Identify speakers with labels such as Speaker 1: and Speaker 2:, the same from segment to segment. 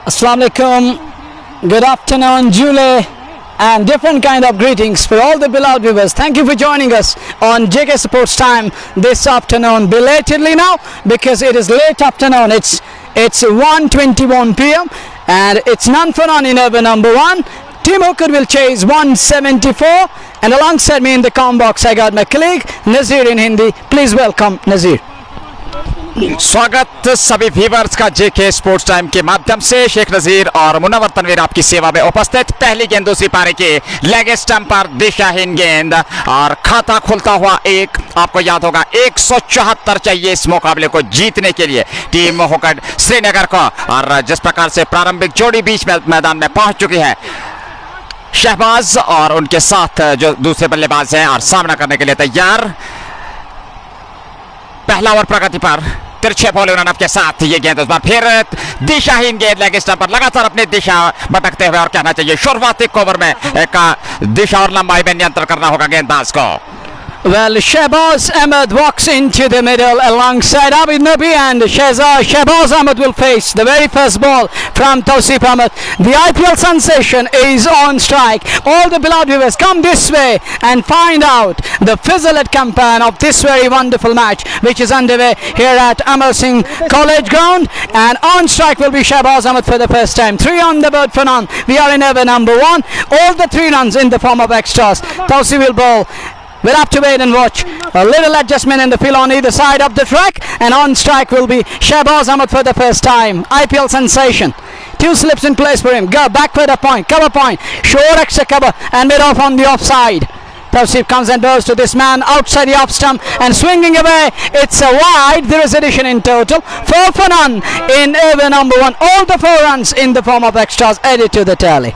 Speaker 1: Assalamu alaikum. Good afternoon, Julie, and different kind of greetings for all the beloved viewers. Thank you for joining us on JKSportstime this afternoon. Belatedly now, because it is late afternoon. It's 1:21 p.m. and it's none for none in over number one. Team Hooked will chase 174, and alongside me in the com box I got my colleague Nazir in Hindi. Please welcome Nazir.
Speaker 2: स्वागत सभी viewers का जेके sports time के माध्यम से। शेख नजीर और मुनव्वर तनवीर आपकी सेवा में उपस्थित। पहली गेंद दूसरी पारी के लेग स्टंप पर दिशाहीन गेंद और खाता खुलता हुआ एक। आपको याद होगा 174 चाहिए इस मुकाबले को जीतने के लिए टीम हुक्ड श्रीनगर को। और जिस प्रकार से प्रारंभिक जोड़ी बीच में मैदान में पहुंच चुकी है, शहबाज और उनके साथ जो दूसरे बल्लेबाज हैं और सामना करने के लिए तैयार। पहला ओवर प्रगति पर तिरछे बॉल रनअप के साथ ये गेंद इस बार फिर दिशाहीन गेंद लेग स्टंप पर लगातार अपनी दिशा भटकते हुए, और कहना चाहिए शुरुआती ओवर में एक दिशा और लंबाई में नियंत्रण करना होगा गेंदबाज को।
Speaker 1: Well, Shahbaz Ahmad walks into the middle alongside Abid Nabi, and Shahbaz Ahmad will face the very first ball from Tausif Ahmad. The IPL sensation is on strike. All the beloved viewers, come this way and find out the fizzle campaign of this very wonderful match which is underway here at Amar Singh College Ground. And on strike will be Shahbaz Ahmad for the first time. 3 on the board for none. We are in over number one. All the 3 runs in the form of extras. Tausif will bowl. We'll have to wait and watch. A little adjustment in the field on either side of the track, and on strike will be Shahbaz Ahmad for the first time. IPL sensation. 2 slips in place for him. Go back for the point, cover point, short extra cover, and mid off on the offside. Tausif comes and goes to this man outside the off stump and swinging away. It's a wide. There is addition in total. 4 for none in over number one. All the 4 runs in the form of extras added to the tally.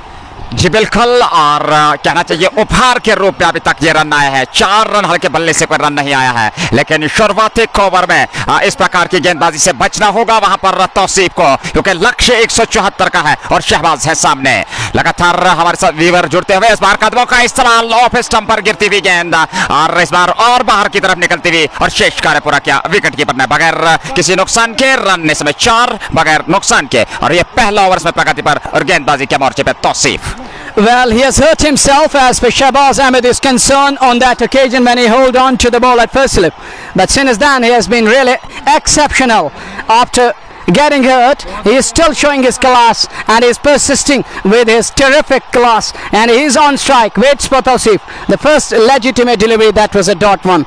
Speaker 2: जी बिल्कुल, और कहना चाहिए उपहार के रूप में अभी तक ये रन आया है। 4 रन हल्के बल्ले से कोई रन नहीं आया है, लेकिन शुरुआती ओवर में इस प्रकार की गेंदबाजी से बचना होगा वहां पर तौसीफ को, क्योंकि लक्ष्य 174 का है और शहबाज है सामने। लगातार हमारे साथ व्यूअर जुड़ते हुए इस बार कदमों का इस्तेमाल, ऑफ स्टंप पर गिरती हुई गेंद और इस बार और बाहर की तरफ निकलती हुई, और शेष कार्य पूरा किया विकेट कीपर ने बगैर किसी नुकसान के। रन इस समय 4 बगैर नुकसान के, और ये पहला ओवर में प्रगति पर और गेंदबाजी के मोर्चे पर Tausif.
Speaker 1: Well, he has hurt himself as far as Shahbaz Ahmad is concerned on that occasion when he held on to the ball at first slip. But since then, he has been really exceptional. After getting hurt, he is still showing his class and is persisting with his terrific class. And he is on strike. Waits for Tausif. The first legitimate delivery, that was a dot one.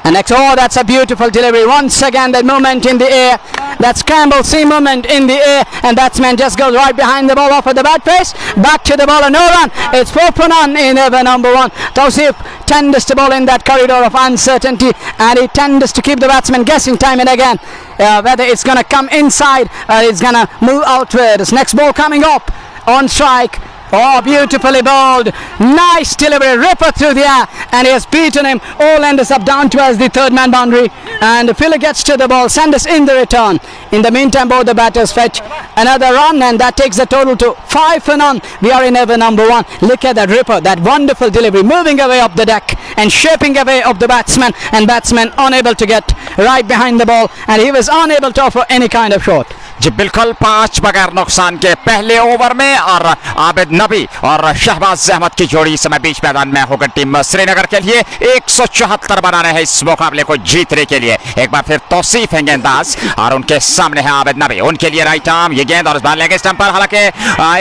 Speaker 1: And next, oh, that's a beautiful delivery. Once again, that movement in the air. That scramble C movement in the air. And batsman just goes right behind the ball off of the bat face. Back to the ball, and no run. It's 4 for none in over number one. Tausif tends to bowl in that corridor of uncertainty, and he tends to keep the batsman guessing time and again whether it's going to come inside or it's going to move outwards. Next ball coming up on strike. Oh, beautifully bowled. Nice delivery. Ripper through the air. And he has beaten him. All ends up down towards the third man boundary. And the fielder gets to the ball. Sanders in the return. In the meantime, both the batters fetch another run. And that takes the total to 5 for none. We are in over number one. Look at that Ripper. That wonderful delivery. Moving away up the deck. And shaping away of the batsman. And batsman unable to get right behind the ball. And he was unable to offer any kind of shot.
Speaker 2: जी बिल्कुल, 5 बगैर नुकसान के पहले over में, और आबिद नबी और शहबाज अहमद की जोड़ी इस समय बीच मैदान में होकर टीम श्रीनगर के लिए 174 बनाना है इस मुकाबले को जीतने के लिए। एक बार फिर तौसीफ है गेंदबाज और उनके सामने है आबिद नबी। उनके लिए राइट आर्म ये गेंद, और इस बार लेग स्टंप पर हालांकि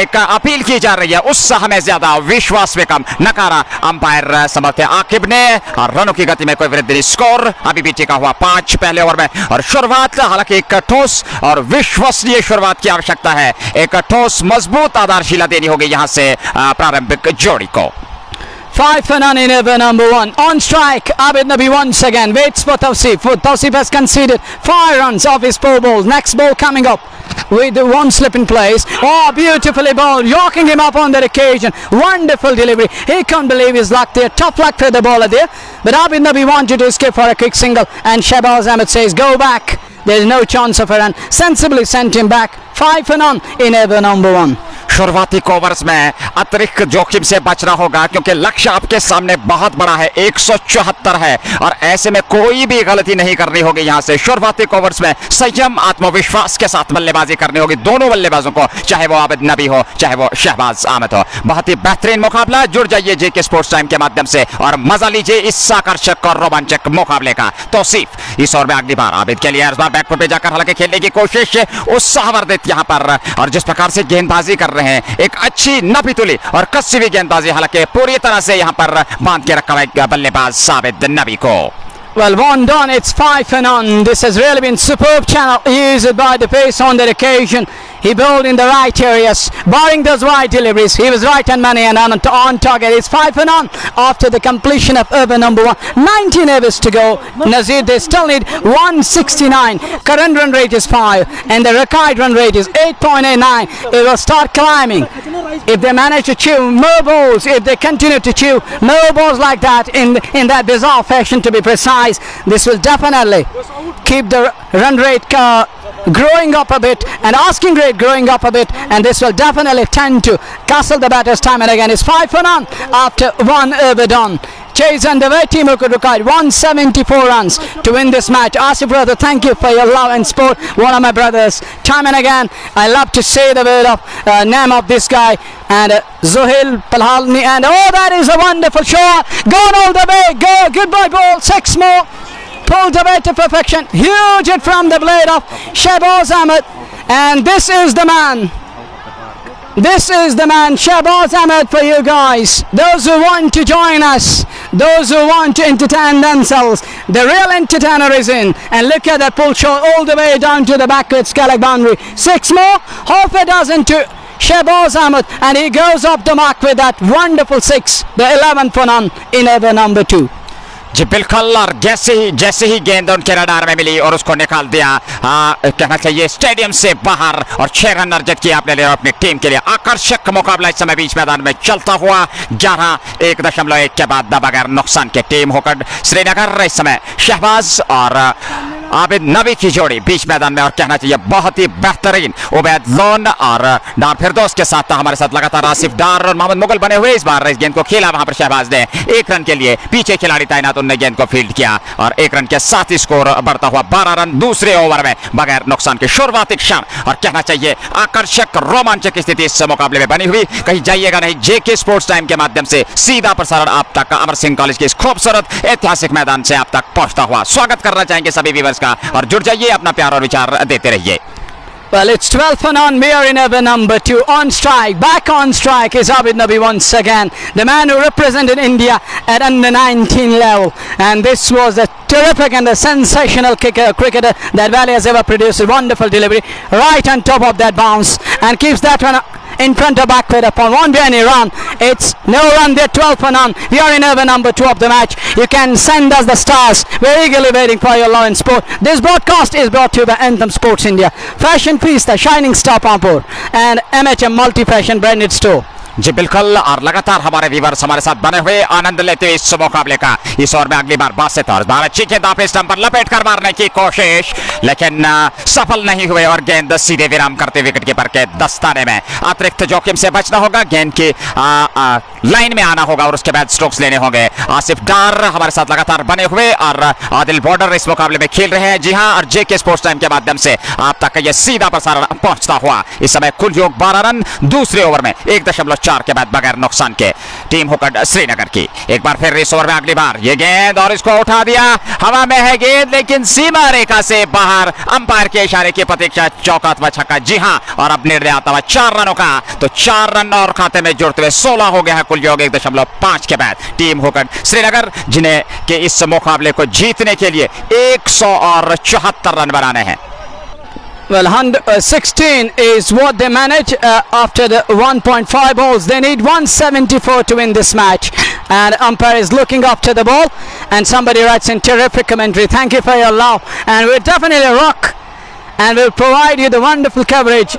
Speaker 2: एक अपील की जा रही है, उससे हमें ज्यादा विश्वास में कम नकारा अंपायर समझते आकिब ने। और रनों की गति में कोई वृद्धि नहीं। स्कोर अभी भी टिका हुआ 5 पहले ओवर में, और शुरुआत हालांकि एक ठोस और विश्वसनीय शुरुआत की आवश्यकता है। एक ठोस मजबूत आधारशिला देनी होगी यहां से प्रारंभिक जोड़ी को।
Speaker 1: 5 for none in over number one. On strike, Abid Nabi once again waits for Tausif. Tausif has conceded 5 runs off his 4 balls. Next ball coming up with the 1 slip in place. Oh, beautifully bowled, yorking him up on that occasion. Wonderful delivery. He can't believe his luck there. Tough luck for the bowler there. But Abid Nabi wanted to escape for a quick single, and Shahbaz Ahmad says, go back. There is no chance of a run. Sensibly sent him back. 5 for none in over number one.
Speaker 2: शुरुआती overs में अतिरिक्त जोखिम से बचना होगा क्योंकि लक्ष्य आपके सामने बहुत बड़ा है, 174 है और ऐसे में कोई भी गलती नहीं करनी होगी। यहां से शुरुआती ओवर्स में संयम आत्मविश्वास के साथ बल्लेबाजी करनी होगी दोनों बल्लेबाजों को, चाहे वो आबिद नबी हो चाहे वो शहबाज अहमद हो। बहुत ही बेहतरीन मुकाबला। जुड़ जाइए जेके स्पोर्ट्स टाइम के माध्यम से और मजा लीजिए इस आकर्षक और रोमांचक मुकाबले का। तौसीफ इस ओवर में अगली बार आबिद के लिए इस बार बैकफुट पे जाकर हालांकि खेलने की कोशिश उत्साहवर्धित यहां पर, और जिस प्रकार से गेंदबाजी कर रहे हैं, एक अच्छी नपी तुली और कस्सी हुई गेंदबाजी, हालांकि पूरी तरह से यहां पर बांध के रखा है बल्लेबाज आबिद नबी को।
Speaker 1: Well, one done, it's 5 and on. This has really been superb channel used by the pace on that occasion. He bowled in the right areas, barring those wide deliveries. He was right on money and on target. It's 5 and on after the completion of over number 1. 19 overs to go. Nazir, they still need 169. Current run rate is 5 and the required run rate is 8.89. It will start climbing. If they manage to chew more balls, if they continue to chew more balls like that in that bizarre fashion to be precise, this will definitely keep the run rate growing up a bit and asking rate growing up a bit, and this will definitely tend to castle the batters time and again. It's 5 for none after 1 over done. Chase underway. Team Hooked required 174 runs to win this match. Asif brother, thank you for your love and support. One of my brothers. Time and again, I love to say the word of name of this guy, and Zuhail Palhalni, and oh, that is a wonderful shot. Gone all the way. Go. Goodbye ball. 6 more. Pulled away to perfection. Huge hit from the blade of Shahbaz Ahmad, and this is the man. This is the man, Shahbaz Ahmad, for you guys. Those who want to join us, those who want to entertain themselves, the real entertainer is in. And look at that pull shot all the way down to the backward scallop boundary. 6 more, half a dozen to Shahbaz Ahmad, and he goes up the mark with that wonderful 6, the 11 for none in over number 2.
Speaker 2: जी बिल्कुल, और जैसे ही गेंद उनके radar में मिली और उसको निकाल दिया, कहना चाहिए स्टेडियम से बाहर, और 6 रन अर्जित किया अपने लिए और अपनी टीम के लिए। आकर्षक मुकाबला इस समय बीच मैदान में चलता हुआ 11.1 के बाद बगैर नुकसान के टीम होकर श्रीनगर इस समय शहबाज और आबिद नबी की जोड़ी बीच मैदान में, और कहना चाहिए बहुत ही बेहतरीन। उबैद लोन और डार फिरदौस के साथ हमारे साथ लगातार आसिफ डार और मोहम्मद मुगल बने हुए। इस बार इस गेंद को खेला वहां पर शहबाज ने 1 रन के लिए, पीछे खिलाड़ी तैनात, उन्होंने गेंद को फील्ड किया और 1 रन के साथ स्कोर बढ़ता हुआ 12 रन दूसरे ओवर में बगैर नुकसान के शुरुआती क्षण, और कहना चाहिए आकर्षक रोमांचक स्थिति इस मुकाबले में बनी हुई। कहीं जाइएगा नहीं, जेके स्पोर्ट्स टाइम के माध्यम से सीधा प्रसारण आप तक अमर सिंह कॉलेज के इस खूबसूरत ऐतिहासिक मैदान से आप तक पहुंचता हुआ। स्वागत करना चाहेंगे सभी व्यूअर्स का, और जुड़ जाइए, अपना प्यार और विचार देते रहिए।
Speaker 1: Well, it's 12 for none. We are in over number 2. On strike, back on strike is Abid Nabi once again, the man who represented India at under 19 level. And this was a terrific and a sensational cricketer that Valley has ever produced. A wonderful delivery right on top of that bounce, and keeps that one in front of backward upon. Won't be any run. It's no run there. 12 for none. We are in over number 2 of the match. You can send us the stars. We're eagerly waiting for your love and support. This broadcast is brought to you by Anthem Sports India, Fashion Feast, the Shining Star Pampur, and MHM Multi Fashion Branded Store.
Speaker 2: जी बिल्कुल, और लगातार हमारे viewers हमारे साथ बने हुए आनंद लेते हुए इस मुकाबले का। इस ओवर में अगली बार बासित और बार अच्छी गेंद पे स्टंप पर लपेट कर मारने की कोशिश, लेकिन सफल नहीं हुए और गेंद सीधे विराम करते विकेट कीपर के दस्ताने में। अतिरिक्त जोखिम से बचना होगा, गेंद की लाइन में आना होगा और उसके बाद स्ट्रोक्स लेने होंगे। आसिफ डार हमारे साथ लगातार बने हुए और आदिल बॉर्डर इस मुकाबले में खेल रहे हैं। जी हां, और जेके स्पोर्ट्स टाइम के माध्यम से आप तक ये सीधा प्रसारण पहुंचता हुआ। इस समय कुल योग 12 रन दूसरे ओवर में 1.4 के बाद बगैर नुकसान के टीम हुक्ड श्रीनगर की। एक बार फिर इस ओवर में अगली बार ये गेंद, और इसको उठा दिया, हवा में है गेंद लेकिन सीमा रेखा से बाहर। अंपायर के इशारे की प्रतीक्षा, चौका अथवा छक्का। जी हां, और अब निर्णय आता हुआ 4 रनों का, तो 4 रन और खाते में जुड़ते हुए 16 हो गया है कुल योग 1.5 के बाद। टीम हुक्ड श्रीनगर जिन्हें के इस मुकाबले को जीतने के लिए 174 रन बनाने हैं।
Speaker 1: Well, 16 is what they manage after the 1.5 balls. They need 174 to win this match. And umpire is looking after the ball. And somebody writes in terrific commentary, thank you for your love. And we'll definitely rock. And we'll provide you the wonderful coverage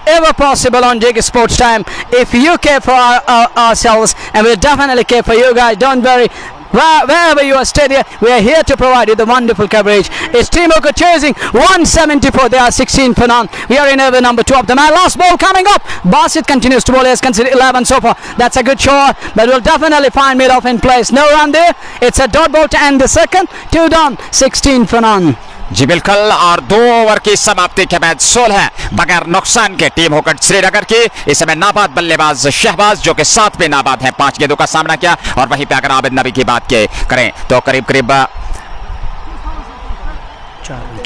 Speaker 1: ever possible on JK Sports Time. If you care for ourselves, and we'll definitely care for you guys. Don't worry. Wherever you are staying, we are here to provide you the wonderful coverage. It's Team Hooked chasing 174. They are 16 for none. We are in over number 2 of the man. Last ball coming up. Basit continues to bowl. He has conceded 11 so far. That's a good shot, but will definitely find mid off in place. No run there. It's a dot ball to end the second. 2 down, 16 for none.
Speaker 2: जी बिल्कुल, और 2 over की समाप्ति के बाद 16 बगैर नुकसान के team hooked Srinagar की। इस समय नाबाद बल्लेबाज शहबाज जो कि 7 पे नाबाद है, 5 गेंदों का सामना किया। और वहीं पे अगर आबिद नबी की बात करें तो करीब करीब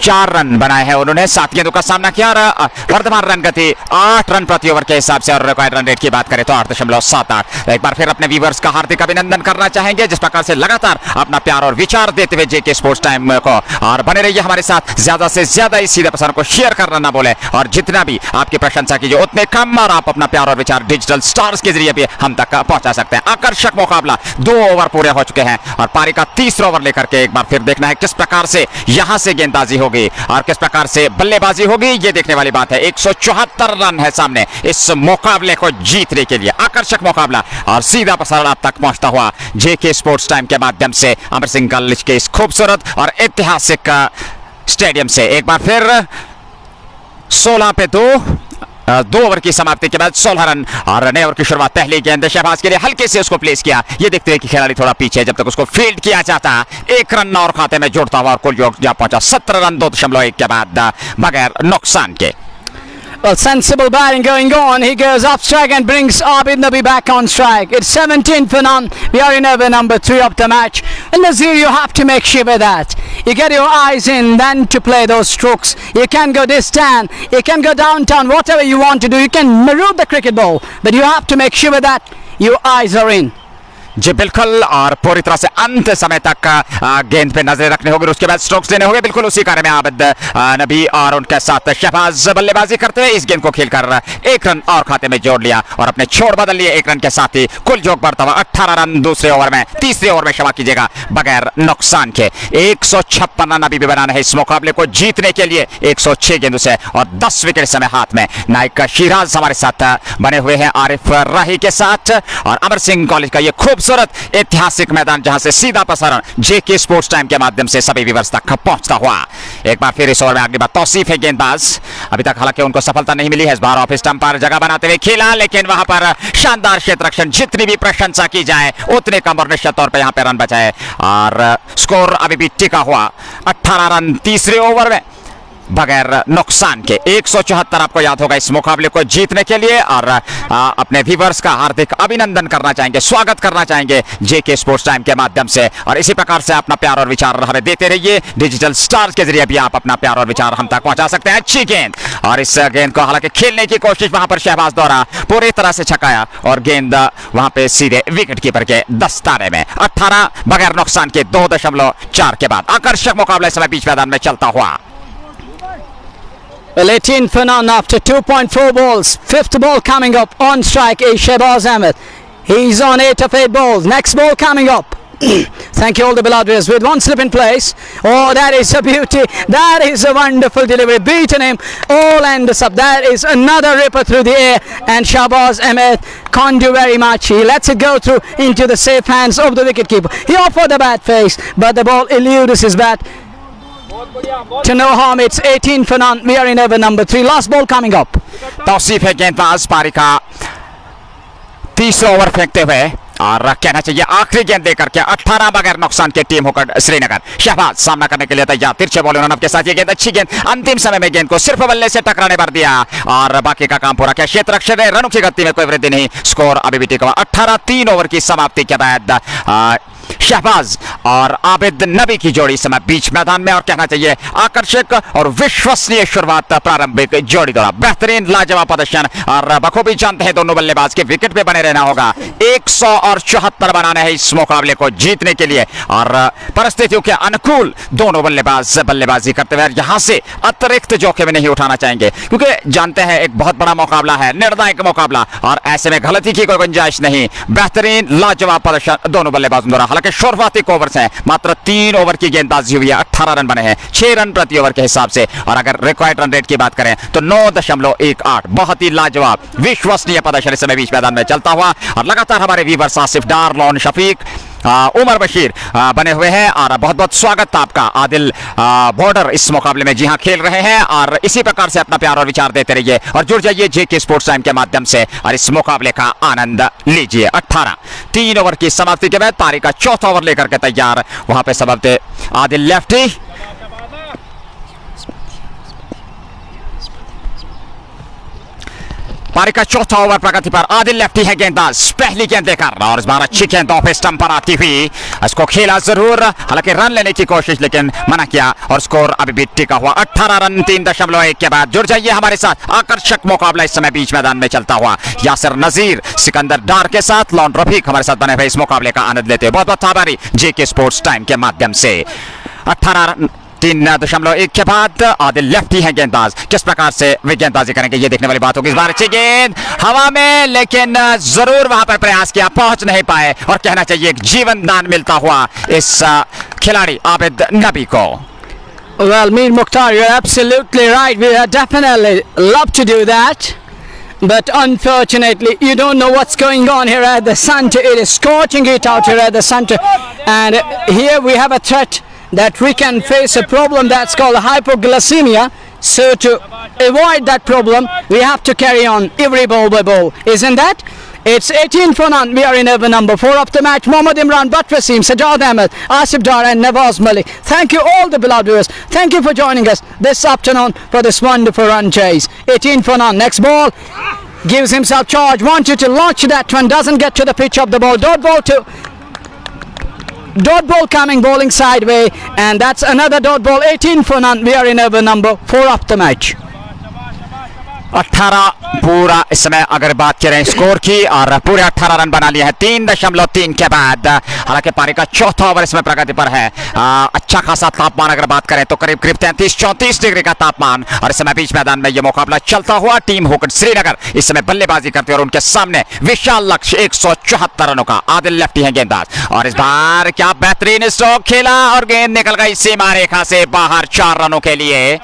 Speaker 2: 4 रन बनाए हैं उन्होंने, 7 गेंदों का सामना किया। और वर्तमान रन गति 8 रन प्रति ओवर के हिसाब से, और रिक्वायर्ड रन रेट की बात करें तो 8.78। एक बार फिर अपने व्यूअर्स का हार्दिक अभिनंदन करना चाहेंगे जिस प्रकार से लगातार अपना प्यार और विचार देते हुए जेके स्पोर्ट्स टाइम को, और बने रहिए हमारे साथ। ज्यादा से ज्यादा इस सीधे प्रसारण को शेयर करना ना बोले, और जितना भी आपकी प्रशंसा कीजिए उतने कम, और आप अपना प्यार और विचार डिजिटल स्टार्स के जरिए भी हम तक पहुंचा सकते हैं। आकर्षक मुकाबला, 2 ओवर पूरे हो चुके हैं और पारी का 3रा ओवर लेकर के एक बार फिर देखना है किस प्रकार से यहां से गेंदबाजी होगी और किस प्रकार से बल्लेबाजी होगी, ये देखने वाली बात है। 174 रन है सामने इस मुकाबले को जीतने के लिए। आकर्षक मुकाबला और सीधा प्रसारण आप तक पहुंचता हुआ जेके स्पोर्ट्स टाइम के माध्यम से अमर सिंह कॉलेज के इस खूबसूरत और ऐतिहासिक स्टेडियम से। एक बार फिर 16 पे 2 ओवर की समाप्ति के बाद 16 रन और नए ओवर की शुरुआत। पहली गेंद शहबाज के लिए हल्के से उसको प्लेस किया, ये देखते हुए कि खिलाड़ी थोड़ा पीछे, जब तक उसको फील्ड किया जाता 1 रन और खाते में जुड़ता हुआ और कुल योग जा पहुंचा 17 रन 2.1 के बाद बगैर नुकसान के।
Speaker 1: Well, sensible batting going on. He goes up strike and brings Abid Nabi back on strike. It's 17 for none. We are in over number 3 of the match. And Nazir, you have to make sure that you get your eyes in, then to play those strokes. You can go this stand, you can go downtown, whatever you want to do. You can maroon the cricket ball, but you have to make sure that your eyes are in.
Speaker 2: जी बिल्कुल, और पूरी तरह से अंत समय तक गेंद पे नजरें रखनी होगी, उसके बाद स्ट्रोक्स देने होंगे। बिल्कुल उसी कार्य में आबिद नबी और उनके साथ शहबाज बल्लेबाजी करते हुए इस गेंद को खेलकर 1 रन और खाते में जोड़ लिया और अपने छोड़ बदल लिए। 1 रन के साथ ही कुल जोग बढ़ता हुआ 18 रन दूसरे ओवर में, तीसरे ओवर में क्षमा कीजिएगा, बगैर नुकसान के। 156 रन अभी भी बनाना है इस मुकाबले को जीतने के लिए 106 गेंदों से, और 10 विकेट समय हाथ में। नाइक शिराज हमारे साथ बने हुए हैं आरिफ राही के साथ, और अमर सिंह कॉलेज का ये खूबसूरत ऐतिहासिक मैदान जहां से सीधा प्रसारण जेके स्पोर्ट्स टाइम के माध्यम से सभी व्यूअर्स तक पहुंचता हुआ। एक बार फिर इस ओवर में अगली बार तौसीफ है गेंदबाज। अभी तक हालांकि उनको सफलता नहीं मिली है, इस बार ऑफ स्टंप पर जगह बनाते हुए खेला, लेकिन वहां पर शानदार क्षेत्र रक्षण, जितनी भी प्रशंसा की जाए उतने कम, और निश्चित तौर पर यहां पर रन बचाए और स्कोर अभी भी टिका हुआ 18 रन तीसरे ओवर में बगैर नुकसान के। 174 आपको याद होगा इस मुकाबले को जीतने के लिए, और अपने व्यूअर्स का हार्दिक अभिनंदन करना चाहेंगे, स्वागत करना चाहेंगे जेके स्पोर्ट्स टाइम के माध्यम से। और इसी प्रकार से अपना प्यार और विचार हमें देते रहिए, डिजिटल स्टार्स के जरिए भी आप अपना प्यार और विचार हम तक पहुंचा सकते हैं। अच्छी गेंद, और इस गेंद को हालांकि खेलने की कोशिश वहां पर शहबाज द्वारा पूरी तरह से छकाया, और गेंद वहां पे सीधे विकेट कीपर के दस्ताने में। 18 बगैर नुकसान के 2.4 के बाद आकर्षक मुकाबला इस समय बीच मैदान में चलता हुआ।
Speaker 1: Well, 18 for none after 2.4 balls. 5th ball coming up. On strike is Shahbaz Ahmad. He's on 8 of 8 balls. Next ball coming up. Thank you all the beloved viewers. With one slip in place. Oh, that is a beauty. That is a wonderful delivery. Beaten him. All ends up. That is another ripper through the air. And Shahbaz Ahmad can't do very much. He lets it go through into the safe hands of the wicketkeeper. He offered the bat face, but the ball eludes his bat. To no harm. It's 18 for none. We are in over number 3. Last ball coming up.
Speaker 2: Tausif है गेंदबाज पारी का 3रा over फेंकते हुए, और कहना चाहिए आखिरी गेंद देकर के 18 बगैर नुकसान के टीम हुक्ड श्रीनगर। शहबाज सामना करने के लिए तैयार, तिरछे बॉल उन्होंने के साथ ये गेंद, अच्छी गेंद, अंतिम समय में गेंद को सिर्फ बल्ले से टकराने भर दिया और बाकी का काम पूरा किया। क्षेत्र रक्षण रनों की गति में कोई वृद्धि नहीं, स्कोर अभी भी टिका हुआ 18। 3 ओवर की समाप्ति के बाद शहबाज और आबिद नबी की जोड़ी समय बीच मैदान में, और कहना चाहिए आकर्षक और विश्वसनीय शुरुआत प्रारंभिक जोड़ी द्वारा। बेहतरीन लाजवाब प्रदर्शन, और बखूबी जानते हैं दोनों बल्लेबाज के विकेट पे बने रहना होगा। 174 बनाना है इस मुकाबले को जीतने के लिए, और परिस्थितियों के अनुकूल दोनों बल्लेबाज बल्लेबाजी करते हुए यहां से अतिरिक्त जोखिम नहीं उठाना चाहेंगे, क्योंकि जानते हैं एक बहुत बड़ा मुकाबला है, निर्णायक मुकाबला, और ऐसे में गलती की कोई गुंजाइश नहीं। बेहतरीन लाजवाब प्रदर्शन दोनों बल्लेबाजों द्वारा। हालांकि शुरुआती ओवर्स हैं, मात्र 3 ओवर की गेंदबाजी हुई है, 18 रन बने हैं, 6 रन प्रति ओवर के हिसाब से, और अगर रिक्वायर्ड रन रेट की बात करें तो 9.18। बहुत ही लाजवाब विश्वसनीय प्रदर्शन इस समय बीच मैदान में चलता हुआ, और लगातार हमारे व्यूअर्स आसिफ डार, लॉन शफीक, उमर बशीर बने हुए हैं और बहुत बहुत स्वागत आपका आदिल बॉर्डर इस मुकाबले में जी हाँ खेल रहे हैं और इसी प्रकार से अपना प्यार और विचार देते रहिए और जुड़ जाइए जेके स्पोर्ट्स टाइम के माध्यम से और इस मुकाबले का आनंद लीजिए। 18 3 ओवर की समाप्ति के बाद पारी का चौथा ओवर लेकर के तैयार वहां पे सबब थे आदिल लेफ्टी। पारी का चौथा ओवर प्रगति पर आदिल लेफ्टी है गेंदबाज पहली गेंद देकर और इस बार अच्छी गेंद ऑफ स्टंप पर आती हुई इसको खेला जरूर हालांकि रन लेने की कोशिश लेकिन मना किया और स्कोर अभी भी टिका हुआ 18 रन 3.1 के बाद। जुड़ जाइए हमारे साथ आकर्षक मुकाबला इस समय बीच मैदान में चलता हुआ यासिर नजीर सिकंदर डार के साथ लॉन रफीक हमारे साथ बने हुए इस मुकाबले का आनंद लेते हैं। बहुत बहुत आभारी जेके स्पोर्ट्स टाइम के माध्यम से। 18 रन 3.1 के बाद आदिल लेफ्टी है गेंदबाज किस प्रकार से वे गेंदबाजी करेंगे ये देखने वाली बात होगी। इस बार अच्छी गेंद हवा में लेकिन जरूर वहां पर प्रयास किया पहुंच नहीं पाए और कहना चाहिए एक जीवन दान मिलता हुआ इस खिलाड़ी आबिद नबी को।
Speaker 1: Well, Mir Mukhtar, you're absolutely right. We would definitely love to do that. But unfortunately, you don't know what's going on here at the center. It is scorching it out here at the center. And here we have a threat that we can face a problem that's called hypoglycemia. So to avoid that problem, we have to carry on every ball by ball. Isn't that? It's 18 for none. We are in over number 4 of the match. Mohammad Imran, Batwasim, Sajjad Ahmed, Asif Dar and Nawaz Malik. Thank you all the beloved viewers. Thank you for joining us this afternoon for this wonderful run chase. 18 for none. Next ball. Gives himself charge. Wants you to launch that one. Doesn't get to the pitch of the ball. Dot ball coming, bowling sideway, and that's another dot ball. 18 for none. We are in over number 4 of the match.
Speaker 2: 18 पूरा इस समय अगर बात करें score की और पूरे 18 run बना लिए हैं 3.3 के बाद। हालांकि पारी का चौथा ओवर इसमें प्रगति पर है। अच्छा खासा तापमान अगर बात करें तो करीब 33-34 डिग्री का तापमान और इस समय बीच मैदान में यह मुकाबला चलता हुआ। टीम हुक्ड श्रीनगर इस समय बल्लेबाजी करते और उनके सामने विशाल लक्ष्य 174 रनों का। आदिल लेफ्टी है गेंदबाज और इस बार क्या बेहतरीन स्ट्रोक खेला और गेंद निकल गई सीमा रेखा से बाहर 4 रनों के लिए।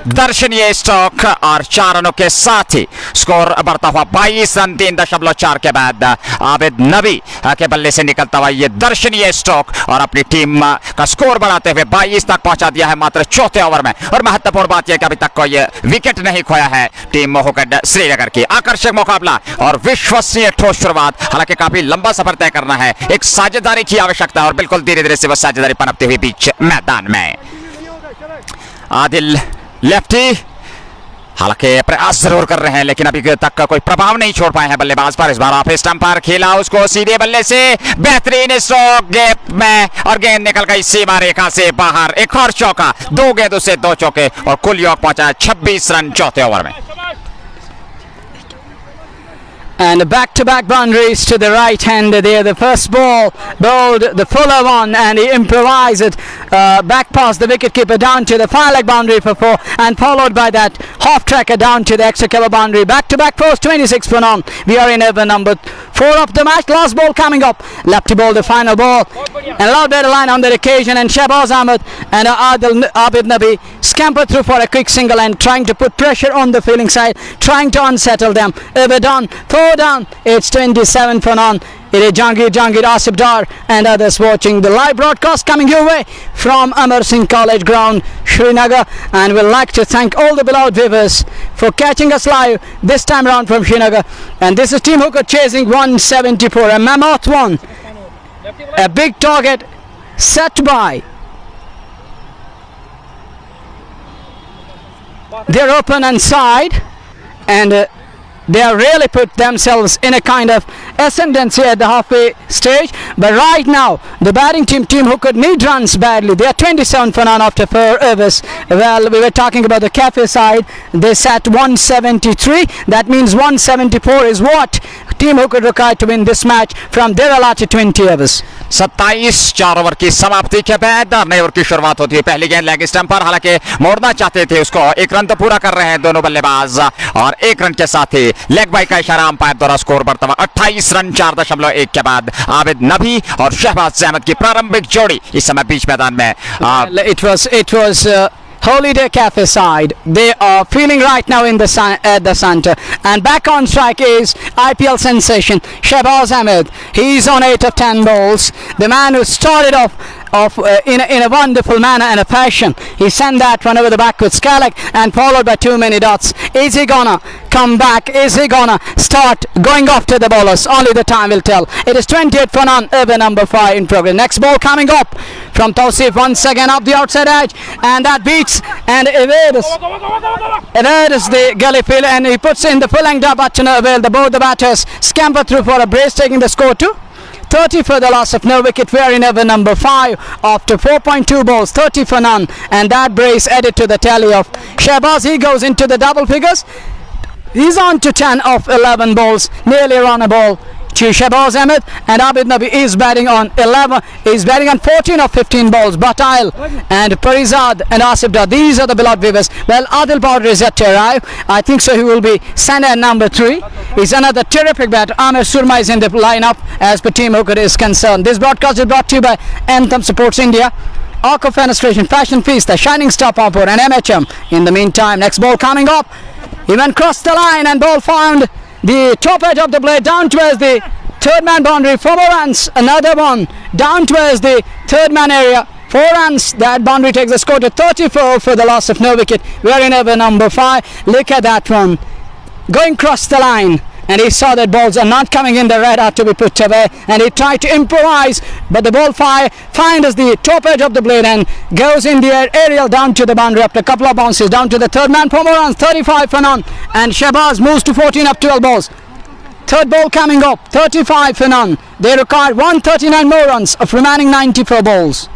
Speaker 2: दर्शनीय स्ट्रोक और 4 रनों के साथ ही स्कोर बढ़ता हुआ 22 रन 3.4 के बाद। आबिद नबी के बल्ले से निकलता हुआ ये दर्शनीय स्ट्रोक और अपनी टीम का स्कोर बढ़ाते हुए 22 तक पहुंचा दिया है मात्र चौथे ओवर में। और महत्वपूर्ण बात यह कि अभी तक कोई विकेट नहीं खोया है टीम हुक्ड श्रीनगर की। आकर्षक मुकाबला और विश्वसनीय ठोस शुरुआत। हालांकि काफी लंबा सफर तय करना है, एक साझेदारी की आवश्यकता है और बिल्कुल धीरे धीरे से वह साझेदारी पनपती हुई बीच मैदान में। आदिल लेफ्टी हालांकि प्रयास जरूर कर रहे हैं लेकिन अभी तक का कोई प्रभाव नहीं छोड़ पाए हैं बल्लेबाज पर। इस बार ऑफ स्टंप पर खेला उसको सीधे बल्ले से बेहतरीन स्ट्रोक गैप में और गेंद निकल गई सीमा रेखा से बाहर। एक और चौका, 2 गेंदों से 2 चौके और कुल योग पहुंचा 26 रन चौथे ओवर में।
Speaker 1: And back-to-back boundaries to the right hand there. The first ball bowled the fuller one and he improvised it back past the wicketkeeper down to the far leg boundary for 4 and followed by that half tracker down to the extra cover boundary. Back-to-back fours, 26 for none. We are in over number 4 of the match. Last ball coming up. Lefty ball, the final ball. And a lot better line on that occasion and Shahbaz Ahmad and Abid Nabi scamper through for a quick single and trying to put pressure on the fielding side, trying to unsettle them. Over done, 4 down. It's 27 for none. It is Jangir, Asif Dar and others watching the live broadcast coming your way from Amar Singh College Ground, Srinagar. And we'd like to thank all the beloved viewers for catching us live this time around from Srinagar. And this is Team Hooker chasing 174, a mammoth one. A big target set by their opponent side, and they have really put themselves in a kind of ascendancy at the halfway stage. But right now the batting team, Team Hooked, need runs badly. They are 27 for none after 4 overs. Well, we were talking about the cafe side. They sat 173. That means 174 is what Team Hooked required to win this match from their allotted 20 overs.
Speaker 2: 27 4 over की समाप्ति के बाद नए over की शुरुआत होती है। पहली गेंद लेग स्टंप पर, हालांकि मोड़ना चाहते थे उसको। 1 रन तो पूरा कर रहे हैं दोनों बल्लेबाज और 1 रन के साथ ही लेग बाई का इशारा अंपायर द्वारा स्कोर बढ़ता हुआ 28 रन 4.1 के बाद। आबिद नबी और शहबाज अहमद की प्रारंभिक जोड़ी इस समय बीच मैदान में।
Speaker 1: It was Holiday Cafe side. They are feeling right now in the at the center. And back on strike is IPL sensation Shahbaz Ahmad. He's on 8 of 10 balls. The man who started off in a wonderful manner and a passion. He sent that one over the back with Skalak and followed by too many dots. Is he gonna come back? Is he gonna start going after the bowlers? Only the time will tell. It is 28 for none, over number 5 in progress. Next ball coming up from Tausif once again up the outside edge, and that beats and evades the gully field, and he puts in the full length up at both the batters scamper through for a brace, taking the score to 30 for the loss of no wicket. We are in over number 5 after 4.2 balls, 30 for none, and that brace added to the tally of Shahbaz. He goes into the double figures. He's on to 10 of 11 balls, nearly run a ball to Shahbaz Ahmad, and Abid Nabi is batting on 14 of 15 balls. Batail and Parizad and Asif Dar, these are the beloved viewers. Well, Adil Powder is yet to arrive. I think so he will be sent at number 3. He's another terrific batter. Amir Surma is in the lineup as per Team Hooked is concerned. This broadcast is brought to you by Anthem Supports India, Arco Fenestration, Fashion Feast, the Shining Star Pampur and MHM. In the meantime, next ball coming up. He went across the line and ball found the top edge of the blade down towards the third man boundary. 4 more runs, another one down towards the third man area. 4 runs, that boundary takes the score to 34 for the loss of no wicket. We are in over number 5. Look at that one going across the line, and he saw that balls are not coming in the red, are to be put away, and he tried to improvise, but the ball finds the top edge of the blade and goes in the air, aerial down to the boundary after a couple of bounces down to the third man. 4 more runs, 35 for none, and Shahbaz moves to 14 of 12 balls. Third ball coming up, 35 for none. They required 139 more runs of remaining 94 balls.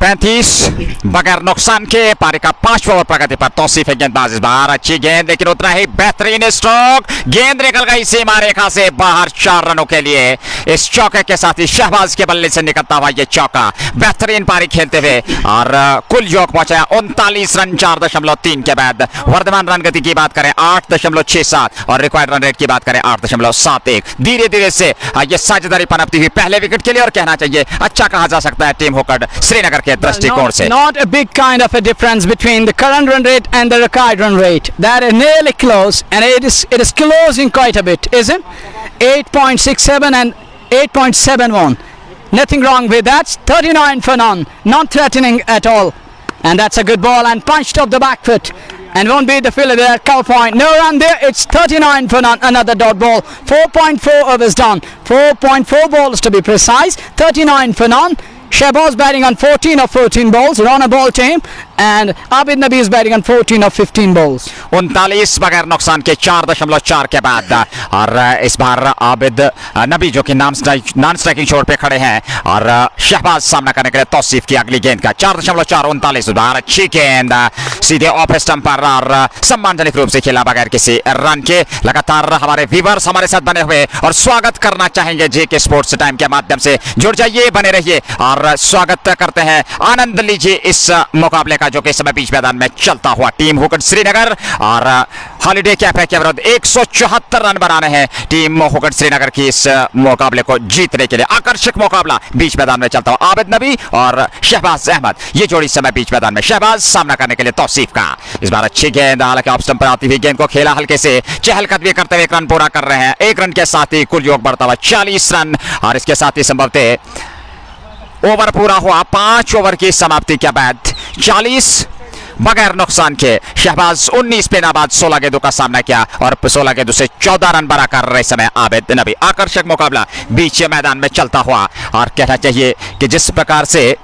Speaker 2: 35 बगैर नुकसान के पारी का 5वां over प्रगति पर तौसीफ है गेंदबाज इस बार अच्छी गेंद, लेकिन उतना ही बेहतरीन स्ट्रोक, गेंद निकल गई सीमा रेखा से बाहर 4 रनों के लिए। इस चौके के साथ ही शहबाज के बल्ले से निकलता हुआ ये चौका बेहतरीन पारी खेलते हुए और कुल योग पहुंचाया 39 रन 4.3 के बाद। वर्तमान रन गति की बात करें 8.67 और रिक्वायर्ड रन रेट की बात करें 8.71। धीरे धीरे से ये साझेदारी पनपती हुई पहले विकेट के लिए, और कहना चाहिए अच्छा कहा जा सकता है टीम हुक्ड श्रीनगर के दृष्टिकोण से।
Speaker 1: Not a big kind of a difference between the current run rate and the required run rate. That is nearly close, and it is closing quite a bit, isn't it? 8.67 and 8.71. Nothing wrong with that. 39 for none, not threatening at all, and that's a good ball and punched off the back foot. And won't beat the fielder there, Cow Point. No run there, it's 39 for none, another dot ball. 4.4 overs done, 4.4 balls to be precise, 39 for none. Shahbaz batting on 14 of 14 balls, run a ball team, and Abid Nabi is batting on 14 of 15 balls.
Speaker 2: 39 बगैर नुकसान के 4.4 के बाद, और इस बार आबिद नबी जो कि non striking छोर पे खड़े हैं, और शहबाज सामना करने के लिए तौसीफ की अगली गेंद का 4.4 39 बार अच्छी गेंद सीधे ऑफ स्टंप पर और सम्मानजनक रूप से खेला बगैर किसी रन के। लगातार हमारे व्यूअर्स हमारे साथ बने हुए और स्वागत करना चाहेंगे जेके स्पोर्ट्स टाइम के माध्यम से। जुड़ जाइए, बने रहिए और स्वागत करते हैं, आनंद लीजिए इस मुकाबले का जो कि इस समय बीच मैदान में चलता हुआ। टीम हुक्ड श्रीनगर और हॉलिडे कैफे के विरुद्ध 174 रन बनाने हैं टीम हुक्ड श्रीनगर की इस मुकाबले को जीतने के लिए। आकर्षक मुकाबला बीच मैदान में चलता हुआ, आबिद नबी और शहबाज अहमद ये जोड़ी समय बीच मैदान में। शहबाज सामना करने के लिए तौसीफ का, इस बार अच्छी गेंद, हालांकि ऑफ स्टंप पर आती हुई गेंद को खेला हल्के से, चहलकदमी करते हुए 1 रन पूरा कर रहे हैं। 1 रन के साथ ही कुल योग बढ़ता हुआ 40 रन, और इसके साथ ही संभवतः ओवर पूरा हुआ 5 ओवर की समाप्ति के बाद 40 बगैर नुकसान के। शहबाज 19 पे नाबाद 16 गेंदों का सामना किया और 16 गेंदों से 14 रन बना कर रहे समय आबिद नबी। आकर्षक मुकाबला बीच मैदान में चलता हुआ, और कहना चाहिए कि जिस प्रकार से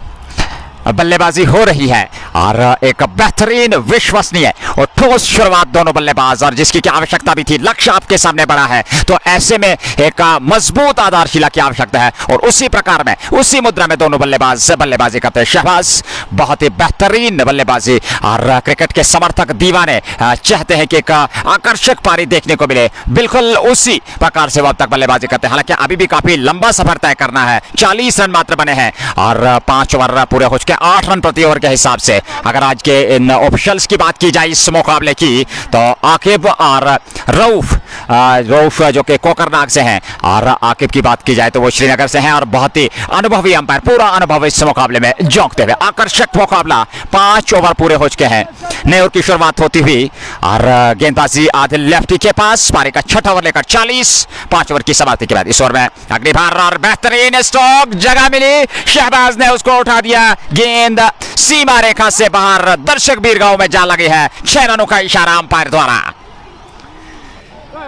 Speaker 2: बल्लेबाजी हो रही है और एक बेहतरीन विश्वसनीय और ठोस शुरुआत दोनों बल्लेबाज, और जिसकी आवश्यकता भी थी, लक्ष्य आपके सामने बड़ा है तो ऐसे में एक मजबूत आधारशिला की आवश्यकता है, और उसी प्रकार में उसी मुद्रा में दोनों बल्लेबाज बल्लेबाजी करते हैं। शहबाज बहुत ही बेहतरीन बल्लेबाजी, और क्रिकेट के समर्थक दीवाने चाहते हैं कि एक आकर्षक पारी देखने को मिले, बिल्कुल उसी प्रकार से वो अब तक बल्लेबाजी करते हैं। हालांकि अभी भी काफी लंबा सफर तय करना है, 40 रन मात्र बने हैं और 5 ओवर पूरे हो चुके। के 8 रन प्रति ओवर के हिसाब से। अगर आज के इन ऑफिशियल्स की बात की जाए इस मुकाबले की तो आकिब और रऊफ जो कि कोकरनाग से हैं, और आकिब की बात की जाए तो वो श्रीनगर से हैं और बहुत ही अनुभवी अंपायर, पूरा अनुभव इस मुकाबले में झोंकते हुए। आकर्षक मुकाबला, 5 ओवर पूरे हो चुके हैं, नए ओवर की शुरुआत होती हुई और गेंदबाजी आदिल लेफ्टी के पास। पारी का 6ठा ओवर लेकर 40, 5 ओवर की समाप्ति के बाद इस ओवर में अगली बार और बेहतरीन स्ट्रोक, जगह मिली, शहबाज ने उसको उठा दिया, गेंद सीमा रेखा से बाहर, दर्शक बीरगांव में जा लगी है। 6 रनों का इशारा अंपायर द्वारा।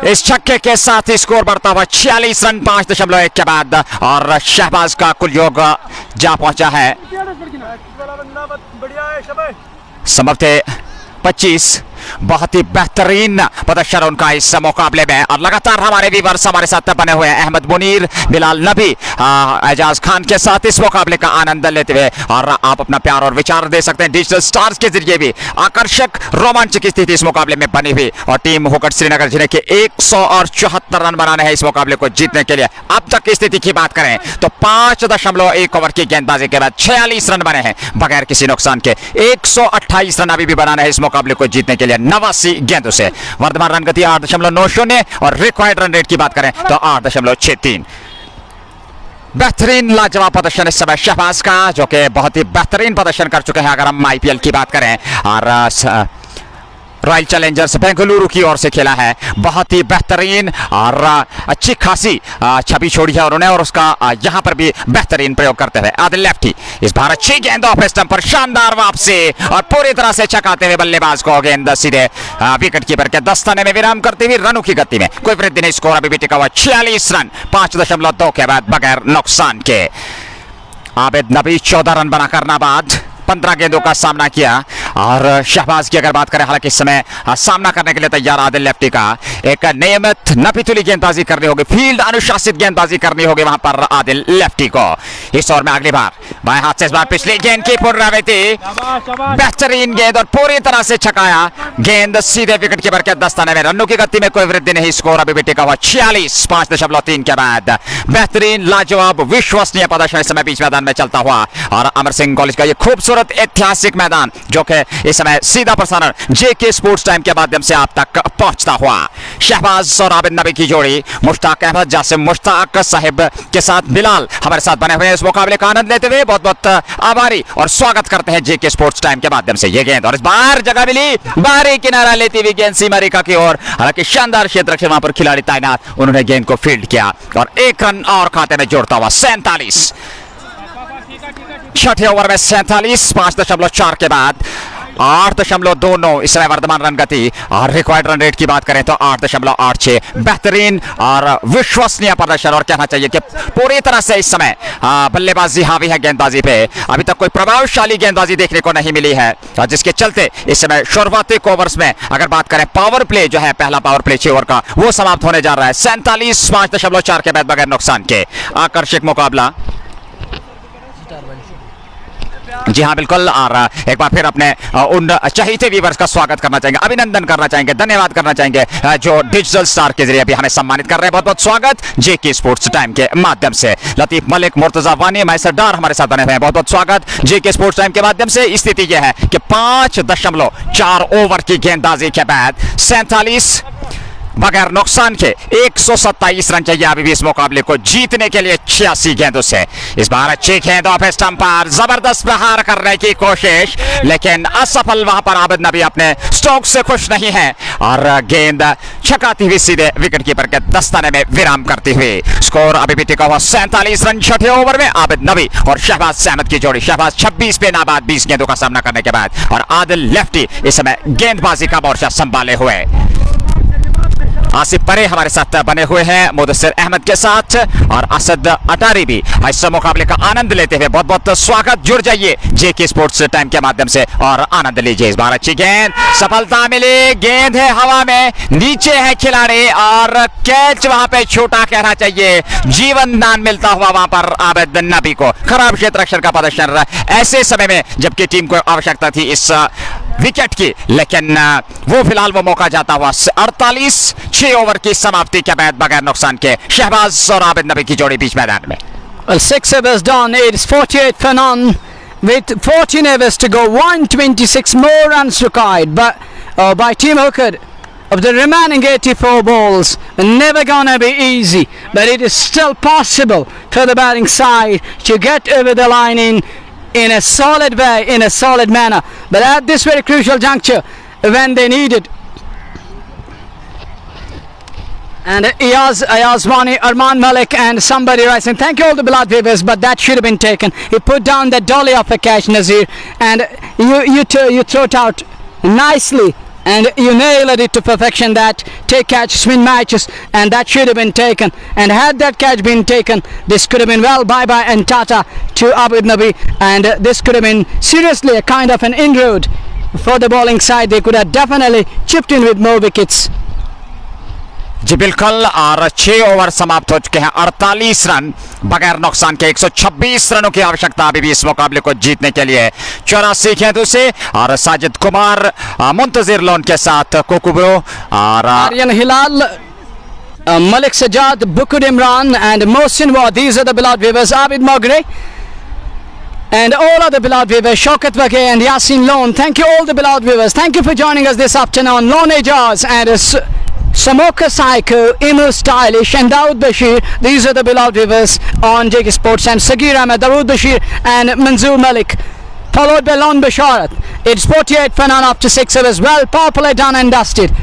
Speaker 2: इस छक्के के साथ स्कोर बढ़ता हुआ 46 रन 5.1 के बाद, और शहबाज का कुल योग जा पहुंचा है समाप्ति 25। बहुत ही बेहतरीन प्रदर्शन उनका इस मुकाबले में, और लगातार हमारे व्यूअर्स हमारे साथ बने हुए हैं, अहमद मुनीर, बिलाल नबी, एजाज खान के साथ इस मुकाबले का आनंद लेते हुए, और आप अपना प्यार और विचार दे सकते हैं डिजिटल स्टार्स के जरिए भी। आकर्षक रोमांचक स्थिति इस मुकाबले में बनी हुई, और टीम हुकट श्रीनगर जिन्हें के 174 रन बनाने हैं इस मुकाबले को जीतने के लिए। अब तक की स्थिति की बात करें तो 5.1 ओवर की गेंदबाजी के बाद 46 रन बने हैं बगैर किसी नुकसान के। 128 रन अभी भी बनाने हैं इस मुकाबले को जीतने के लिए 89 गेंदों से। वर्तमान रन गति 8.90 और रिक्वायर्ड रन रेट की बात करें तो 8.63। बेहतरीन लाजवाब प्रदर्शन इस समय शहबाज का, जो कि बहुत ही बेहतरीन प्रदर्शन कर चुके हैं अगर हम आईपीएल की बात करें, और रॉयल चैलेंजर्स बेंगलुरु की ओर से खेला है। बहुत ही बेहतरीन और अच्छी खासी छवि छोड़ी है उन्होंने, और उसका यहां पर भी बेहतरीन प्रयोग करते हुए आदिल लेफ्टी इस बार अच्छी गेंद ऑफ स्टंप पर, शानदार वापसी और पूरी तरह से चकाते हुए बल्लेबाज को गेंद सीधे विकेट कीपर के दस्ताने में विराम करते हुए रनों की गति में कोई वृद्धि नहीं। स्कोर अभी भी टिका हुआ 46 रन 5.2 के बाद बगैर नुकसान के। आबिद नबी 14 रन बनाकर नाबाद, 15 गेंदों का सामना किया, और शहबाज की अगर बात करें हालांकि इस समय सामना करने के लिए तैयार आदिल लेफ्टी का। एक नियमित नपीतुली गेंदबाजी करनी होगी, फील्ड अनुशासित गेंदबाजी करनी होगी वहां पर आदिल लेफ्टी को। इस ओवर में अगली बार बाएं हाथ से इस बार पिछली गेंद की पुनरावृत्ति, बेहतरीन गेंद और पूरी तरह से छकाया, गेंद सीधे विकेट कीपर के दस्ताने में, रनों की गति में कोई वृद्धि नहीं। स्कोर अभी भी टिका हुआ 46 5.3 के बाद। बेहतरीन लाजवाब विश्वसनीय प्रदर्शन इस समय बीच मैदान में चलता हुआ, और अमर सिंह कॉलेज का ये खूबसूरत ऐतिहासिक मैदान जो कि इस समय सीधा प्रसारण जेके स्पोर्ट्स टाइम के माध्यम से आप तक पहुंचता हुआ। शहबाज और आबिद नबी की जोड़ी, मुश्ताक अहमद जासिम मुश्ताक साहिब के साथ बिलाल हमारे साथ बने हुए हैं इस मुकाबले का आनंद लेते हुए। बहुत बहुत आभारी और स्वागत करते हैं जेके स्पोर्ट्स टाइम के माध्यम से। ये गेंद और इस बार जगह मिली, बाहरी किनारा लेती हुई गेंद सीमा रेखा की ओर, हालांकि शानदार क्षेत्र से वहां पर खिलाड़ी तैनात, उन्होंने गेंद को फील्ड किया और 1 रन और खाते में जोड़ता हुआ 47। 6ठे ओवर में 47 5.4 के बाद 8.29 इस समय वर्तमान रन गति, और रिक्वायर्ड रन रेट की बात करें तो 8.86। बेहतरीन और विश्वसनीय प्रदर्शन, और कहना चाहिए कि पूरी तरह से इस समय बल्लेबाजी हावी है गेंदबाजी पे। अभी तक कोई प्रभावशाली गेंदबाजी देखने को नहीं मिली है, और जिसके चलते इस समय शुरुआती ओवर्स में अगर बात करें पावर प्ले जो है, पहला पावर प्ले 6 ओवर का, वो समाप्त होने जा रहा है 47 5.4 के बाद बगैर नुकसान के। आकर्षक मुकाबला, जी हाँ बिल्कुल। और एक बार फिर अपने उन चहीते व्यूअर्स का स्वागत करना चाहेंगे, अभिनंदन करना चाहेंगे, धन्यवाद करना चाहेंगे जो डिजिटल स्टार के जरिए भी हमें सम्मानित कर रहे हैं। बहुत बहुत स्वागत जेके स्पोर्ट्स टाइम के माध्यम से। लतीफ मलिक, मुर्तजा वानी, मैसर डार हमारे साथ बने हुए हैं, बहुत बहुत स्वागत जेके स्पोर्ट्स टाइम के माध्यम से। स्थिति यह है कि 5.4 ओवर की गेंदबाजी के बाद 47 बगैर नुकसान के 127 रन चाहिए अभी भी इस मुकाबले को जीतने के लिए 86 गेंदों से। इस बार अच्छी गेंद ऑफ स्टंप पर, जबरदस्त प्रहार करने की कोशिश, लेकिन असफल। वहां पर आबिद नबी अपने स्ट्रोक से खुश नहीं है, और गेंद छकाती हुई सीधे विकेट कीपर के दस्ताने में विराम करती हुई। स्कोर अभी भी टिका हुआ 47 रन 6ठे ओवर में। आबिद नबी और शहबाज अहमद की जोड़ी, शहबाज 26 पे नाबाद 20 गेंदों का सामना करने के बाद, और आदिल लेफ्टी इस समय गेंदबाजी का मोर्चा संभाले हुए। आसिफ परे हमारे साथ बने हुए हैं मुदस्सिर अहमद के साथ, और असद अटारी भी इस मुकाबले का आनंद लेते हुए। बहुत बहुत स्वागत, जुड़ जाइए जेके स्पोर्ट्स टाइम के माध्यम से और आनंद लीजिए। इस बार अच्छी गेंद, सफलता मिली, गेंद है हवा में, नीचे है खिलाड़ी, और कैच वहां पे छोटा कहना चाहिए। जीवन दान मिलता हुआ वहां पर आबिद नबी को। खराब क्षेत्र रक्षण का प्रदर्शन ऐसे समय में जबकि टीम को आवश्यकता थी इस विकेट की, लेकिन वो फिलहाल वो मौका जाता हुआ 48 6 ओवर की समाप्ति के बाद बगैर नुकसान के। शहबाज और आबिद नबी की जोड़ी बीच मैदान में।
Speaker 1: Well, 6 overs done. It's 48 for none. with 14 overs to go, 126 more runs required by Team Hooked. Of the remaining 84 balls, never gonna be easy, but it is still possible for the batting side to get over the line in a solid way, in a solid manner. But at this very crucial juncture, when they need it, and Ayaz Wani, Arman Malik and somebody rising. Thank you all the beloved viewers, but that should have been taken. He put down the dolly of a catch, Nazir, and you throw it out nicely, and you nailed it to perfection. That take catch, win matches, and that should have been taken. And had that catch been taken, this could have been well bye-bye and tata to Abid Nabi, and this could have been seriously a kind of an inroad for the bowling side. They could have definitely chipped in with more wickets.
Speaker 2: जी बिल्कुल, और 6 over समाप्त हो चुके हैं। 48 run बगैर नुकसान के, 126 रनों की आवश्यकता अभी भी इस मुकाबले को जीतने के लिए। 84 गेंदों से, और साजिद कुमार मुंतजिर लोन के साथ कुकुबरो और
Speaker 1: आर्यन हिलाल, Malik Sajjad, बुकुर Imran and Mohsin Wad. These are the beloved viewers. Abid Mogre and all other beloved viewers, Shaukat Wage and Yasin Lone. Thank you all the beloved viewers. Thank you for joining us this afternoon. Lone Ejaz and Samoka Psycho, Emil Stylish and Dawood Bashir. These are the beloved viewers on JKSportstime. Sagir Ahmed, Dawood Bashir and Manzoor Malik, followed by Lon Basharat. It's 48 for none after 6 overs. Well, properly done and dusted.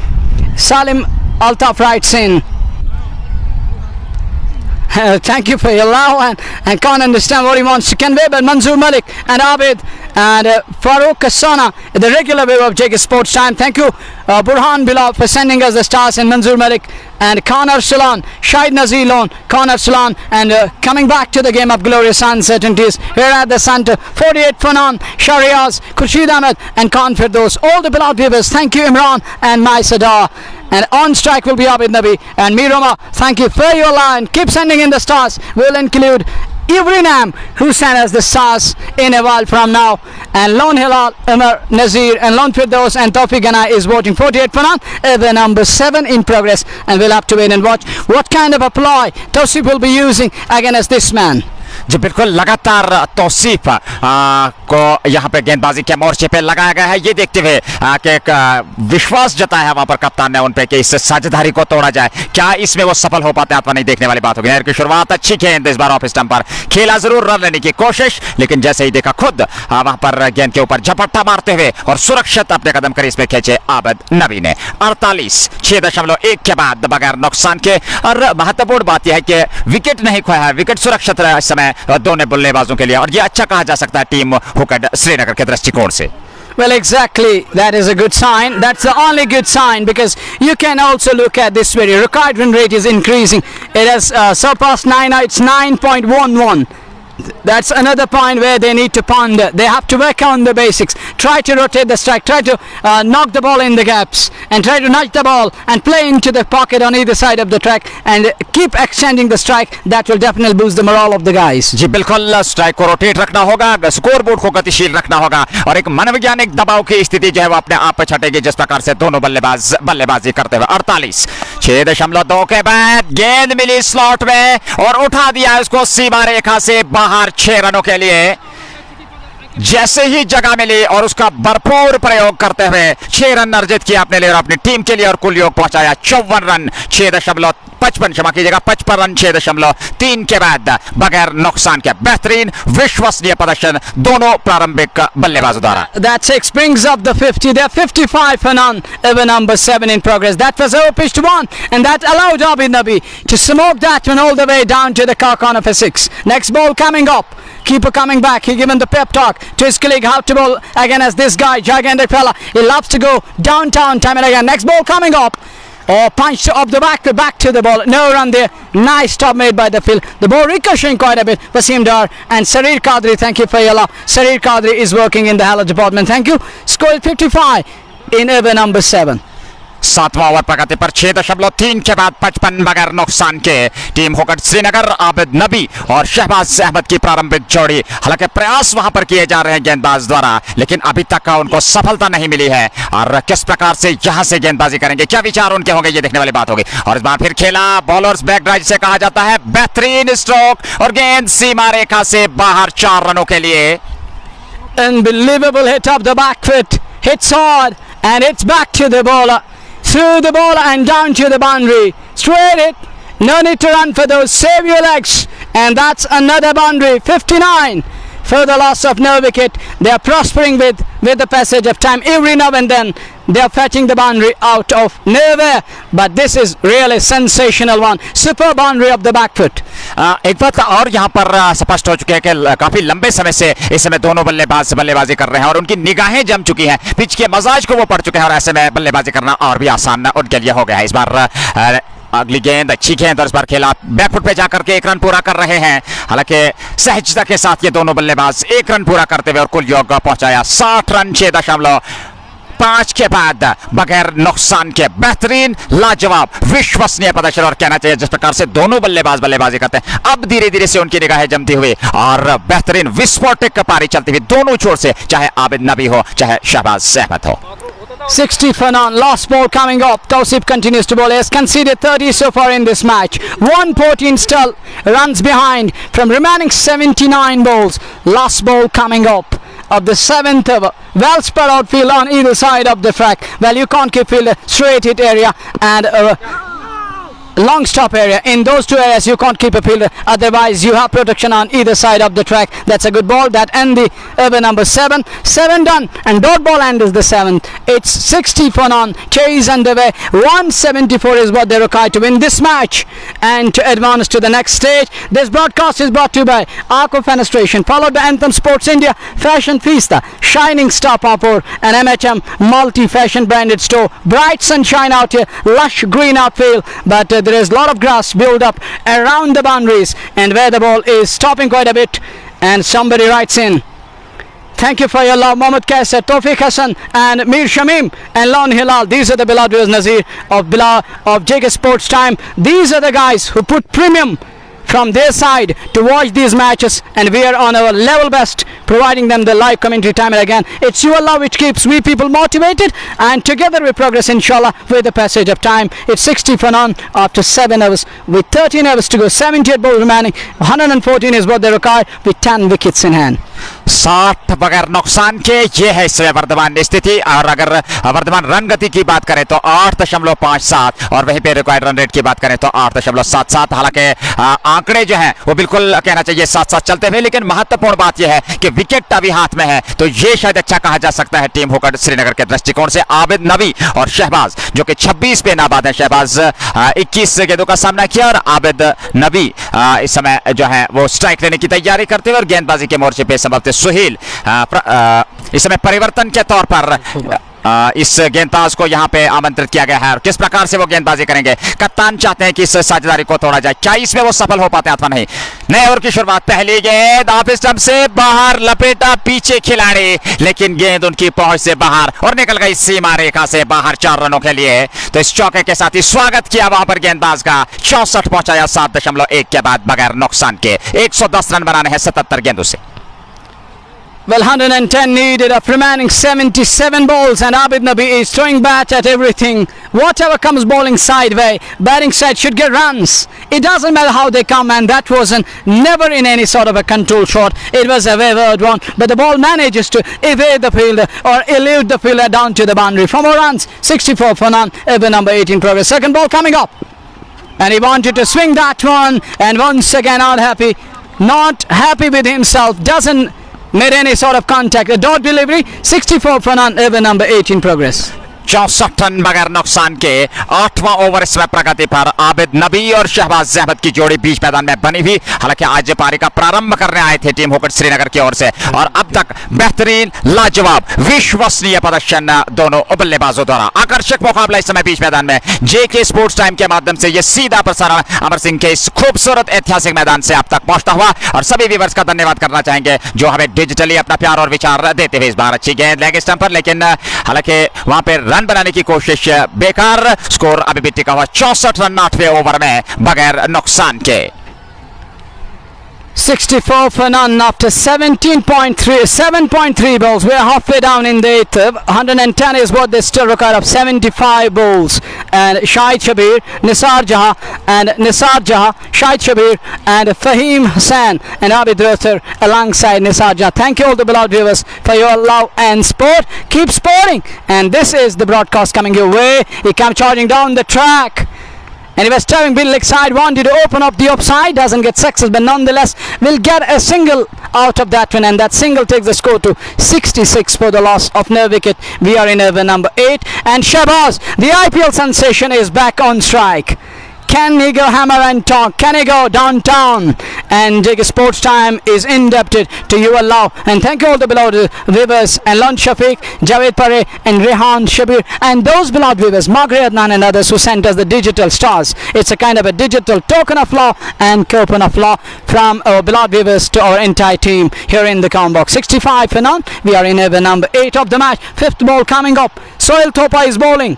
Speaker 1: Salim Altaf writes in. Thank you for your love, and can't understand what he wants to convey, but Manzoor Malik and Abid and Farooq Kassana, the regular viewer of JKSportstime. Thank you Burhan Bilal for sending us the stars, and Manzoor Malik and Khan Arsalan, Shahid Nazir Lone, Khan Arsalan, and coming back to the game of glorious uncertainties here at the centre. 48 for none, Shariaz, Khurshid Ahmed and Khan Firdaus. All the beloved viewers, thank you Imran and Mai Sadar. And on strike will be Abid Nabi and Miroma. Thank you for your line. Keep sending in the stars. We'll include Ibrinam, who sent us the stars in a while from now. And Lone Hilal, Umar Nazir and Lone Firdaus and Tawfiq Gana is voting 48 for none. The number 7 in progress, and we'll have to wait and watch what kind of a ploy Tawfiq will be using against this man.
Speaker 2: जी बिल्कुल, लगातार तौसीफ को यहाँ पे गेंदबाजी के मोर्चे पे लगाया गया है, ये देखते हुए कि एक विश्वास जताया है वहां पर कप्तान ने उन पे कि इस साझेदारी को तोड़ा जाए। क्या इसमें वो सफल हो पाते हैं अथवा नहीं, देखने वाली बात होगी। नहर की शुरुआत अच्छी गेंद इस बार ऑफ स्टंप पर खेला, जरूर रन लेने की कोशिश, लेकिन जैसे ही देखा खुद वहां पर गेंद के ऊपर झपट्टा मारते हुए और सुरक्षित अपने कदम करीज में खींचे आबिद नबी ने। 48 6.1 के बाद बगैर नुकसान के, और महत्वपूर्ण बात यह है कि विकेट नहीं खोया है, विकेट सुरक्षित रहा इस समय दोनों बल्लेबाजों के लिए, और यह अच्छा कहा जा सकता है टीम हुक्ड श्रीनगर के दृष्टिकोण से।
Speaker 1: Well, exactly. That is a good sign. That's the only good sign, because you can also look at this very required run rate is increasing. It has surpassed 9. It's 9.11. That's another point where they need to ponder. They have to work on the basics. Try to rotate the strike. Try to knock the ball in the gaps, and try to nudge the ball and play into the pocket on either side of the track, and keep extending the strike. That will definitely boost the morale of the guys.
Speaker 2: जी बिल्कुल, strike को rotate रखना होगा, score board को गतिशील रखना होगा, और एक मनोवैज्ञानिक दबाव की स्थिति जो है वो अपने आप छटेगी जिस प्रकार से दोनों बल्लेबाज बल्लेबाजी करते हुए। 48 6.2 के बाद गेंद मिली स्लॉट में और उठा दिया उसको सीमा रेखा से बाहर 6 रनों के लिए। जैसे ही जगह मिली और उसका भरपूर प्रयोग करते हुए 6 रन अर्जित किया अपने लिए और अपनी टीम के लिए, और कुल योग पहुंचाया 54 रन 6.55, क्षमा कीजिएगा 55 रन 6.3 के बाद बगैर नुकसान के। बेहतरीन विश्वसनीय प्रदर्शन दोनों प्रारंभिक बल्लेबाजों द्वारा।
Speaker 1: That 6 brings up the 50. They're 55 for none. Over number 7 in progress. That was over pitch to 1, and that allowed Abid Nabi to smoke that one all the way down to the car corner for 6. Next ball coming up. Keeper coming back. He given the pep talk to his colleague how to bowl again as this guy, gigantic fella. He loves to go downtown time and again. Next ball coming up. Oh, punched off the back to the ball. No run there. Nice stop made by the field. The ball ricocheting quite a bit. Wasim Dar and Sarir Qadri. Thank you for your love. Sarir Qadri is working in the hello department. Thank you. Score 55 in over number 7.
Speaker 2: 7वां over प्रगति पर 6.3 के बाद 55 बगैर नुकसान के। Team hooked Srinagar Abid नबी और शहबाज अहमद की प्रारंभिक जोड़ी, हालांकि प्रयास वहां पर किए जा रहे हैं गेंदबाज द्वारा, लेकिन अभी तक उनको सफलता नहीं मिली है। और किस प्रकार से यहां से गेंदबाजी करेंगे, क्या विचार उनके होंगे, ये देखने वाली बात होगी। और इस बार फिर खेला, बॉलर्स बैक ड्राइव से कहा जाता है, बेहतरीन स्ट्रोक और गेंद सीमा रेखा से बाहर 4 रनों के लिए।
Speaker 1: Unbelievable hit up the back foot. Hits hard and it's back to the bowler. Through the bowler and down to the boundary. Straight hit. No need to run for those. Save your legs. And that's another boundary. 59 for the loss of no wicket. They are prospering with the passage of time. Every now and then they are fetching the boundary out of nowhere. But this is really sensational one. Super boundary of the back foot.
Speaker 2: एक बात और यहाँ पर स्पष्ट हो चुके हैं कि काफी लंबे समय से इस समय दोनों बल्लेबाज बल्लेबाजी कर रहे हैं और उनकी निगाहें जम चुकी हैं, पिच के मजाज को वो पढ़ चुके हैं और ऐसे में बल्लेबाजी करना और भी आसान उनके लिए हो गया है। इस बार अगली गेंद अच्छी गेंद और इस बार खेला बैकफुट पे जाकर के 1 रन पूरा कर रहे हैं। हालांकि सहजता के साथ ये दोनों बल्लेबाज 1 रन पूरा करते हुए और कुल योग पहुंचाया 60 रन 6.5 के बाद बगैर नुकसान के बेहतरीन लाजवाब विश्वसनीय प्रदर्शन। और कहना चाहिए जिस प्रकार से दोनों बल्लेबाज बल्लेबाजी करते हैं, अब धीरे धीरे से उनकी निगाहें जमती हुई और बेहतरीन विस्फोटक पारी चलती हुई दोनों छोर से, चाहे आबिद नबी हो चाहे शहबाज अहमद हो।
Speaker 1: 60 for none. Last ball coming up. Tausif continues to bowl. He has conceded 30 so far in this match. 114 still runs behind from remaining 79 balls. Last ball coming up of the 7th over. Well spread out field on either side of the track. Well, you can't keep field straight hit area and long stop area. In those two areas you can't keep a fielder, otherwise you have protection on either side of the track. That's a good ball. That end the over number 7 done and dot ball end is the 7th. It's 60 for none. Chase underway. 174 is what they require to win this match and to advance to the next stage. This broadcast is brought to you by Arco Fenestration, followed by Anthem Sports India, Fashion Fiesta, Shining Star Papur and MHM multi-fashion branded store. Bright sunshine out here, lush green outfield, but there is a lot of grass built up around the boundaries and where the ball is stopping quite a bit. And somebody writes in, thank you for your love, Mohammad Kaisar, Tawfiq Hassan and Mir Shamim and Lon Hilal. These are the beloved viewers, Nazir of JKSportstime. These are the guys who put premium from their side to watch these matches, and we are on our level best providing them the live commentary time and again. It's your love which keeps we people motivated, and together we progress inshallah with the passage of time. It's 60 for none after 7 overs with 13 overs to go. 78 balls remaining. 114 is what they require with 10 wickets in hand.
Speaker 2: 60 बगैर नुकसान के ये है इस वर्तमान स्थिति। और अगर वर्तमान रन गति की बात करें तो 8.57 और वहीं पे रिक्वायर्ड रन रेट की बात करें तो 8.77। हालांकि आंकड़े जो हैं वो बिल्कुल कहना चाहिए साथ साथ चलते हुए, लेकिन महत्वपूर्ण बात यह है कि विकेट अभी हाथ में है, तो ये शायद अच्छा कहा जा सकता है टीम हुक्ड श्रीनगर के दृष्टिकोण से। आबिद नबी और शहबाज जो कि 26 पे नाबाद है, शहबाज 21 गेंदों का सामना किया और आबिद नबी इस समय जो है वो स्ट्राइक लेने की तैयारी करते हुए और गेंदबाजी के मोर्चे पे सुहेल इस समय परिवर्तन के तौर पर इस गेंदबाज को यहां पे आमंत्रित किया गया है और किस प्रकार से वो गेंदबाजी करेंगे। कप्तान चाहते हैं कि इस साझेदारी को तोड़ा जाए, क्या इसमें वो सफल हो पाते हैं अथवा नहीं। नए ओवर की शुरुआत, पहली गेंद ऑफ स्टंप से बाहर, लपेटा पीछे खिलाड़ी लेकिन गेंद उनकी पहुंच से बाहर और निकल गई सीमा रेखा से बाहर 4 रनों के लिए। तो इस चौके के साथ ही स्वागत किया वहां पर गेंदबाज का, 64 पहुंचाया 7.1 के बाद बगैर नुकसान के। 110 रन बनाने हैं 77 गेंदों से।
Speaker 1: Well, 110 needed of remaining 77 balls and Abid Nabi is throwing bat at everything. Whatever comes bowling sideway, batting side should get runs. It doesn't matter how they come, and that wasn't never in any sort of a control shot. It was a wayward one, but the ball manages to evade the fielder or elude the fielder down to the boundary. For more runs, 64 for none, over number 18 progress. Second ball coming up. And he wanted to swing that one, and once again unhappy. Not happy with himself, doesn't made any sort of contact. A dot delivery, 64 for none, over number 18 progress.
Speaker 2: 64 run बगैर नुकसान के 8वां over इसमें प्रगति पर आबिद नबी और शहबाज अहमद की जोड़ी बीच मैदान में बनी हुई। हालांकि आज पारी का प्रारंभ करने आए थे टीम हुक्ड श्रीनगर की ओर से और अब तक बेहतरीन लाजवाब विश्वसनीय प्रदर्शन दोनों बल्लेबाजों द्वारा। आकर्षक मुकाबला इस समय बीच मैदान में जेके स्पोर्ट्स टाइम के माध्यम से ये सीधा प्रसारण अमर सिंह के इस खूबसूरत ऐतिहासिक मैदान से आप तक पहुंचता हुआ, और सभी व्यूअर्स का धन्यवाद करना चाहेंगे जो हमें डिजिटली अपना प्यार और विचार देते हुए। इस बार अच्छी गेंद लेग स्टंप पर, लेकिन हालांकि वहां पर रन बनाने की कोशिश बेकार। स्कोर अभी भी टिका हुआ 64 रन 8वें ओवर में बगैर नुकसान के।
Speaker 1: 64 for none after 7.3 balls. We're halfway down in the 8th. 110 is what they still require of 75 balls. And Shahid Shabir, Nisar Jahan, Shahid Shabir and Fahim Hassan and Abid Rothar alongside Nisar Jahan. Thank you all the beloved viewers for your love and support. Keep sporting. And this is the broadcast coming your way. He comes charging down the track. And he was staring Bill leg side, wanted to open up the offside, doesn't get success, but nonetheless will get a single out of that one, and that single takes the score to 66 for the loss of no wicket. We are in over number 8, and Shahbaz, the IPL sensation, is back on strike. Can he go hammer and talk? Can he go downtown? And JKSportstime is indebted to you Allah. And thank you all the beloved viewers, and Lon Shafiq, Javed Pare and Rehan Shabir, and those beloved viewers, Margaret Adnan and others who sent us the digital stars. It's a kind of a digital token of law and coupon of law from our beloved viewers to our entire team here in the comment box. 65 for none. We are in over number 8 of the match. 5th ball coming up. Sohail Thopa is bowling.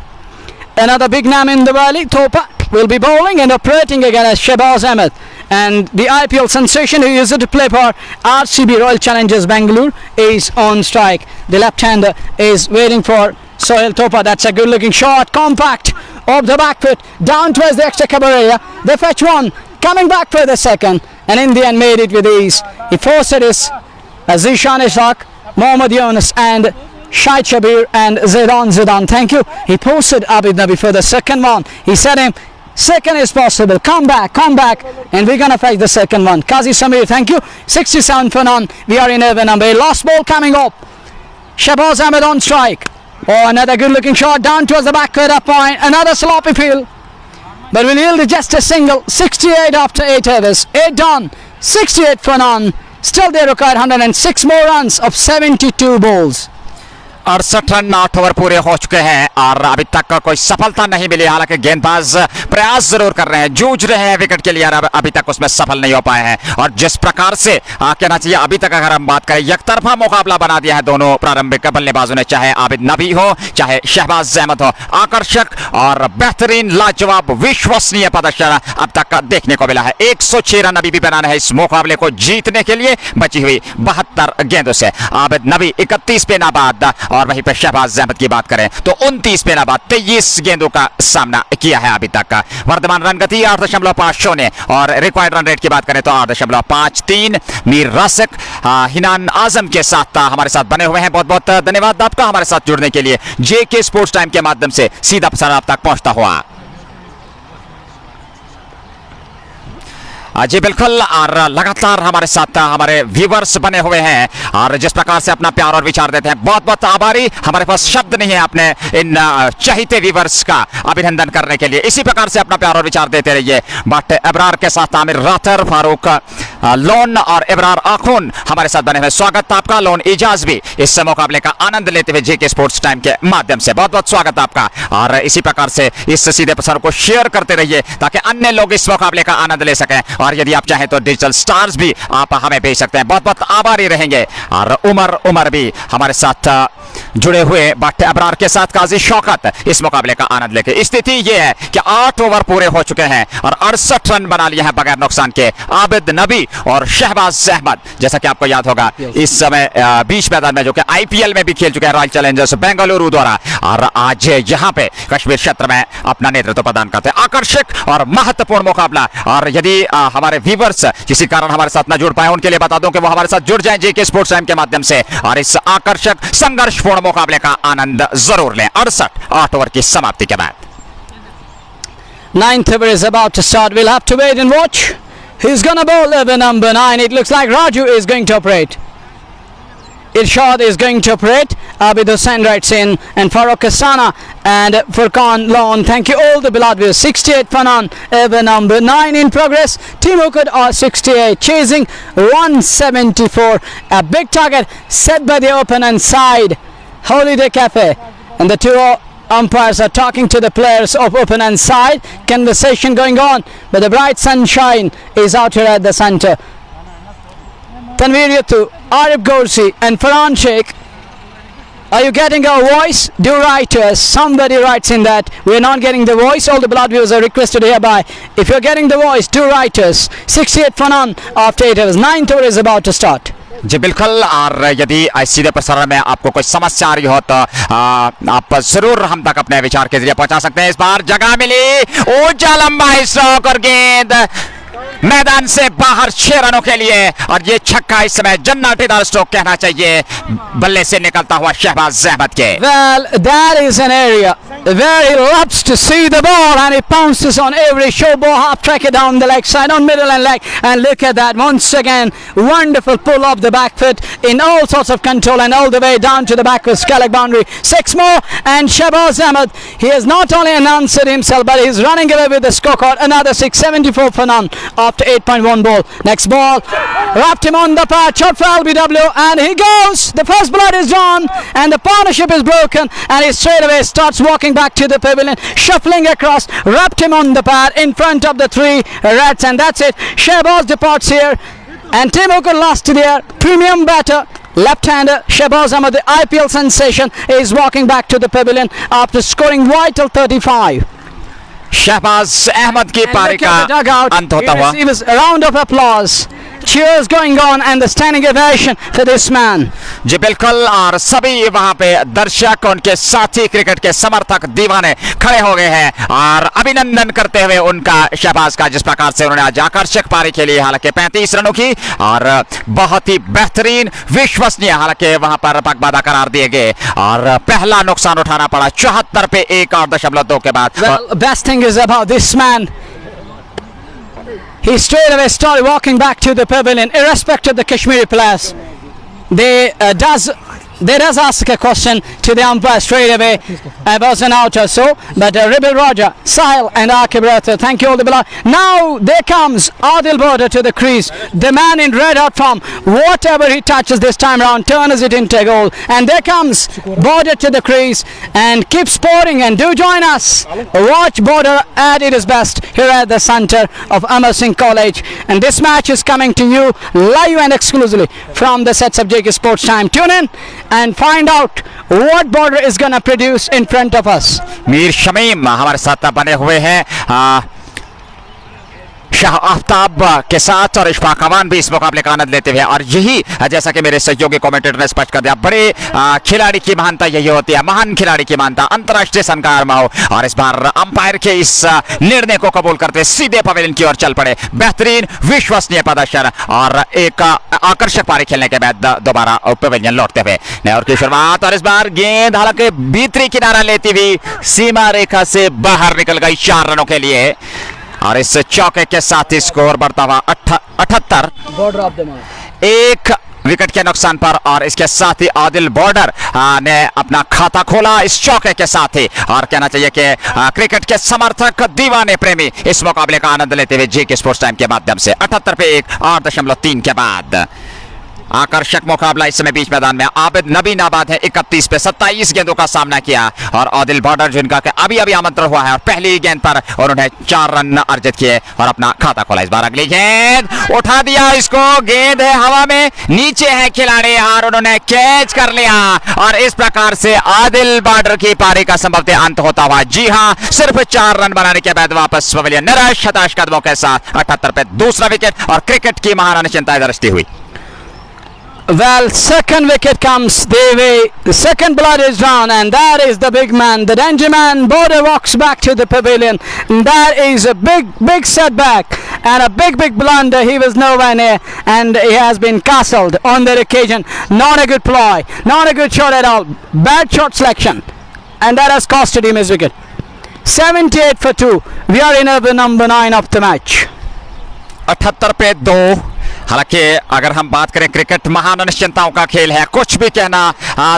Speaker 1: Another big name in the valley. Thopa will be bowling and operating against Shahbaz Ahmad, and the IPL sensation who used to play for RCB Royal Challengers Bangalore is on strike. The left-hander is waiting for Sohail Thopa. That's a good looking shot, compact off the back foot down towards the extra cover area. They fetch one, coming back for the second, and in the end made it with ease. He forced his Zishan Ishaq, Mohammad Yunus and Shahid Shabir and Zidan. Thank you. He posted Abid Nabi for the second one. He said him, second is possible. Come back. And we're going to fetch the second one. Qazi Samir, thank you. 67 for none. We are in over number 8. Last ball coming up. Shahbaz Ahmad on strike. Oh, another good looking shot down towards the back quarter point. Another sloppy field. But will yield just a single. 68 after 8 overs. 8 done. 68 for none. Still they require 106 more runs of 72 balls.
Speaker 2: 68 run 8 over पूरे हो चुके हैं और अभी तक कोई सफलता नहीं मिली। हालांकि गेंदबाज प्रयास जरूर कर रहे हैं, जूझ रहे हैं विकेट के लिए, अभी तक उसमें सफल नहीं हो पाए हैं। और जिस प्रकार से कहना चाहिए अभी तक अगर हम बात करें, एकतरफा मुकाबला बना दिया है दोनों प्रारंभिक बल्लेबाजों ने, चाहे आबिद नबी हो चाहे शहबाज अहमद हो। आकर्षक और बेहतरीन लाजवाब विश्वसनीय प्रदर्शन अब तक देखने को मिला है। 106 रन अभी भी बनाना है इस मुकाबले को जीतने के लिए बची हुई 72 गेंदों से। आबिद नबी 31 पे नाबाद और वहीं पे शहबाज अहमद की बात करें तो 29 पे नाबाद 23 गेंदों का सामना किया है अभी तक। वर्तमान रन गति 8.50 और रिक्वायर्ड रन रेट की बात करें तो 8.53। मीर रासिक हिनान आजम के साथ हमारे साथ बने हुए हैं। बहुत बहुत धन्यवाद आपका हमारे साथ जुड़ने के लिए। जेके स्पोर्ट्स टाइम के माध्यम से सीधा प्रसारण आप तक पहुंचता हुआ। जी बिल्कुल, और लगातार हमारे साथ हमारे व्यूवर्स बने हुए हैं और जिस प्रकार से अपना प्यार और विचार देते हैं, बहुत बहुत आभारी। हमारे पास शब्द नहीं है अपने इन चहीते व्यूवर्स का अभिनंदन करने के लिए। इसी प्रकार से अपना प्यार और विचार देते रहिए। बट इब्रार के साथ आमिर राथर, फारूक लोन और इब्रार आखून हमारे साथ बने हुए। स्वागत आपका। लोन इजाज भी इस मुकाबले का आनंद लेते हुए जेके स्पोर्ट्स टाइम के माध्यम से बहुत बहुत स्वागत आपका। और इसी प्रकार से इस सीधे प्रसारण को शेयर करते रहिए ताकि अन्य लोग इस मुकाबले का आनंद ले सकें। और यदि आप चाहें तो डिजिटल स्टार्स भी आप हमें भेज सकते हैं, बहुत बहुत आभारी रहेंगे। और उमर भी हमारे साथ जुड़े हुए। बट अबरार के साथ काजी शौकत इस मुकाबले का आनंद लेके। स्थिति यह है कि 8 ओवर पूरे हो चुके हैं और 68 रन बना लिए हैं बगैर नुकसान के आबिद नबी और शहबाज अहमद। जैसा कि आपको याद होगा इस समय बीच मैदान में जो कि आईपीएल में भी खेल चुके हैं रॉयल चैलेंजर्स बेंगलुरु द्वारा, और आज यहां पे कश्मीर क्षेत्र में अपना नेतृत्व प्रदान करते हैं। आकर्षक और महत्वपूर्ण मुकाबला। और यदि हमारे व्यूवर्स किसी कारण हमारे साथ न जुड़ पाए, उनके लिए बता दूं कि वो हमारे साथ जुड़ जाएं जेके स्पोर्ट्स टाइम के माध्यम से और इस आकर्षक संघर्षपूर्ण मुकाबले का आनंद जरूर लें। 8 ओवर की समाप्ति के बाद
Speaker 1: 9th over is about to start. We'll have to wait and watch. Who's gonna bowl over number 9? It looks like Raju is going to operate. Irshad is going to operate. Abid Hussain writes in, and Farooq Hassana and Furqan Lawn. Thank you all the beloved viewers. 68 for none over number 9 in progress. Team Hooked are 68, chasing 174. A big target set by the opponent side, Holiday Cafe, and the two umpires are talking to the players of opponent side. Conversation going on, but the bright sunshine is out here at the center. Tanveer Yattu, Arif Gorsi and Farhan Sheikh Are you getting our voice? Do write to us. Somebody writes in that we're not getting the voice. All the blood viewers are requested hereby. If you're getting the voice, do write to us. 68 for none after 8 overs. 9th over is about to start.
Speaker 2: जी बिल्कुल। और यदि सीधे प्रसारण में आपको कोई समस्या आ रही हो तो आप जरूर हम तक अपने विचार के जरिए पहुंचा सकते हैं। इस बार जगह मिली, ऊंचा लंबा स्ट्रोक और गेंद मैदान से बाहर 6 रनों के लिए, और ये छक्का इस समय जन्नतीदार स्ट्रोक कहना चाहिए बल्ले से निकलता हुआ शहबाज अहमद के।
Speaker 1: Well, that is an area where he loves to see the ball and he pounces on every show ball, half track it down the leg side, on middle and leg, and look at that once again, wonderful pull of the back foot in all sorts of control and all the way down to the backward scallop boundary. 6 more and Shahbaz Ahmad, he has not only announced himself but he's running away with the scorecard. Another 6, 74 for none after 8.1 ball. Next ball, wrapped him on the pad, shot for LBW, and he goes. The first blood is drawn and the partnership is broken, and he straight away starts walking back to the pavilion, shuffling across, wrapped him on the pad in front of the 3 reds, and that's it. Shahbaz departs here, and Team Hooked lost to their premium batter, left-hander Shahbaz Ahmad, the IPL sensation, is walking back to the pavilion after scoring vital 35.
Speaker 2: Shahbaz Ahmad की पारी का अंत होता हुआ।
Speaker 1: He receives a round of applause. Cheers going on and the standing ovation for this man.
Speaker 2: जी बिल्कुल। और सभी वहां पे दर्शक, उनके साथी, क्रिकेट के समर्थक, दीवाने खड़े हो गए हैं और अभिनंदन करते हुए उनका, शहबाज का, जिस प्रकार से उन्होंने आज आकर्षक पारी खेली। हालांकि 35 रनों की और बहुत ही बेहतरीन, विश्वसनीय, हालांकि वहां पर पगबादा करार दिए गए और पहला नुकसान उठाना पड़ा 74 पे 1.2 के बाद।
Speaker 1: Well, best thing is about this man, he straight away started walking back to the pavilion, irrespective of the Kashmiri players. They does ask a question to the umpire straight away about an out or so, but Ribil Raja, Sahil and Akib Ratha, thank you all the below. Now there comes Adil Border to the crease, the man in red hot form. Whatever he touches this time around turns it into a goal, and there comes Border to the crease, and keep sporting and do join us. Watch Border at its best here at the center of Amar Singh College, and this match is coming to you live and exclusively from the sets of JKSportstime. Tune in and find out what Border is going to produce in front of us.
Speaker 2: Mir Shamim हमारे साथ बने हुए हैं शाह आफ्ताब के साथ, और इशफाक अमान भी इस मुकाबले का आनंद लेते हुए। और यही, जैसा कि मेरे सहयोगी कमेंटेटर ने स्पष्ट कर दिया, बड़े खिलाड़ी की महानता यही होती है, महान खिलाड़ी की महानता अंतर्राष्ट्रीय संकार में हो। और इस बार अंपायर के इस निर्णय को कबूल करते सीधे पवेलियन की ओर चल पड़े। बेहतरीन, विश्वसनीय प्रदर्शन और एक आकर्षक पारी खेलने के बाद दोबारा पवेलियन लौटते हुए नए ओवर की शुरुआत। और इस बार गेंद हालांकि भीतरी किनारा लेती हुई सीमा रेखा से बाहर निकल गई 4 रनों के लिए, और इस चौके के साथ ही स्कोर बढ़ता हुआ 78। एक विकेट के नुकसान पर, और इसके साथ ही आदिल बॉर्डर ने अपना खाता खोला इस चौके के साथ ही। और कहना चाहिए कि क्रिकेट के समर्थक, दीवाने, प्रेमी इस मुकाबले का आनंद लेते हुए जेके स्पोर्ट्स टाइम के माध्यम से 78 पे 1, 8.3 के बाद आकर्षक मुकाबला इस समय बीच मैदान में। आबिद नबी नाबाद है, 31 पे 27 गेंदों का सामना किया, और आदिल बॉर्डर जिनका अभी अभी आमंत्रण हुआ है, और पहली गेंद पर उन्होंने 4 रन अर्जित किए और अपना खाता खोला। इस बार अगली गेंद उठा दिया, इसको गेंद है हवा में, नीचे है खिलाड़ी और उन्होंने कैच कर लिया, और इस प्रकार से आदिल बॉर्डर की पारी का संभवतः अंत होता हुआ। जी हां, सिर्फ 4 रन बनाने के बाद वापस पवेलियन निराश हताश कदमों के साथ 78 पे दूसरा विकेट, और क्रिकेट की महान अनिश्चितता दृष्टि हुई।
Speaker 1: Well, second wicket comes their way. The second blood is drawn, and that is the big man, the danger man. Border walks back to the pavilion. And that is a big setback and a big blunder. He was nowhere near, and he has been castled on that occasion. Not a good ploy, not a good shot at all. Bad shot selection, and that has costed him his wicket. 78 for 2. We are in over number 9 of the match.
Speaker 2: 78 पे 2। हालांकि अगर हम बात करें, cricket महान अनिश्चितताओं का खेल है, कुछ भी कहना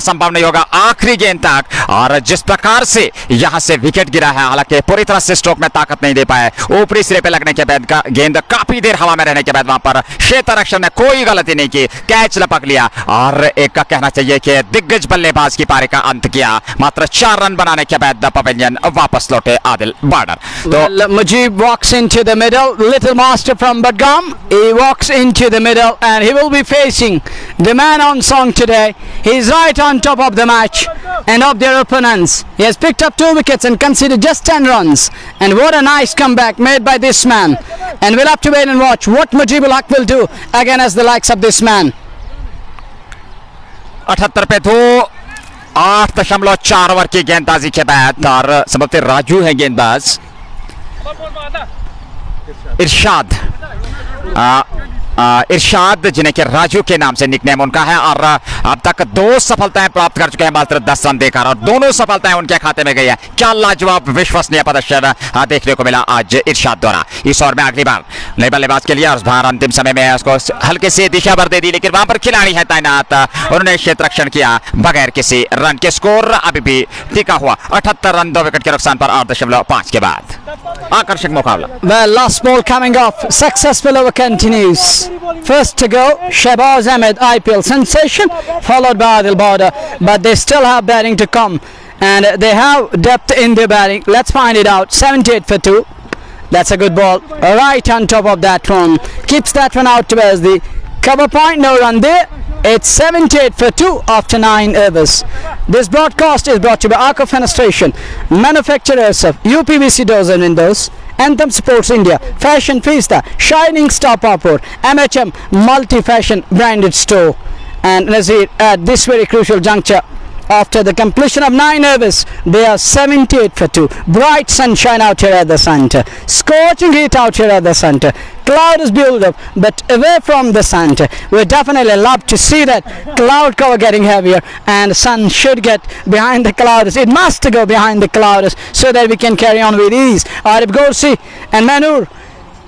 Speaker 2: संभव नहीं होगा आखिरी गेंद तक। और जिस प्रकार से यहां से विकेट गिरा है, हालांकि पूरी तरह से स्ट्रोक में ताकत नहीं दे पाए, ऊपरी सिरे पे लगने के बाद गेंद काफी देर हवा में रहने के बाद वहां पर क्षेत्र रक्षक ने कोई गलती नहीं की, कैच लपक लिया, और एक कहना चाहिए कि दिग्गज बल्लेबाज की पारी का अंत किया। मात्र 4 रन बनाने के बाद पवेलियन वापस लौटे आदिल बॉर्डर।
Speaker 1: तो Mujib walks into the middle, little master from Badgam, he walks into into the middle, and he will be facing the man on song today. He's right on top of the match and of their opponents. He has picked up 2 wickets and conceded just 10 runs. And what a nice comeback made by this man. And we'll have to wait and watch what Mujibul Haq will do against the likes of this man.
Speaker 2: 78 पे 2, 8.4 over की गेंदबाजी के बाद और समझते राजू है गेंदबाज इरशाद जिन्हें के राजू के नाम से निकनेम उनका है और अब तक 2 सफलताएं प्राप्त कर चुके हैं मात्र 10 रन देकर और दोनों सफलताएं उनके खाते में गई है। क्या लाजवाब विश्वसनीय प्रदर्शन देखने को मिला आज इरशाद द्वारा। इस ओवर में अगली बार नए बल्लेबाज के लिए और बार अंतिम समय में उसको हल्के से दिशा भर दे दी, लेकिन वहां पर खिलाड़ी है तैनात, उन्होंने क्षेत्र रक्षण किया बगैर किसी रन के। स्कोर अभी भी टिका हुआ 78 रन 2 विकेट के नुकसान पर 8.5 के बाद। आकर्षक मुकाबला।
Speaker 1: Well, last ball coming off. Successful over continues. First to go, Shahbaz Ahmad, IPL sensation, followed by Adil Border, but they still have batting to come, and they have depth in their batting. Let's find it out. 78 for 2. That's a good ball. Right on top of that one. Keeps that one out towards the cover point. No run there. It's 78 for 2 after 9 overs. This broadcast is brought to you by Arco Fenestration, manufacturers of UPVC doors and windows, Anthem Sports India, Fashion Fiesta, Shining Star Papur, MHM Multi-Fashion Branded Store. And Nazir, at this very crucial juncture, after the completion of 9 overs, they are 78 for 2. Bright sunshine out here at the centre. Scorching heat out here at the centre. Cloud is built up, but away from the centre. We definitely love to see that cloud cover getting heavier, and the sun should get behind the clouds. It must go behind the clouds so that we can carry on with ease. Arif Gorsi and Manur,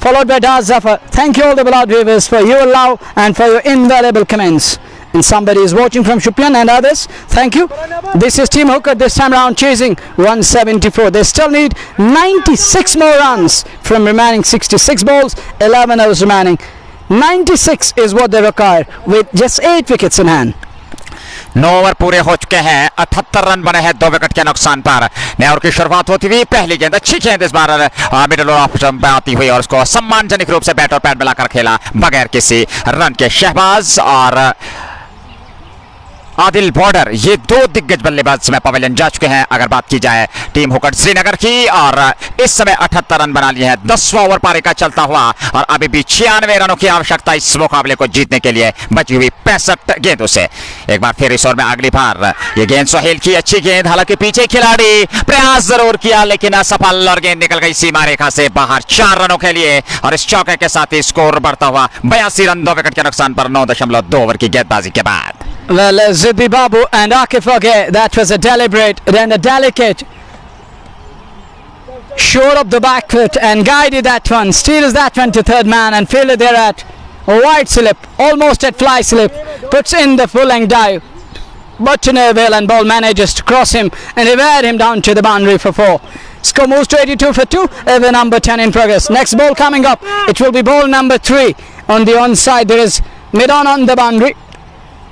Speaker 1: followed by Daz Zafar. Thank you all the beloved viewers for your love and for your invaluable comments. And somebody is watching from Shupian and others. Thank you. This is Team Hooked this time around chasing 174. They still need 96 more runs from remaining 66 balls, 11 overs remaining. 96 is what they require with just 8 wickets in hand.
Speaker 2: 9 over पूरे हो चुके हैं, 78 run बने हैं 2 wicket के नुकसान पर। नए ओवर की शुरुआत होती हुई पहली गेंद अच्छी गेंद इस बार मिडिल ऑप्शन पे आती हुई और उसको सम्मानजनक रूप से बैट और पैड मिलाकर खेला बगैर किसी रन के। शहबाज और आदिल बॉर्डर ये 2 दिग्गज बल्लेबाज समय पवेलियन जा चुके हैं। अगर बात की जाए टीम हुकड श्रीनगर की, और इस समय 78 रन बना लिए हैं 10वां ओवर पारी का चलता हुआ और अभी भी 96 रनों की आवश्यकता इस मुकाबले को जीतने के लिए बची हुई 65 गेंदों से। एक बार फिर इस ओवर में अगली बार ये गेंद सोहेल की अच्छी गेंद, हालांकि पीछे खिलाड़ी प्रयास जरूर किया लेकिन असफल और गेंद निकल गई सीमा रेखा से बाहर 4 रनों के लिए और इस चौके के साथ ही स्कोर बढ़ता हुआ 82 रन 2 विकेट के नुकसान पर 9.2 ओवर की गेंदबाजी के बाद।
Speaker 1: Well, Ziddi Babu and Akif Aghe, that was a deliberate, then a delicate short of the back foot and guided that one, steals that one to third man and fielded there at a wide slip, almost at fly slip, puts in the full length dive, but to no avail and ball manages to cross him and evade him down to the boundary for 4. Score moves to 82 for 2, over number 10 in progress. Next ball coming up, it will be ball number 3 on the onside. There is mid-on the boundary.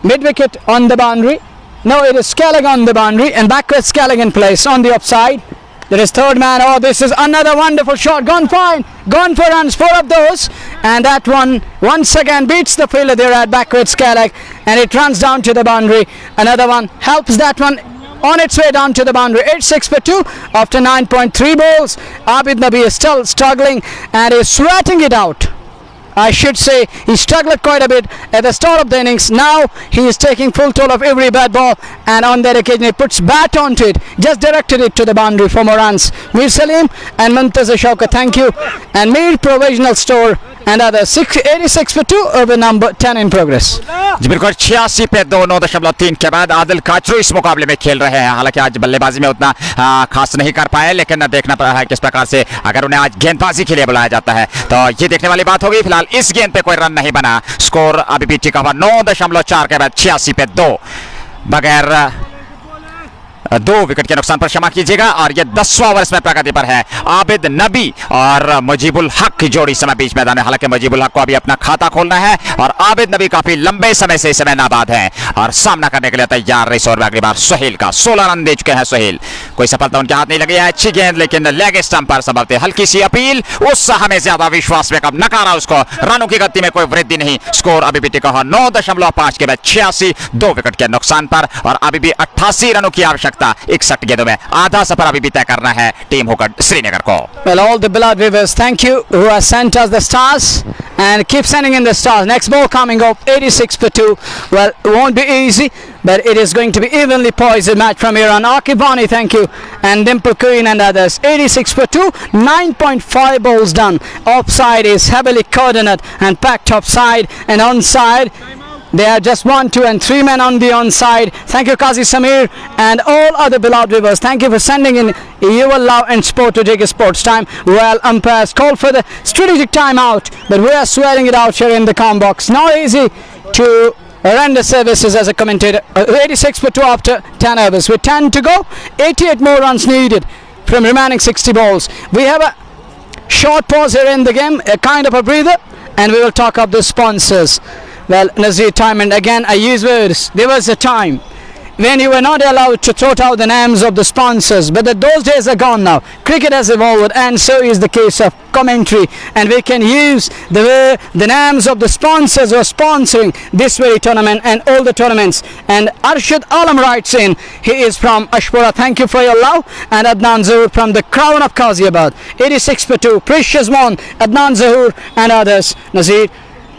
Speaker 1: Mid-wicket on the boundary. No, it is Skellig on the boundary and backward Skellig in place on the offside. There is third man. Oh, this is another wonderful shot. Gone fine. Gone for runs. 4 of those. And that one once again beats the fielder there at backward Skellig and it runs down to the boundary. Another one helps that one on its way down to the boundary. 8-6 for 2 after 9.3 balls. Abid Nabi is still struggling and is sweating it out. I should say he struggled quite a bit at the start of the innings. Now he is taking full toll of every bad ball, and on that occasion he puts bat onto it, just directed it to the boundary for more runs. Mir Salim and Muntazir Shaukat, thank you. And Mir Provisional Store and others. 86 for 2 over number 10 in progress.
Speaker 2: जी बिल्कुल 86 पे 2 9.3 के बाद आदिल काचरू इस मुकाबले में खेल रहे हैं। हालांकि आज बल्लेबाजी में उतना खास नहीं कर पाए, लेकिन देखना पड़ा है किस प्रकार से अगर उन्हें आज गेंदबाजी के लिए बुलाया जाता है तो ये देखने वाली बात होगी। फिलहाल इस गेंद पे कोई रन नहीं बना, स्कोर अभी भी टिका हुआ 9.4 के बाद 86 पे 2 बगैर 2 विकेट के नुकसान पर क्षमा कीजिएगा। और ये 10वां ओवर में प्रगति पर है। आबिद नबी और मुजीबुल हक की जोड़ी समय बीच मैदान में। हालांकि मुजीबुल हक को अभी अपना खाता खोलना है और आबिद नबी काफी लंबे समय से इस समय नाबाद है और सामना करने के लिए तैयार। इस ओवर में अगली बार सुहेल का 16 रन दे चुके हैं सुहेल। कोई सफलता उनके हाथ नहीं लगी है। अच्छी गेंद लेकिन लेग स्टंप पर संभवतः हल्की सी अपील। उस हमें ज्यादा विश्वास में कब नकारा उसको। रनों की गति में कोई वृद्धि नहीं। स्कोर अभी भी टिका 9.5 के बाद 86, 2 विकेट के नुकसान पर और अभी भी 88 रनों की आवश्यकता 61 गेंदों में। आधा सफर अभी भी तय करना है टीम हुक्ड श्रीनगर को।
Speaker 1: Well, all the beloved viewers, thank you who have sent us the stars and keep sending in the stars. Next ball coming up, 86 for 2. Well, it won't be easy, but it is going to be evenly poised match from here on. Akibani, thank you, and Dimple Queen and others. 86 for 2, 9.5 balls done. Offside is heavily coordinate and packed offside, and onside they are just 1, 2 and 3 men on the onside. Thank you Qazi Samir and all other beloved viewers. Thank you for sending in your love and support to JKSportstime. Well, umpires call for the strategic timeout, but we are swearing it out here in the com box. Not easy to render services as a commentator. 86 for 2 after 10 overs. With 10 to go, 88 more runs needed from remaining 60 balls. We have a short pause here in the game, a kind of a breather, and we will talk of the sponsors. Well, Nazir, time and again I use words. There was a time when you were not allowed to throw out the names of the sponsors, but those days are gone now. Cricket has evolved, and so is the case of commentary, and we can use the names of the sponsors who are sponsoring this very tournament and all the tournaments. And Arshad Alam writes in, he is from Ashpura. Thank you for your love. And Adnan Zahoor from the crown of Qaziabad. 86 for 2. Precious one, Adnan Zahoor and others. Nazir,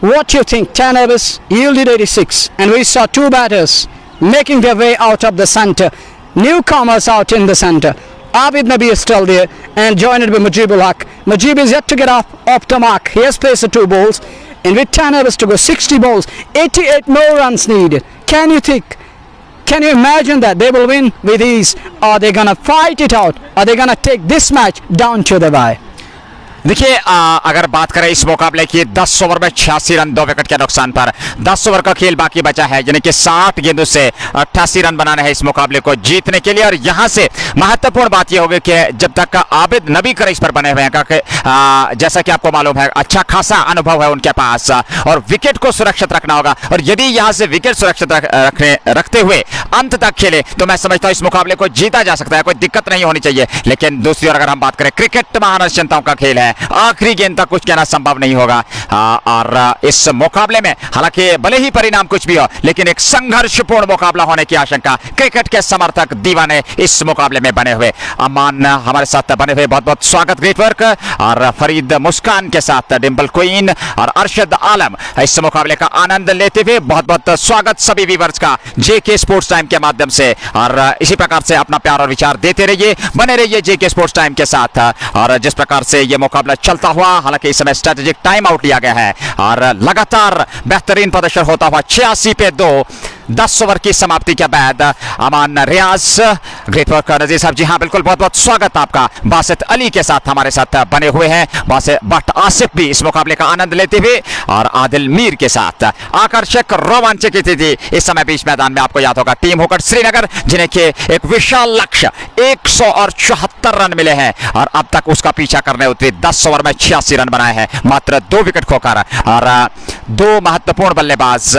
Speaker 1: what you think? 10 overs yielded 86, and we saw 2 batters making their way out of the centre. Newcomers out in the centre. Abid Nabi is still there and joined by Mujibul Haq. Mujib is yet to get off the mark. He has placed the 2 balls, and with 10 overs to go, 60 balls, 88 more runs needed. Can you imagine that they will win with ease? Are they gonna fight it out? Are they gonna take this match down to the wire?
Speaker 2: देखिए, अगर बात करें इस मुकाबले की, 10 over में 86 run 2 wicket के नुकसान पर 10 ओवर का खेल बाकी बचा है, यानी कि 60 गेंदों से 88 रन बनाने हैं इस मुकाबले को जीतने के लिए। और यहां से महत्वपूर्ण बात यह होगी कि जब तक आबिद नबी क्रीज पर बने हुए हैं, क्योंकि जैसा कि आपको मालूम है अच्छा खासा अनुभव है उनके पास और विकेट को सुरक्षित रखना होगा। और यदि यहां से विकेट सुरक्षित रखते हुए अंत तक खेले तो मैं समझता हूं इस मुकाबले को जीता जा सकता है, कोई दिक्कत नहीं होनी चाहिए। लेकिन दूसरी ओर अगर हम बात करें, क्रिकेट महान चिंताओं का खेल है, आखिरी गेंद तक कुछ कहना संभव नहीं होगा। और इस मुकाबले में हालांकि भले ही परिणाम कुछ भी हो, लेकिन एक संघर्षपूर्ण मुकाबला होने की आशंका क्रिकेट के समर्थक दीवाने इस मुकाबले में बने हुए। अमान हमारे साथ बने हुए, बहुत बहुत स्वागत, ग्रेट वर्क। और फरीद मुस्कान के साथ डिम्पल क्वीन और अरशद आलम इस मुकाबले का आनंद लेते हुए बहुत बहुत स्वागत सभी व्यूअर्स का जेके स्पोर्ट्स टाइम के माध्यम से। और इसी प्रकार से अपना प्यार और विचार देते रहिए, बने रहिए जेके स्पोर्ट्स टाइम के साथ। और जिस प्रकार से यह मुकाबला चलता हुआ, हालांकि इस समय स्ट्रेटेजिक टाइम आउट लिया गया है और लगातार बेहतरीन प्रदर्शन होता हुआ 86 पे 2 10 ओवर की समाप्ति के बाद अमान रियाज, ग्रेट वर्क नजीर साहब। जी हाँ बिल्कुल, बहुत बहुत स्वागत आपका। बासित अली के साथ हमारे साथ बने हुए हैं, बट आसिफ भी इस मुकाबले का आनंद लेते हुए, और आदिल मीर के साथ आकर्षक रोमांचक स्थिति इस समय बीच मैदान में। आपको याद होगा टीम हुक्ड श्रीनगर, जिन्हें के एक विशाल लक्ष्य 174 रन मिले हैं और अब तक उसका पीछा करने उतरी 10 ओवर में 86 रन बनाए हैं, मात्र 2 विकेट खोकर। और 2 महत्वपूर्ण बल्लेबाज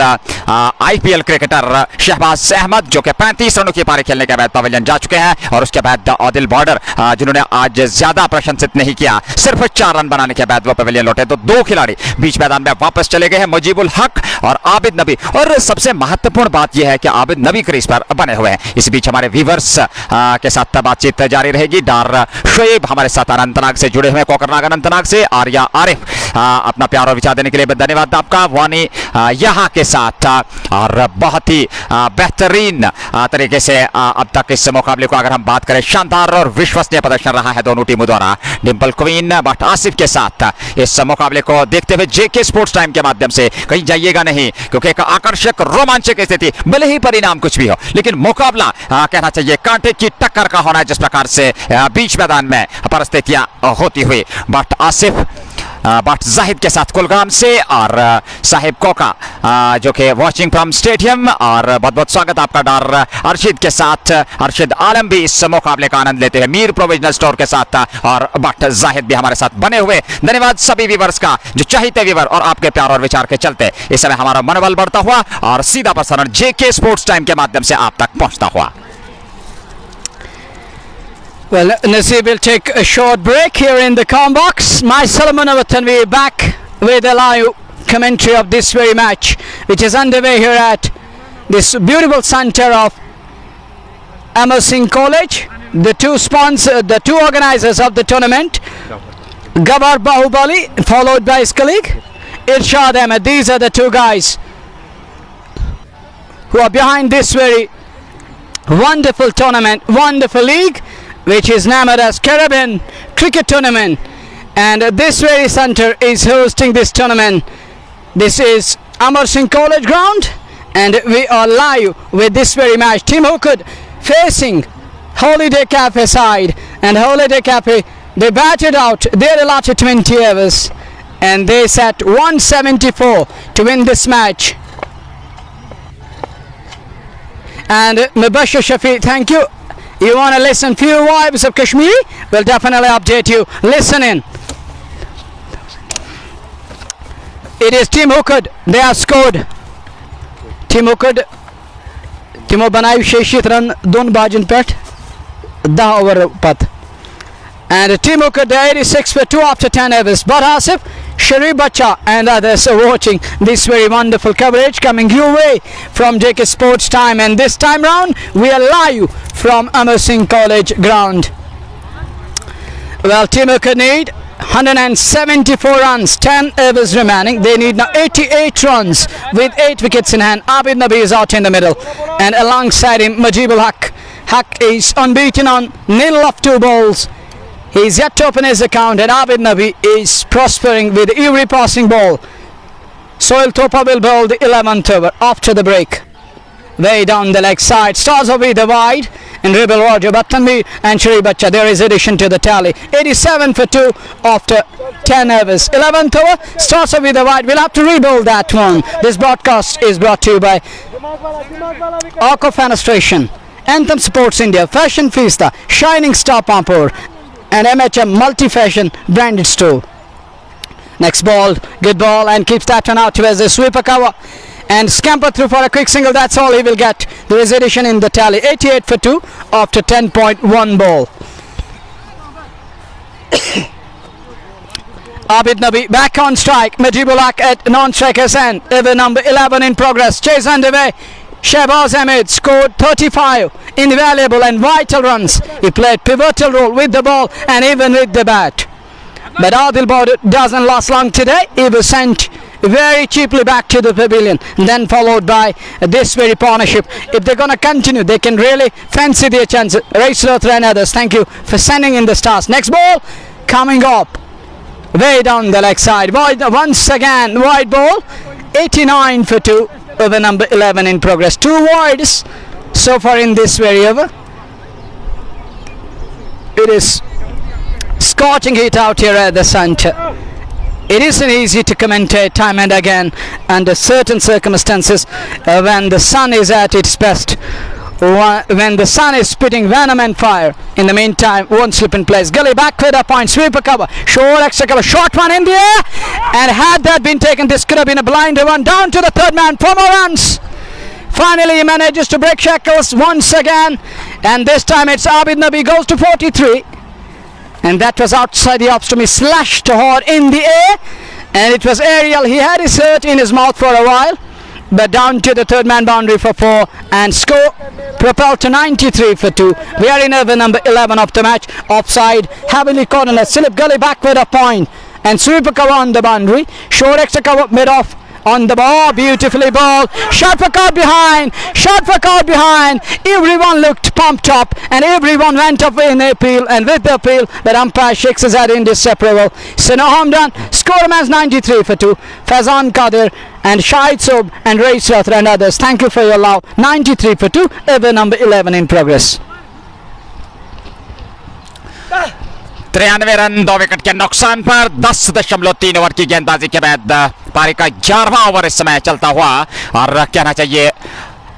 Speaker 2: आईपीएल क्रिकेटर शहबाज अहमद, जो कि 35 रनों की पारी खेलने के बाद पवेलियन जा चुके हैं, और उसके बाद आदिल बॉर्डर, जिन्होंने आज ज्यादा प्रशंसित नहीं किया, सिर्फ 4 रन बनाने के बाद वो पवेलियन लौटे। तो 2 खिलाड़ी बीच मैदान में वापस चले गए हैं, मुजीबुल हक और आबिद नबी। और सबसे महत्वपूर्ण बात यह है कि आबिद नबी क्रीज पर बने हुए हैं। इस बीच हमारे व्यूअर्स के साथ बातचीत जारी रहेगी। डार शोएब हमारे साथ अनंतनाग से जुड़े हुए, कोकरनाग अनंतनाग से। आर्या आरिफ अपना प्यार और विचार देने के लिए धन्यवाद आपका। वानी यहाँ के साथ, और बहुत ही बेहतरीन तरीके से अब तक इस मुकाबले को अगर हम बात करें, शानदार और विश्वसनीय प्रदर्शन रहा है दोनों टीमों द्वारा। डिम्पल क्वीन बट आसिफ के साथ इस मुकाबले को देखते हुए जेके स्पोर्ट्स टाइम के माध्यम से कहीं जाइएगा नहीं, क्योंकि एक आकर्षक रोमांचक स्थिति, भले ही परिणाम कुछ भी हो, लेकिन मुकाबला कहना चाहिए कांटे की टक्कर का होना है, जिस प्रकार से बीच मैदान में परिस्थितियां होती हुई। बट आसिफ बट जाहिद के साथ कुलगाम से और साहिब कोका जो कि वॉचिंग फ्रॉम स्टेडियम। और बहुत बहुत स्वागत आपका डॉर अर्शिद के साथ। अर्शिद आलम भी इस मुकाबले का आनंद लेते हैं मीर प्रोविजनल स्टोर के साथ, और बट जाहिद भी हमारे साथ बने हुए। धन्यवाद सभी व्यूवर्स का जो चाहते व्यूवर और आपके प्यार और विचार के चलते इस समय हमारा मनोबल बढ़ता हुआ और सीधा प्रसारण जेके स्पोर्ट्स टाइम के माध्यम से आप तक पहुंचता हुआ।
Speaker 1: Well, Nasib will take a short break here in the com box. Myself, Manavatan, we are back with a live commentary of this very match, which is underway here at this beautiful center of Amazing College. The two organizers of the tournament, Gabar Bahubali, followed by his colleague Irshad Ahmed. These are the two guys who are behind this very wonderful tournament, wonderful league, which is named as Caribbean Cricket Tournament, and this very center is hosting this tournament. This is Amar Singh College ground, and we are live with this very match. Team Hooked facing Holiday Cafe side, and Holiday Cafe, they batted out their allotted 20 overs and they set 174 to win this match. And Mubashir Shafi, thank you. You want to listen few vibes of Kashmiri? We'll definitely update you. Listen in. It is Team Hooked. They have scored. Team Hooked. Timo Banayu Sheshit run Don Bajan Pet. Da over Pat. And Team Hooked, they 86 for 2 after 10 overs. But Asif, Sharif Bacha and others are watching this very wonderful coverage coming your way from JKSportstime, and this time round we are live from Amazing College ground. Well, Team Hooked need 174 runs, 10 overs remaining. They need now 88 runs with 8 wickets in hand. Abid Nabi is out in the middle, and alongside him Majibul Haq. Haq is unbeaten on nil of 2 balls. He is yet to open his account, and Abid Nabi is prospering with every passing ball. Soil Topa will bowl the 11th over after the break. Way down the leg side, stars over the wide, and Rebel Roger, Battanvi and Sharif Bacha. There is addition to the tally. 87 for 2 after 10 overs. 11th over, stars over the wide. We'll have to rebuild that one. This broadcast is brought to you by Arco Fenestration, Anthem Sports India, Fashion Fiesta, Shining Star Pampur, and MHM Multi-Fashion branded store. Next ball, good ball, and keeps that one out towards the sweeper cover and scamper through for a quick single. That's all he will get. There is addition in the tally. 88 for 2 after 10.1 ball. Abid Nabi back on strike. Majibulak at non-strikers end. Over number 11 in progress. Chase underway. Shahbaz Ahmad scored 35 invaluable and vital runs. He played pivotal role with the ball and even with the bat. But Adil Baud doesn't last long today. He was sent very cheaply back to the pavilion, then followed by this very partnership. If they're going to continue, they can really fancy their chances. Raisroth and others, thank you for sending in the stars. Next ball coming up way down the leg side. Wide, once again wide ball. 89 for 2 over number 11 in progress. 2 wides so far in this very over. It is scorching heat out here at the centre. It isn't easy to commentate time and again under certain circumstances when the sun is at its best, when the sun is spitting venom and fire. In the meantime, won't slip in place. Gully back with a point, sweeper cover, short extra cover, short one in the air, and had that been taken, this could have been a blinder one. Down to the third man, 4 more runs. Finally he manages to break shackles once again, and this time it's Abid Nabi goes to 43, and that was outside the off stump. He slashed hard in the air, and it was aerial. He had his hurt in his mouth for a while, but down to the third man boundary for 4, and score propelled to 93 for 2. We are in over number 11 of the match. Offside, heavily cornerless. Silip Gully back with a point, and sweeper cover on the boundary. Short extra cover mid off on the ball, beautifully ball. Shot for caught behind, shot for caught behind. Everyone looked pumped up, and everyone went up in appeal, and with the appeal the umpire shakes his head in disapproval. So no harm done. Score man's 93 for 2. Fazan Qadir and Shahid Sob and Ray Srathra and others, thank you for your love. 93 for 2 over number 11 in progress.
Speaker 2: 93 run 2 wicket के नुकसान पर 10.3 over की गेंदबाजी के बाद पारी का 11वां over इस समय चलता हुआ और कहना चाहिए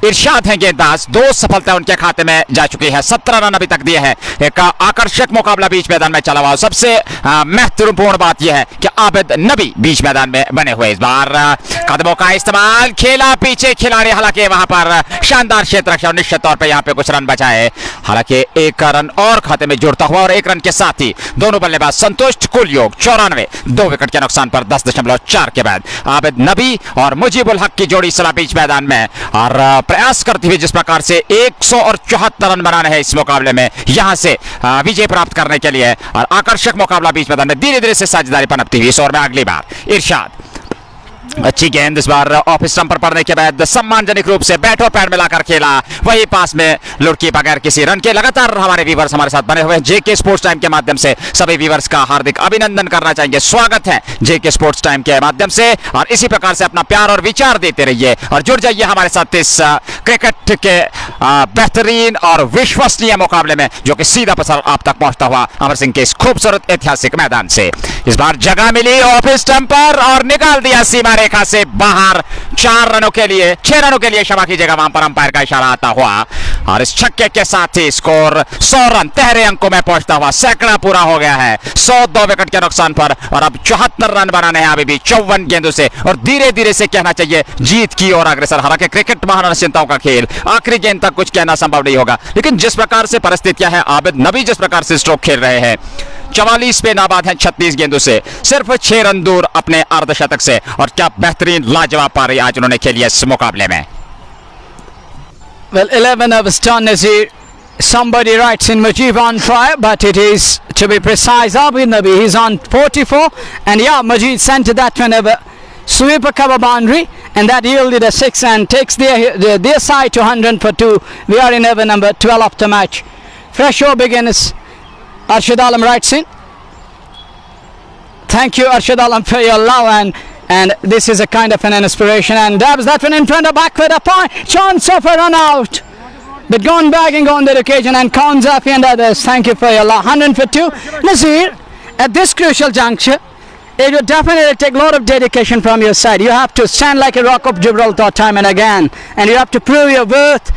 Speaker 2: इरशाद हैं गेंदबाज। 2 सफलता उनके खाते में जा चुकी है, 17 रन अभी तक दिए हैं। एक आकर्षक मुकाबला बीच मैदान में चला हुआ। सबसे महत्वपूर्ण बात यह है कि आबिद नबी बीच मैदान में बने हुए। इस बार कदमों का इस्तेमाल, खेला पीछे खिलाड़ी, हालांकि वहां पर शानदार क्षेत्र रक्षा, निश्चित तौर पर यहां पे कुछ रन बचाए। हालांकि 1 रन और खाते में जुड़ता हुआ और 1 रन के साथ ही दोनों बल्लेबाज संतुष्ट। कुल योग 94, 2 विकेट के नुकसान पर 10.4 के बाद आबिद नबी और मुजीबुल हक की जोड़ी सलाह बीच मैदान में और प्रयास करती हुई जिस प्रकार से 174 रन बनाने हैं इस मुकाबले में, यहां से विजय प्राप्त करने के लिए। और आकर्षक मुकाबला बीच मैदान में धीरे धीरे से साझेदारी पनपती हुई। इस ओवर में अगली बार इरशाद, अच्छी गेंद इस बार ऑफ स्टंप पर पड़ने के बाद सम्मानजनक रूप से बैट और पैर मिलाकर खेला, वही पास में लुढ़की बगैर किसी रन के। लगातार हमारे व्यूवर्स हमारे साथ बने हुए हैं जेके स्पोर्ट्स टाइम के माध्यम से, सभी व्यूवर्स का हार्दिक अभिनंदन करना चाहेंगे। स्वागत है जेके स्पोर्ट्स टाइम के माध्यम से और इसी प्रकार से अपना प्यार और विचार देते रहिए और जुड़ जाइए हमारे साथ इस क्रिकेट के बेहतरीन और विश्वसनीय मुकाबले में, जो कि सीधा प्रसार आप तक पहुंचता हुआ अमर सिंह के इस खूबसूरत ऐतिहासिक मैदान से। इस बार जगह मिली ऑफ स्टंप पर और निकाल दिया सीमा रेखा से बाहर। 6 रनों के लिए क्षमा कीजिएगा, वहां पर अंपायर का इशारा आता हुआ और इस छक्के के साथ ही स्कोर 100 रन तहरे अंकों में पहुंचता हुआ सैकड़ा पूरा हो गया है। 102 विकेट के नुकसान पर और अब 74 रन बनाने हैं अभी भी 54 गेंदों से और धीरे धीरे से कहना चाहिए जीत की ओर अग्रसर। हालांकि क्रिकेट महानिश्चिंताओं का खेल, आखिरी गेंद तक कुछ कहना संभव नहीं होगा, लेकिन जिस प्रकार से परिस्थितियां हैं, आबिद नबी जिस प्रकार से स्ट्रोक खेल रहे हैं, 44 पे नाबाद हैं 36 गेंदों से, सिर्फ 6 रन दूर अपने अर्धशतक से। और क्या बेहतरीन लाजवाब पारी आज उन्होंने खेली इस मुकाबले में।
Speaker 1: Well, 11 overs done, Nazir. Somebody writes in Mujib on fire, but it is, to be precise, Abid Nabi. He's on 44, and yeah, Mujib sent that one over sweeper cover boundary, and that yielded a 6 and takes their side to 100 for 2. We are in over number 12 of the match. Fresh show begins. Arshad Alam writes in. Thank you, Arshad Alam, for your love, and this is a kind of an inspiration, and dabs that one in front of backward a point. Chance of a run out, but gone bagging on that occasion, and Khanzafi and others, thank you for your love. 100 for 2. Nazir, at this crucial juncture, it will definitely take a lot of dedication from your side. You have to stand like a rock of Gibraltar time and again, and you have to prove your worth.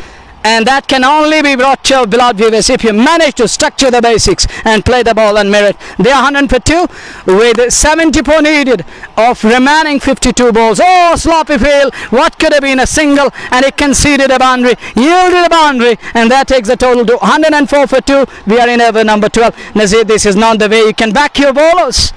Speaker 1: And that can only be brought to your beloved viewers if you manage to structure the basics and play the ball and merit. They are 100 for 2 with 74 needed of remaining 52 balls. Oh, sloppy field. What could have been a single, and it conceded a boundary, yielded a boundary, and that takes the total to 104 for 2. We are in over number 12. Nazir, this is not the way you can back your bowlers.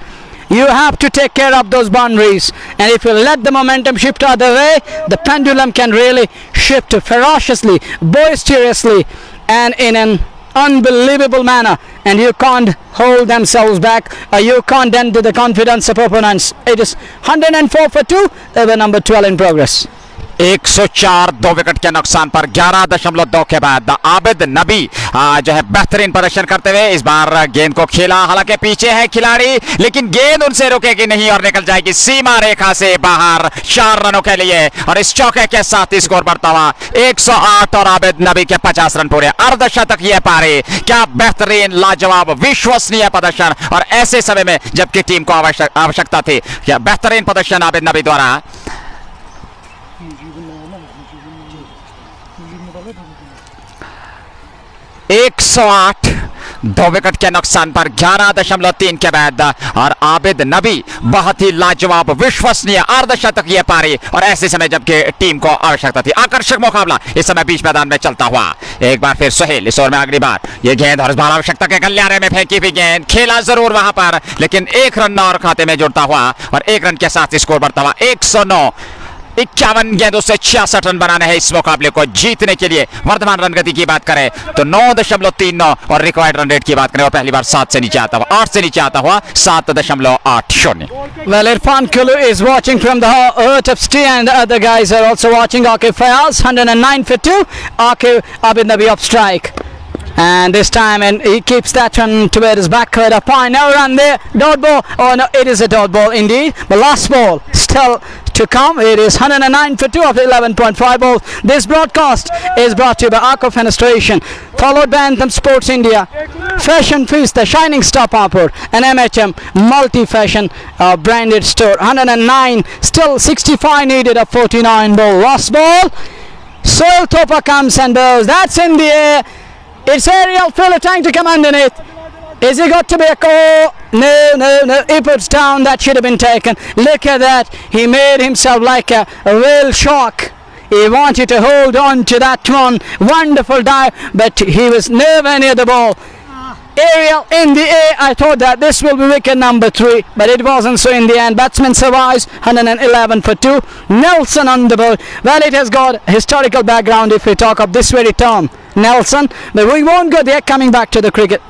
Speaker 1: You have to take care of those boundaries, and if you let the momentum shift other way, the pendulum can really shift ferociously, boisterously, and in an unbelievable manner, and you can't hold themselves back, or you can't dent the confidence of opponents. It is 104 for 2, over number 12 in progress.
Speaker 2: 104, 2 wicket के नुकसान पर 11.2 के बाद आबिद नबी जो है बेहतरीन प्रदर्शन करते हुए इस बार गेंद को खेला। हालांकि पीछे है खिलाड़ी, लेकिन गेंद उनसे रुकेगी नहीं और निकल जाएगी सीमा रेखा से बाहर 4 रनों के लिए। और इस चौके के साथ ही स्कोर बढ़ता हुआ 108 और आबिद नबी के 50 रन पूरे, अर्धशतक ये पारी। क्या बेहतरीन, लाजवाब, विश्वसनीय प्रदर्शन, और ऐसे समय में जबकि टीम को आवश्यकता थी। क्या बेहतरीन प्रदर्शन आबिद नबी द्वारा। 108, 2 विकेट के नुकसान पर 11.3 के बाद और आबिद नबी बहुत ही लाजवाब, विश्वसनीय, अर्धशतक ये पारी, और ऐसे समय जबकि टीम को आवश्यकता थी। आकर्षक मुकाबला इस समय बीच मैदान में चलता हुआ। एक बार फिर सुहेल इस ओवर में अगली बार ये गेंद और इस बार आवश्यकता के गलियारे में फेंकी हुई गेंद, खेला जरूर वहां पर, लेकिन 1 रन और खाते में जुड़ता हुआ और 1 रन के साथ स्कोर बढ़ता हुआ 109। 51 गेंदों से 66 रन बनाने हैं इस मुकाबले को जीतने के लिए। वर्तमान रन गति की बात करें तो 9.39 और रिक्वायर्ड रन रेट की बात करें और पहली बार 8 से नीचे आता हुआ 7.80।
Speaker 1: Well, Irfan Kulu is watching from the hurt of stay, and other guys are also watching. Akif Fayaz 109 for 2. Akif Abid Nabi off strike. And this time, and he keeps that one toward his backward a point. No run there. Dot ball. Oh no, it is a dot ball indeed. The last ball still to come. It is 109 for 2 of 11.5 balls. This broadcast is brought to you by Arco Fenestration, followed by Anthem Sports India, Fashion Feast, the Shining Star Pampur, an MHM multi-fashion branded store. 109, still 65 needed, a 49 ball. Lost ball. Soil Topa comes and goes. That's in the air. It's aerial filler trying to come underneath. Is it got to be a call? No. He puts down. That should have been taken. Look at that. He made himself like a real shark. He wanted to hold on to that one. Wonderful dive, but he was nowhere near the ball. Aerial in the air. I thought that this will be wicket number 3, but it wasn't so in the end. Batsman survives. 111 for 2. Nelson on the ball. Well, it has got historical background if we talk of this very term, Nelson, but we won't go there. Coming back to the cricket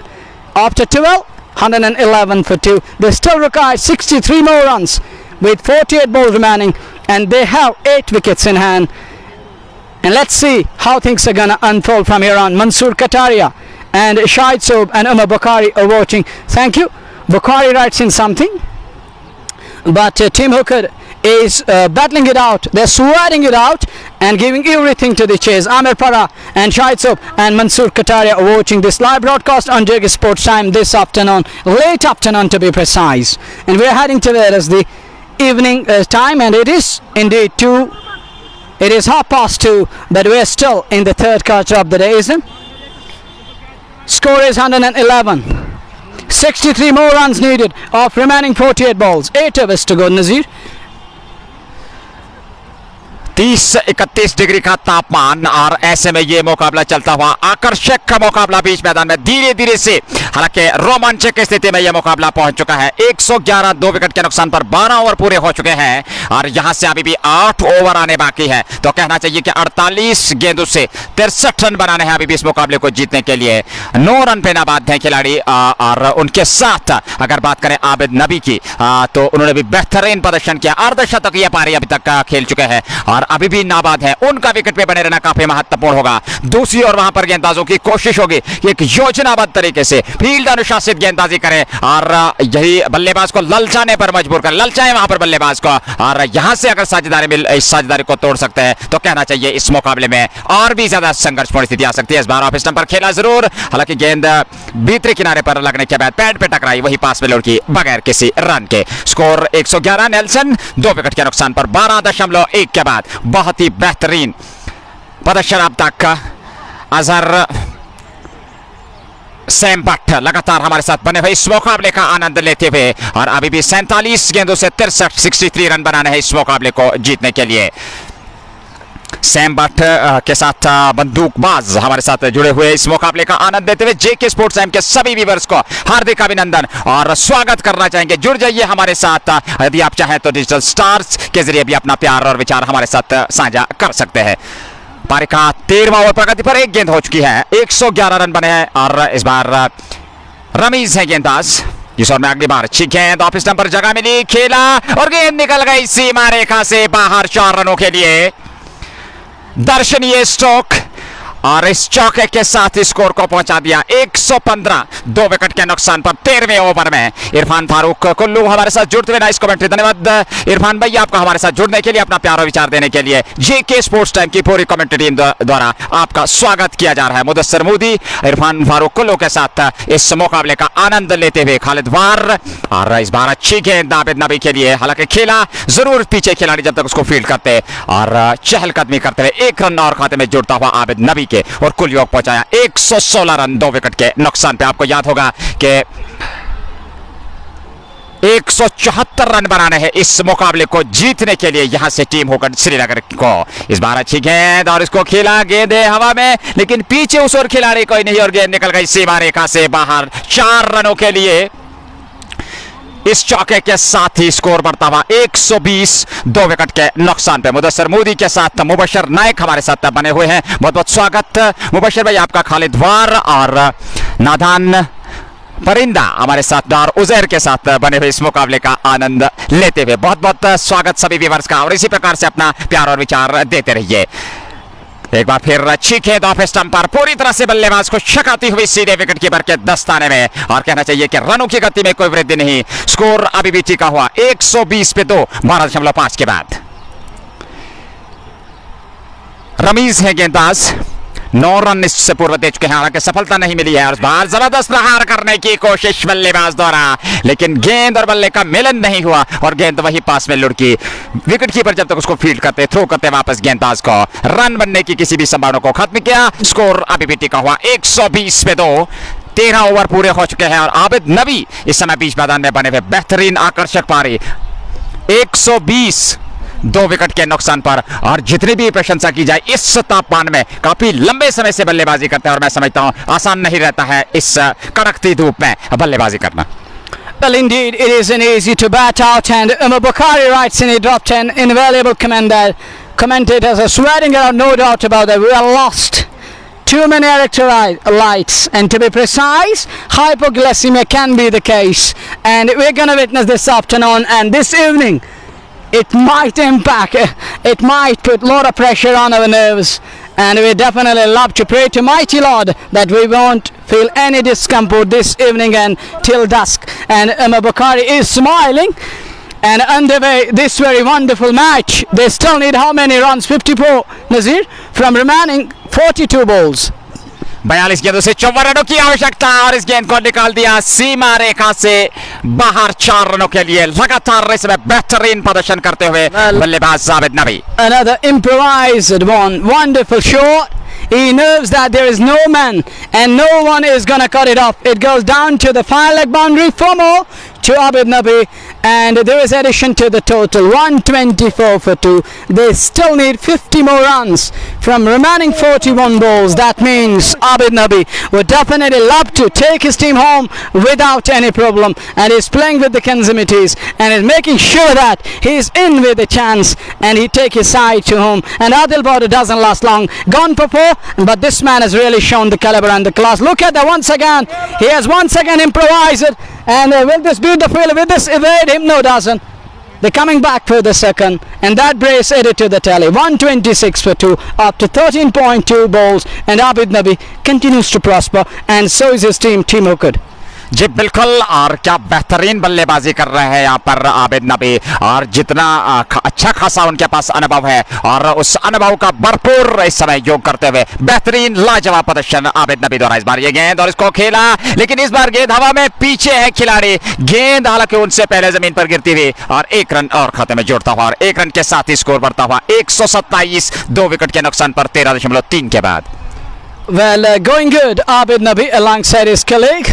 Speaker 1: after 12, 111 for 2. They still require 63 more runs with 48 balls remaining, and they have 8 wickets in hand. And let's see how things are gonna unfold from here on. Mansoor Kataria and Shahid Sob and Umar Bukhari are watching. Thank you. Bukhari writes in something, but Team Hooked is battling it out. They're sweating it out and giving everything to the chase. Amir Para and Shahid Sob and Mansoor Kataria are watching this live broadcast on JKSportstime this afternoon, late afternoon to be precise. And we're heading towards the evening time, and it is indeed 2. It is 2:30, but we're still in the third quarter of the day, isn't it? Score is 111. 63 more runs needed of remaining 48 balls. 8 overs to go, Nazir.
Speaker 2: 30-31 degree का तापमान, और ऐसे में ये मुकाबला चलता हुआ आकर्षक का मुकाबला बीच मैदान में धीरे धीरे से, हालांकि रोमांचक स्थिति में यह मुकाबला पहुंच चुका है। 111 2 विकेट के नुकसान पर 12 ओवर पूरे हो चुके हैं, और यहां से अभी भी 8 ओवर आने बाकी है। तो कहना चाहिए कि 48 गेंदों से 63 रन बनाने हैं अभी भी इस मुकाबले को जीतने के लिए। 9 रन पे नाबाद हैं खिलाड़ी, और उनके साथ अगर बात करें आबिद नबी की, तो उन्होंने भी बेहतरीन प्रदर्शन किया। अर्धशतक यह पारी अभी तक खेल चुके हैं और अभी भी नाबाद है। उनका विकेट पे बने रहना काफी महत्वपूर्ण होगा। दूसरी ओर वहां पर गेंदबाजों की कोशिश होगी कि एक योजनाबद्ध तरीके से फील्ड अनुशासित गेंदबाजी करें, और यही बल्लेबाज को ललचाने पर मजबूर करें, ललचाएं वहां पर बल्लेबाज को, और यहां से अगर इस साझेदारी को तोड़ सकते हैं तो कहना चाहिए इस मुकाबले में और भी ज्यादा संघर्षपूर्ण स्थिति आ सकती है। इस बार ऑफ स्टंप पर खेला जरूर, हालांकि गेंद भीतरी किनारे पर लगने के बाद पैड पे टकराई, वही पास में लुढ़की बगैर किसी रन के। स्कोर 111। नेल्सन 2 विकेट के नुकसान पर 12.1 के बाद बहुत ही बेहतरीन प्रदर्शन अब तक का। अजहर सैम भट्ट लगातार हमारे साथ बने हुए इस मुकाबले का आनंद लेते हुए, और अभी भी 47 गेंदों से 63 रन बनाने हैं इस मुकाबले को जीतने के लिए। सैम भट्ट के साथ बंदूकबाज हमारे साथ जुड़े हुए इस मुकाबले का आनंद लेते हुए जेके स्पोर्ट्स टाइम के सभी व्यूअर्स को हार्दिक अभिनंदन और स्वागत करना चाहेंगे। जुड़ जाइए हमारे साथ, यदि आप चाहें तो डिजिटल स्टार्स के जरिए भी अपना प्यार और विचार हमारे साथ साझा कर सकते हैं। पारी का 13वां ओवर प्रगति पर 1 गेंद हो चुकी है, 111 रन बने हैं, और इस बार रमीज है गेंदबाज। इस ओवर में अगली बार अच्छी गेंद ऑफ स्टंप पर जगह मिली, खेला और गेंद निकल गई सीमा रेखा से बाहर 4 रनों के लिए। दर्शनीय स्ट्रोक, और इस चौके के साथ स्कोर को पहुंचा दिया 115 2 विकेट के नुकसान पर 13वें ओवर में। इरफान फारूक कुल्लू हमारे साथ जुड़ते हुए नाइस कमेंट्री। धन्यवाद इरफान भाई आपका हमारे साथ जुड़ने के लिए, अपना प्यार और विचार देने के लिए। जेके स्पोर्ट्स टाइम की पूरी कमेंट्री टीम द्वारा आपका स्वागत किया जा रहा है। मुदस्सर मोदी इरफान फारूक कुल्लू के साथ इस मुकाबले का आनंद लेते हुए खालिद वार, और इस बार अच्छी गेंद आबिद नबी के लिए, हालांकि खेला जरूर पीछे खिलाड़ी जब तक उसको फील्ड करते और चहलकदमी करते हुए 1 रन और खाते में जुड़ता हुआ आबिद नबी के, और कुल योग पहुंचाया 116 रन 2 विकेट के नुकसान पे। आपको याद होगा कि 174 रन बनाने हैं इस मुकाबले को जीतने के लिए यहां से टीम होकर श्रीनगर को। इस बार अच्छी गेंद, और इसको खेला, गेंद है हवा में, लेकिन पीछे उस और खिलाड़ी कोई नहीं, और गेंद निकल गई सीमा रेखा से बाहर 4 रनों के लिए। इस चौके के साथ ही स्कोर बढ़ता हुआ 120 2 विकेट के नुकसान पे। मुदस्सर मोदी के साथ मुबशर नायक हमारे साथ बने हुए हैं, बहुत बहुत स्वागत मुबशर भाई आपका। खालिद वार और नादान परिंदा हमारे साथ, और उजैर के साथ बने हुए इस मुकाबले का आनंद लेते हुए बहुत बहुत स्वागत सभी व्यूअर्स का, और इसी प्रकार से अपना प्यार और विचार देते रहिए। एक बार फिर अच्छी गेंद ऑफ स्टंप पर पूरी तरह से बल्लेबाज को छकाती हुई सीधे विकेट कीपर के दस्ताने में, और कहना चाहिए कि रनों की गति में कोई वृद्धि नहीं। स्कोर अभी भी टिका हुआ 120 पे 2 12.5 के बाद। रमीज है गेंदबाज, 9 रन इससे पूर्व दे चुके हैं, हालांकि सफलता नहीं मिली है। और इस बार जबरदस्त प्रहार करने की कोशिश बल्लेबाज द्वारा, लेकिन गेंद और बल्ले का मिलन नहीं हुआ और गेंद वही पास में लुढ़की। विकेट कीपर जब तक उसको फील्ड करते, थ्रो करते वापस गेंदबाज को, रन बनने की किसी भी संभावना को खत्म किया। स्कोर अभी भी टिका हुआ 120 पे 2। 13 ओवर पूरे हो चुके हैं और आबिद नबी इस समय बीच मैदान में बने हुए बेहतरीन आकर्षक पारी। 120 2 विकेट के नुकसान पर। और जितनी भी प्रशंसा की जाए, इस तापमान में काफी लंबे समय से बल्लेबाजी करते हैं और मैं समझता हूं आसान नहीं रहता है इस कड़कती धूप में बल्लेबाजी करना।
Speaker 1: Well, indeed, it isn't easy to bat out, and Umar Bukhari writes in, he dropped an invaluable comment that commentators are swearing out, no doubt about that. We are lost. Too many electrolytes, and to be precise, hypoglycemia can be the case. And we're going to witness this afternoon and this evening. It might impact, it might put a lot of pressure on our nerves, and we definitely love to pray to mighty Lord that we won't feel any discomfort this evening and till dusk. And Umar Bukhari is smiling and underway this very wonderful match. They still need how many runs? 54, Nazir, from remaining 42 balls.
Speaker 2: 42 गेंदों से 54 रनों की आवश्यकता और इस गेंद को निकाल दिया सीमा रेखा से बाहर 4 रनों के लिए। लगातार इस में बेहतरीन प्रदर्शन करते हुए बल्लेबाज आबिद नबी।
Speaker 1: Another improvised one, wonderful shot. He knows that there is no man and no one is going to cut it off. It goes down to the final leg boundary for more to Abid Nabi, and there is addition to the total 124 for 2. They still need 50 more runs from remaining 41 balls. That means Abid Nabi would definitely love to take his team home without any problem, and is playing with the consumities and is making sure that he is in with a chance and he take his side to home. And Adil Bauder doesn't last long, gone for 4, but this man has really shown the caliber and the class. Look at that once again. He has once again improvised it, and will this beat the field? Will this evade him? No, doesn't. They're coming back for the second, and that brace added to the tally. 126 for 2 after 13.2 balls, and Abid Nabi continues to prosper, and so is his team, Team Hooked.
Speaker 2: जी बिल्कुल, और क्या बेहतरीन बल्लेबाजी कर रहे हैं यहाँ पर आबिद नबी, और जितना अच्छा खासा उनके पास अनुभव है और उस अनुभव का भरपूर इस समय योग करते हुए बेहतरीन लाजवाब प्रदर्शन आबिद नबी द्वारा। इस बार ये गेंद और इसको खेला, लेकिन इस बार गेंद हवा में पीछे है खिलाड़ी, गेंद हालांकि उनसे पहले जमीन पर गिरती हुई, और 1 रन और खाते में जोड़ता हुआ और 1 रन के साथ ही स्कोर बढ़ता हुआ 127 2 विकेट के नुकसान पर 13.3 के बाद।
Speaker 1: Well, going good, Abid Nabi alongside his colleague.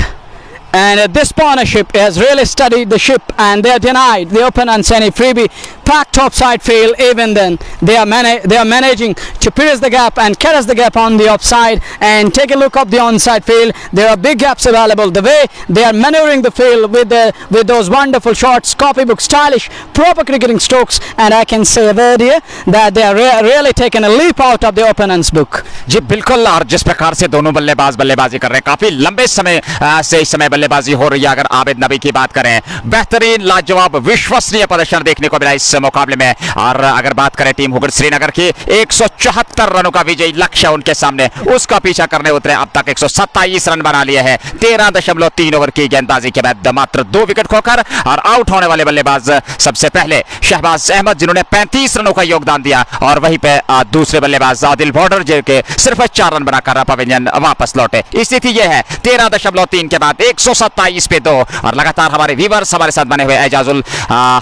Speaker 1: And this partnership has really studied the ship, and they are denied the opponents any freebie. Packed topside field. Even then, they are managing to pierce the gap and carry the gap on the offside. And take a look up the onside field. There are big gaps available. The way they are maneuvering the field with those wonderful shots, copybook stylish, proper cricketing strokes. And I can say a word here that they are really taking a leap out of the opponent's book.
Speaker 2: जी बिल्कुल, और जिस प्रकार से दोनों बल्लेबाज बल्लेबाजी कर रहे हैं, काफी लंबे समय से इस समय बल्लेबाजी हो रही है। अगर आबिद नबी की बात करें, बेहतरीन लाजवाब विश्वसनीय प्रदर्शन देखने को मिला इस मुकाबले में। और अगर बात करें टीम हुक्ड श्रीनगर की, 174 रनों का विजयी लक्ष्य उनके सामने, उसका पीछा करने उतरे। अब तक 127 रन बना लिए हैं 13.3 ओवर की गेंदबाजी के बाद, मात्र 2 विकेट खोकर। और आउट होने वाले बल्लेबाज सबसे पहले शहबाज अहमद, जिन्होंने 35 रनों का योगदान दिया, और वहीं पे दूसरे बल्लेबाज आदिल बॉर्डर जो के सिर्फ 4 रन बनाकर पवेलियन वापस लौटे। स्थिति यह है 13.3 के बाद 127 पे 2। और लगातार हमारे व्यूअर्स हमारे साथ बने हुए एजाजुल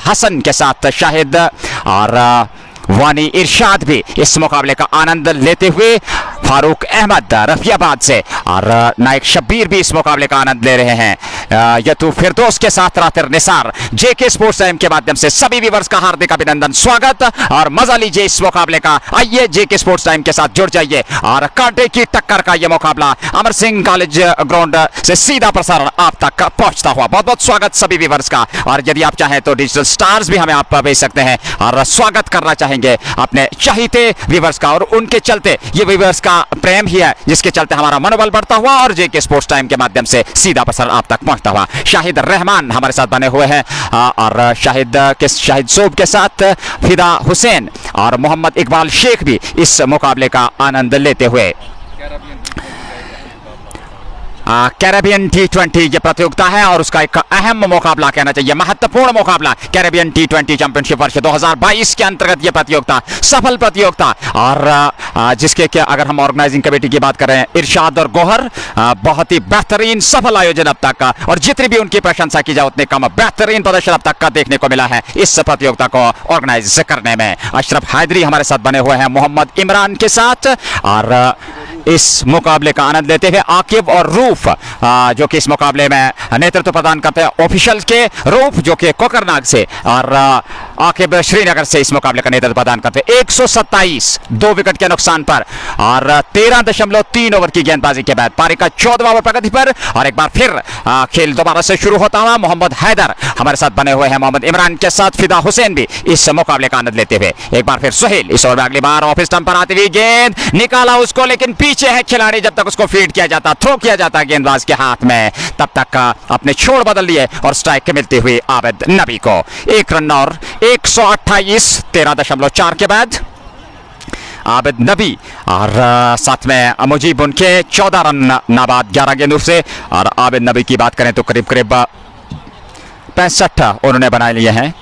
Speaker 2: हसन के साथ शाहिद और वानी इरशाद भी इस मुकाबले का आनंद लेते हुए, फारूक अहमद रफियाबाद से और नाइक शब्बीर भी इस मुकाबले का आनंद ले रहे हैं। यतू फिरदौस के साथ रातिर निसार। जेके स्पोर्ट्स टाइम के माध्यम से सभी व्यूअर्स का हार्दिक अभिनंदन, स्वागत और मजा लीजिए इस मुकाबले का। आइए जेके स्पोर्ट्स टाइम के साथ जुड़ जाइए, और कांटे की टक्कर का यह मुकाबला अमर सिंह कॉलेज ग्राउंड से सीधा प्रसारण आप तक पहुंचता हुआ। बहुत बहुत स्वागत सभी व्यूअर्स का। और यदि आप चाहें तो डिजिटल स्टार्स भी हमें आप भेज सकते हैं, और स्वागत करना चाहेंगे अपने चाहते व्यूअर्स का, और उनके चलते ये व्यूअर्स का प्रेम ही है जिसके चलते हमारा मनोबल बढ़ता हुआ और जेके स्पोर्ट्स टाइम के माध्यम से सीधा प्रसारण आप तक पहुंचता हुआ। शाहिद रहमान हमारे साथ बने हुए हैं, और शाहिद सोब के साथ फिदा हुसैन और मोहम्मद इकबाल शेख भी इस मुकाबले का आनंद लेते हुए। कैरेबियन T20 ये प्रतियोगिता है और उसका एक अहम मुकाबला कहना चाहिए, महत्वपूर्ण मुकाबला कैरेबियन T20 चैंपियनशिप वर्ष 2022 के अंतर्गत ये प्रतियोगिता, सफल प्रतियोगिता, और जिसके के अगर हम ऑर्गेनाइजिंग कमेटी की बात करें, इरशाद और गौहर, बहुत ही बेहतरीन सफल आयोजन अब तक का, और जितनी भी उनकी प्रशंसा की जाए उतने कम बेहतरीन प्रदर्शन अब तक का देखने को मिला है इस प्रतियोगिता को ऑर्गेनाइज करने में। अशरफ हैदरी हमारे साथ बने हुए हैं मोहम्मद इमरान के साथ, और इस मुकाबले का आनंद लेते हुए आकिब और रूफ, जो कि इस मुकाबले में नेतृत्व प्रदान करते हैं ऑफिशियल के, रूफ जो कि कोकरनाग से और आकिब श्रीनगर से इस मुकाबले का नेतृत्व प्रदान करते हैं। 127 2 विकेट के नुकसान पर और 13.3 ओवर की गेंदबाजी के बाद पारी का 14वां ओवर प्रगति पर, और एक बार फिर खेल दोबारा से शुरू होता हुआ मोहम्मद हैदर हमारे साथ बने हुए हैं, मोहम्मद इमरान के साथ फिदा हुसैन भी इस मुकाबले का आनंद लेते हुए। एक बार फिर सुहेल इस ओवर में अगली बार ऑफ स्टंप पर आती हुई गेंद निकाला उसको, लेकिन पीछे है खिलाड़ी, जब तक उसको फीड किया जाता, थ्रो किया जाता गेंदबाज के हाथ में, तब तक अपने छोड़ बदल लिए और स्ट्राइक मिलती हुई आबिद नबी को। 1 रन और 128 13.4 के बाद आबिद नबी और साथ में मुजीब उनके 14 रन नाबाद 11 गेंदों से, और आबिद नबी की बात करें तो करीब करीब 65 उन्होंने बना लिए हैं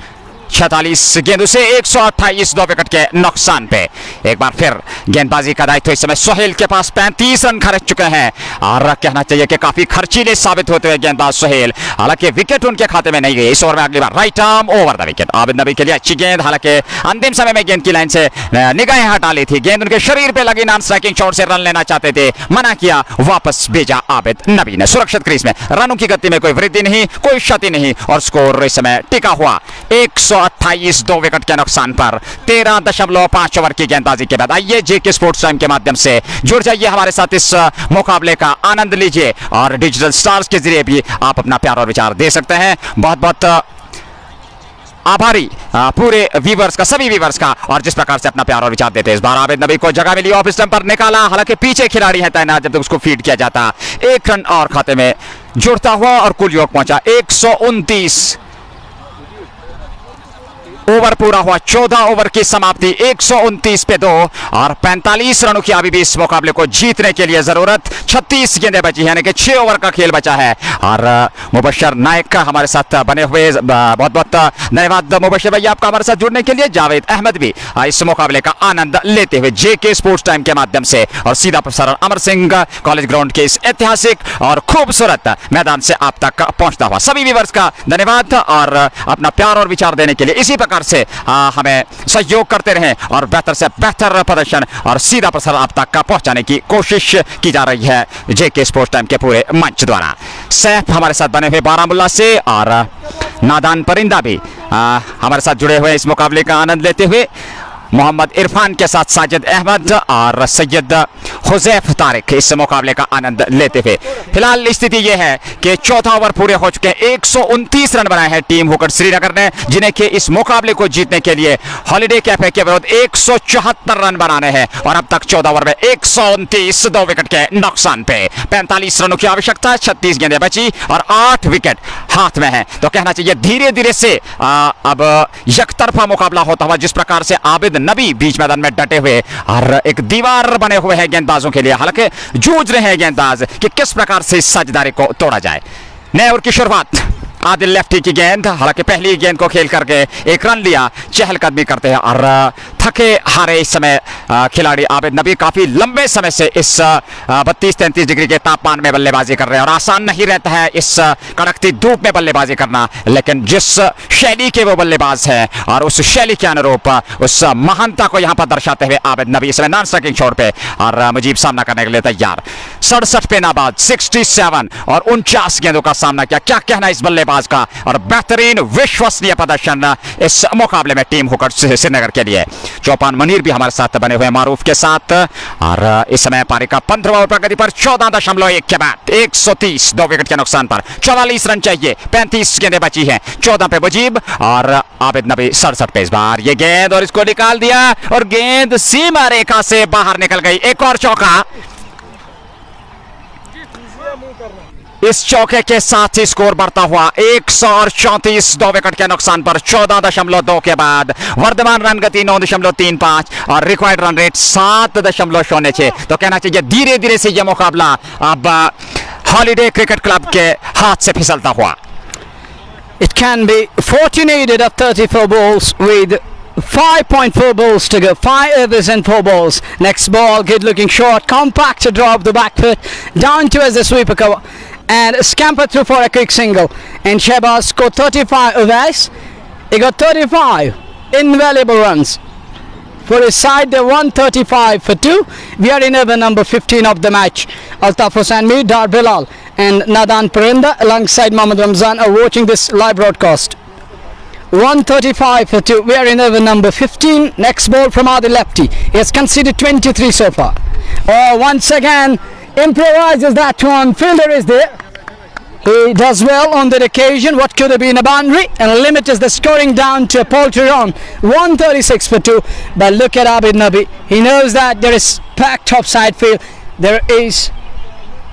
Speaker 2: 46 गेंदों से 128 2 विकेट के नुकसान पे। एक बार फिर गेंदबाजी का दायित्व इस समय सुहेल के पास 35 रन खर्च चुके हैं, और कहना चाहिए कि काफी खर्चीले साबित होते हुए गेंदबाज सुहेल, हालांकि विकेट उनके खाते में नहीं गई इस ओवर में। अगली बार right arm over the wicket, Abid Nabi के लिए अच्छी गेंद, हालांकि अंतिम समय में गेंद की लाइन से निगाहें हटा ली थी, गेंद उनके शरीर पे लगी, नॉन स्ट्राइकिंग शॉट से रन लेना चाहते थे, मना किया, वापस भेजा आबिद नबी ने सुरक्षित क्रीज में। रनों की गति में कोई वृद्धि नहीं, कोई क्षति नहीं, और स्कोर इस समय टिका हुआ 128 2 विकेट के नुकसान पर 13.5 ओवर की गेंदबाजी के बाद। आइए जेके स्पोर्ट्स टाइम के माध्यम से जुड़ जाइए हमारे साथ, इस मुकाबले का आनंद लीजिए, और डिजिटल स्टार्स के जरिए भी आप अपना प्यार और विचार दे सकते हैं। बहुत बहुत आभारी पूरे व्यूवर्स का, सभी व्यूवर्स का, और जिस प्रकार से अपना प्यार और विचार देते हैं। इस बार आबिद नबी को जगह मिली, ऑफ स्टंप पर निकाला, हालांकि पीछे खिलाड़ी है तैनात, जब तक उसको फीड किया जाता 1 रन और खाते में जुड़ता हुआ, और कुल योग पहुंचा 129 ओवर पूरा हुआ, 14 ओवर की समाप्ति 129 पे 2, और 45 रनों की अभी भी इस मुकाबले को जीतने के लिए जरूरत। 36 गेंदें बची हैं, यानी कि 6 ओवर का खेल बचा है, और मुबशर नायक हमारे साथ बने हुए, बहुत बहुत धन्यवाद मुबशर भैया आपका हमारे साथ जुड़ने के लिए। जावेद अहमद भी इस मुकाबले का आनंद लेते हुए जेके स्पोर्ट्स टाइम के माध्यम से, और सीधा प्रसारण अमर सिंह कॉलेज ग्राउंड के इस ऐतिहासिक और खूबसूरत मैदान से आप तक पहुंचता हुआ। सभी व्यूअर्स का धन्यवाद, और अपना प्यार और विचार देने के लिए इसी प्रकार से हमें सहयोग करते रहें, और बेहतर से बेहतर प्रदर्शन और सीधा प्रसारण आप तक पहुंचाने की कोशिश की जा रही है जेके स्पोर्ट्स टाइम के पूरे मंच द्वारा। सैफ हमारे साथ बने हुए बारामूला से, और नादान परिंदा भी हमारे साथ जुड़े हुए इस मुकाबले का आनंद लेते हुए। मोहम्मद इरफान के साथ साजिद अहमद और सैयद हुजैफ तारिक इस मुकाबले का आनंद लेते हुए। फिलहाल स्थिति यह है कि चौथा ओवर पूरे हो चुके हैं, 129 रन बनाए हैं टीम हुकड श्रीनगर ने, जिन्हें कि इस मुकाबले को जीतने के लिए हॉलिडे कैफे के विरुद्ध 174 रन बनाने हैं, और अब तक 14 ओवर में 129 2 विकेट के नुकसान पे 45 रनों की आवश्यकता, 36 गेंदें बची और 8 विकेट हाथ में है। तो कहना चाहिए धीरे धीरे से अब यकतरफा मुकाबला होता हुआ, जिस प्रकार से आबिद नबी बीच मैदान में डटे हुए और एक दीवार बने हुए हैं गेंदबाजों के लिए, हालांकि जूझ रहे हैं गेंदबाज कि किस प्रकार से इस साझेदारी को तोड़ा जाए। नए ओवर की शुरुआत, आदिल लेफ्टी की गेंद, हालांकि पहली गेंद को खेल करके एक रन लिया, चहलकदमी करते हैं, और थके हारे इस समय खिलाड़ी आबिद नबी काफी लंबे समय से इस 32-33 डिग्री के तापमान में बल्लेबाजी कर रहे हैं, और आसान नहीं रहता है इस कड़कती धूप में बल्लेबाजी करना, लेकिन जिस शैली के वो बल्लेबाज हैं और उस शैली के अनुरूप उस महानता को यहाँ पर दर्शाते हुए आबिद नबी इस समय नॉन स्ट्राइकिंग छोर पे, और मुजीब सामना करने के लिए तैयार। 67 पे नाबाद 67 और 49 गेंदों का सामना किया। क्या कहना इस बल्लेबाज का, और बेहतरीन विश्वसनीय प्रदर्शन इस मुकाबले में टीम हुकड श्रीनगर के लिए। चौपान मनीर भी हमारे साथ बने हुए मारूफ के साथ, और इस समय पारी का 15वां ओवर प्रगति पर 14.1 के बाद 130 2 विकेट के नुकसान पर 44 रन चाहिए, 35 गेंदें बची हैं, 14 पे मुजीब और आबिद नबी 67 पे। इस बार ये गेंद और इसको निकाल दिया, और गेंद सीमा रेखा से बाहर निकल गई। एक और चौका, इस चौके के साथ ही स्कोर बढ़ता हुआ 134 2 विकेट के नुकसान पर 14.2 के बाद। वर्तमान रन गति 9.35 और रिक्वायर्ड रन रेट 7.06। तो कहना चाहिए धीरे धीरे से यह मुकाबला अब हॉलीडे क्रिकेट क्लब के हाथ से फिसलता हुआ।
Speaker 1: It can be 40 needed of 34 balls with 5.4 balls to go. 5 overs and 4 balls. Next ball, good looking shot, compact to drop the back foot down towards the sweeper cover and scamper through for a quick single. And Shahbaz scored 35 overs. He got 35 invaluable runs. For his side, they won 35 for 2. We are in over number 15 of the match. Altaf Hussain Mir, Dar Bilal and Nadan Parinda alongside Mohammad Ramzan are watching this live broadcast. 135 for 2. We are in over number 15. Next ball from Adil Lefty. He has conceded 23 so far. Oh, once again, improvises that one. Fielder is there. He does well on that occasion. What could have been a boundary and limits the scoring down to a paltry run. 136 for 2. But look at Abid Nabi. He knows that there is packed topside field. There is